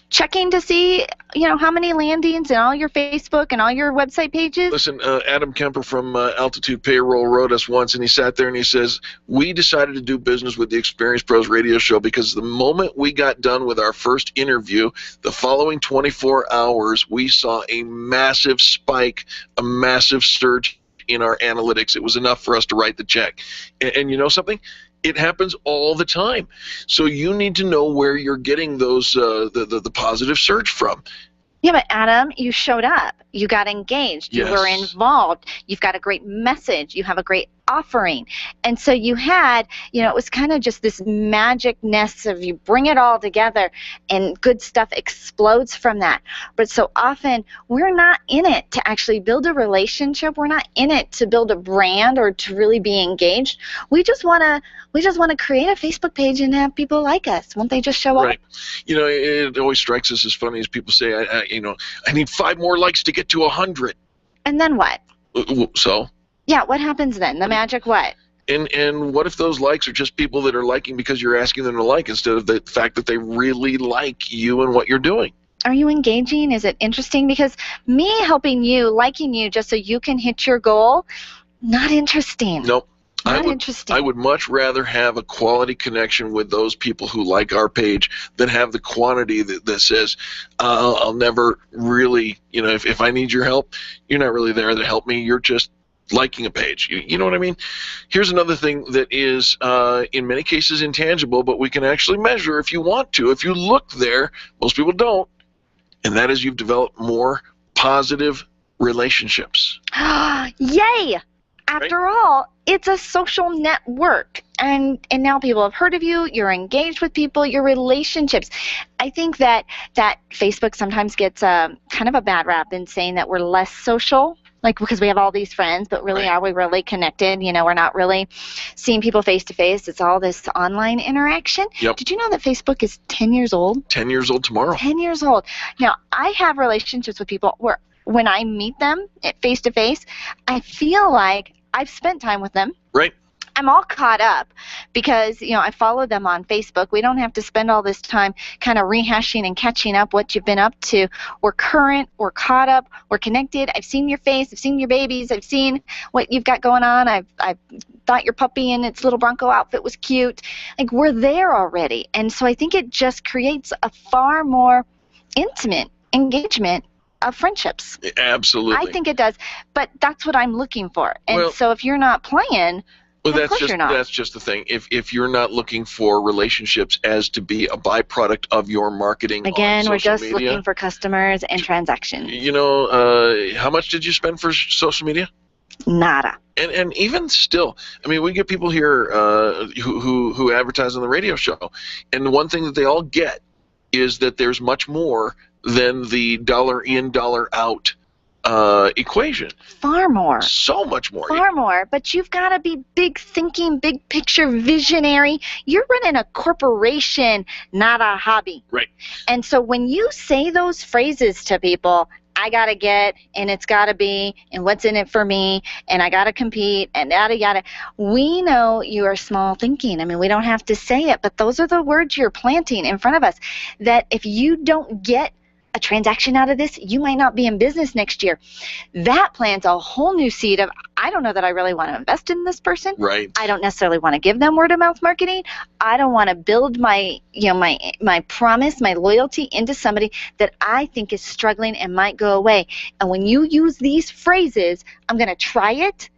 C: checking to see, how many landings and all your Facebook and all your website pages?
D: Listen, Adam Kemper from Altitude Payroll wrote us once, and he sat there and he says, we decided to do business with the Experience Pros radio show because the moment we got done with our first interview, the following 24 hours, we saw a massive spike, a massive surge in our analytics. It was enough for us to write the check. And you know something? It happens all the time. So you need to know where you're getting those the positive surge from.
C: Yeah, but Adam, you showed up. You got engaged. You were involved. You've got a great message. You have a great offering. And so you had, it was kind of just this magicness of you bring it all together and good stuff explodes from that. But so often we're not in it to actually build a relationship. We're not in it to build a brand or to really be engaged. We just want to create a Facebook page and have people like us. Won't they just show up?
D: Right. It always strikes us as funny as people say, I need 5 more likes to get to 100.
C: And then what?
D: So?
C: Yeah, what happens then? The magic what?
D: And what if those likes are just people that are liking because you're asking them to like, instead of the fact that they really like you and what you're doing?
C: Are you engaging? Is it interesting? Because me helping you, liking you just so you can hit your goal, not interesting.
D: Nope.
C: Interesting.
D: I would much rather have a quality connection with those people who like our page than have the quantity that says, I'll never really, if I need your help, you're not really there to help me. You're just liking a page. You know what I mean? Here's another thing that is, in many cases, intangible, but we can actually measure if you want to. If you look there, most people don't, and that is you've developed more positive relationships.
C: Yay! After all, it's a social network, and now people have heard of you, you're engaged with people, your relationships. I think that Facebook sometimes gets kind of a bad rap in saying that we're less social, like because we have all these friends, but really are we really connected? We're not really seeing people face to face. It's all this online interaction.
D: Yep.
C: Did you know that Facebook is 10 years old?
D: 10 years old tomorrow.
C: 10 years old. Now, I have relationships with people where when I meet them face to face, I feel like I've spent time with them.
D: Right.
C: I'm all caught up because, I follow them on Facebook. We don't have to spend all this time kind of rehashing and catching up what you've been up to. We're current, we're caught up, we're connected. I've seen your face, I've seen your babies, I've seen what you've got going on. I've thought your puppy in its little Bronco outfit was cute. Like, we're there already. And so I think it just creates a far more intimate engagement of friendships.
D: Absolutely.
C: I think it does, but that's what I'm looking for. And so if you're not playing,
D: well,
C: of course you're not.
D: That's just the thing. If you're not looking for relationships as to be a byproduct of your marketing,
C: again, we're just
D: media,
C: looking for customers and transactions.
D: How much did you spend for social media?
C: Nada.
D: And even still, I mean, we get people here who advertise on the radio show, and the one thing that they all get is that there's much more than the dollar in, dollar out equation.
C: Far more.
D: So much more.
C: Far more. But you've got to be big thinking, big picture visionary. You're running a corporation, not a hobby.
D: Right.
C: And so when you say those phrases to people, I got to get, and it's got to be, and what's in it for me, and I got to compete, and yada, yada. We know you are small thinking. I mean, we don't have to say it, but those are the words you're planting in front of us, that if you don't get a transaction out of this, you might not be in business next year. That plants a whole new seed of, I don't know that I really want to invest in this person.
D: Right.
C: I don't necessarily want to give them word of mouth marketing. I don't want to build my promise, my loyalty into somebody that I think is struggling and might go away. And when you use these phrases, I'm going to try it,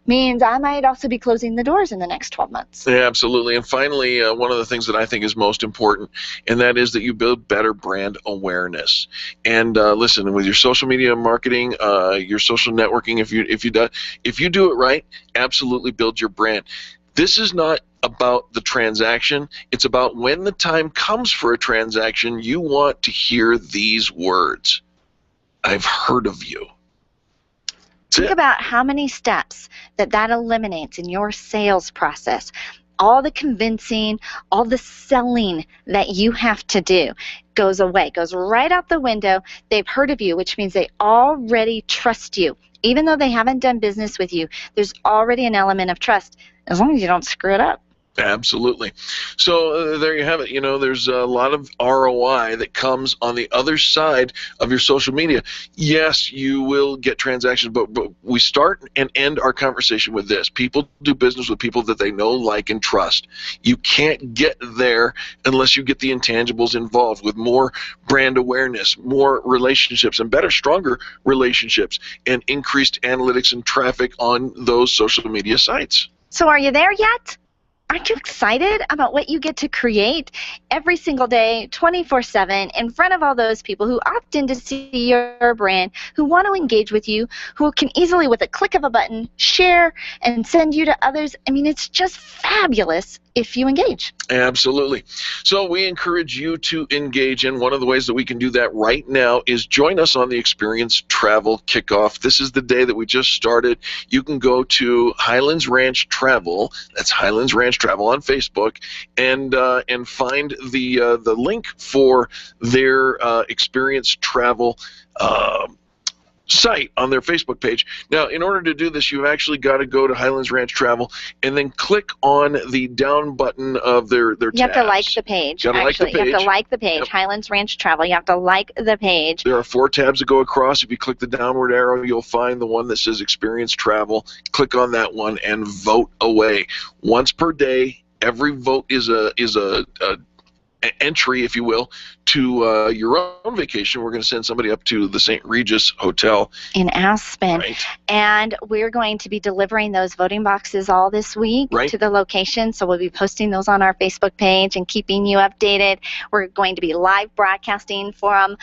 C: means I might also be closing the doors in the next 12 months.
D: Yeah, absolutely. And finally, one of the things that I think is most important, and that is that you build better brand awareness. And listen, with your social media marketing, your social networking, if you do it right, absolutely build your brand. This is not about the transaction. It's about when the time comes for a transaction, you want to hear these words. I've heard of you.
C: Think about how many steps that eliminates in your sales process. All the convincing, all the selling that you have to do goes away, goes right out the window. They've heard of you, which means they already trust you. Even though they haven't done business with you, there's already an element of trust, as long as you don't screw it up.
D: Absolutely. So there you have it. There's a lot of ROI that comes on the other side of your social media. Yes, you will get transactions, but we start and end our conversation with this. People do business with people that they know, like, and trust. You can't get there unless you get the intangibles involved with more brand awareness, more relationships, and better, stronger relationships, and increased analytics and traffic on those social media sites.
C: So are you there yet? Aren't you excited about what you get to create every single day, 24/7, in front of all those people who opt in to see your brand, who want to engage with you, who can easily, with a click of a button, share and send you to others? I mean, it's just fabulous if you engage.
D: Absolutely. So we encourage you to engage, and one of the ways that we can do that right now is join us on the Experience Travel Kickoff. This is the day that we just started. You can go to Highlands Ranch Travel, that's Highlands Ranch Travel on Facebook, and find the link for their Experience Travel site on their Facebook page. Now, in order to do this, you've actually got to go to Highlands Ranch Travel and then click on the down button of their tabs.
C: You have to like the page.
D: You have to
C: like the page.
D: Yep.
C: Highlands Ranch Travel. You have to like the page.
D: There are 4 tabs that go across. If you click the downward arrow, you'll find the one that says Experience Travel. Click on that one and vote away. Once per day, every vote is a entry, if you will, to your own vacation. We're going to send somebody up to the St. Regis Hotel
C: in Aspen.
D: Right.
C: And we're going to be delivering those voting boxes all this week to the location. So we'll be posting those on our Facebook page and keeping you updated. We're going to be live broadcasting from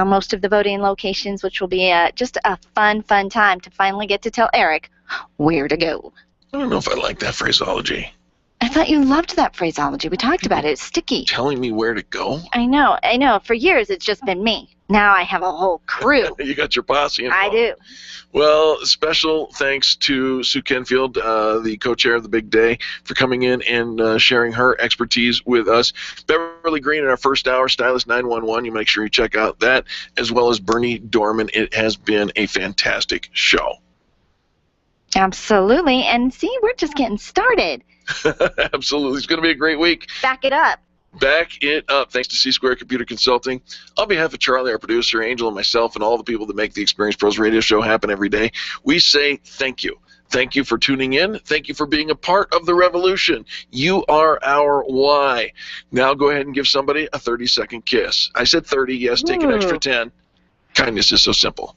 C: most of the voting locations, which will be just a fun time to finally get to tell Eric where to go.
D: I don't know if I like that phraseology.
C: I thought you loved that phraseology. We talked about it. It's sticky.
D: Telling me where to go?
C: I know. For years, it's just been me. Now I have a whole crew.
D: You got your posse involved.
C: I do.
D: Well, special thanks to Sue Kenfield, the co-chair of the Big Day, for coming in and sharing her expertise with us. Beverly Green in our first hour, Stylist 911. You make sure you check out that, as well as Berny Dohrman. It has been a fantastic show.
C: Absolutely. And see, we're just getting started.
D: Absolutely. It's going to be a great week.
C: Back it up.
D: Back it up. Thanks to C-Square Computer Consulting. On behalf of Charlie, our producer, Angel, and myself, and all the people that make the Experience Pros radio show happen every day, we say thank you. Thank you for tuning in. Thank you for being a part of the revolution. You are our why. Now go ahead and give somebody a 30-second kiss. I said 30. Yes, take an extra 10. Kindness is so simple.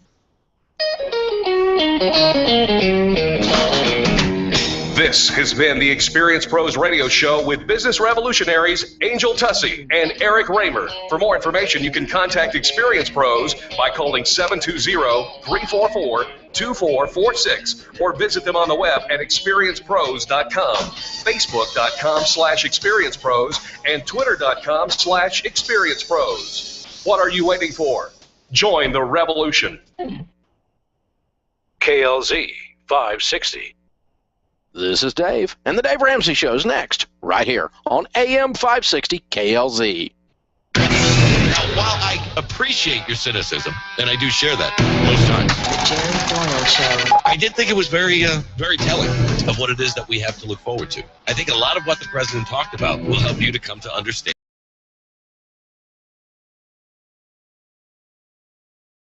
A: This has been the Experience Pros radio show with business revolutionaries Angel Tussey and Eric Raymer. For more information, you can contact Experience Pros by calling 720-344-2446 or visit them on the web at experiencepros.com, facebook.com/experiencepros, and twitter.com/experiencepros. What are you waiting for? Join the revolution.
U: KLZ 560.
K: This is Dave, and the Dave Ramsey Show's next, right here on AM 560 KLZ.
L: Now, while I appreciate your cynicism, and I do share that most times, the Jerry Boyle Show, I did think it was very telling of what it is that we have to look forward to. I think a lot of what the president talked about will help you to come to understand.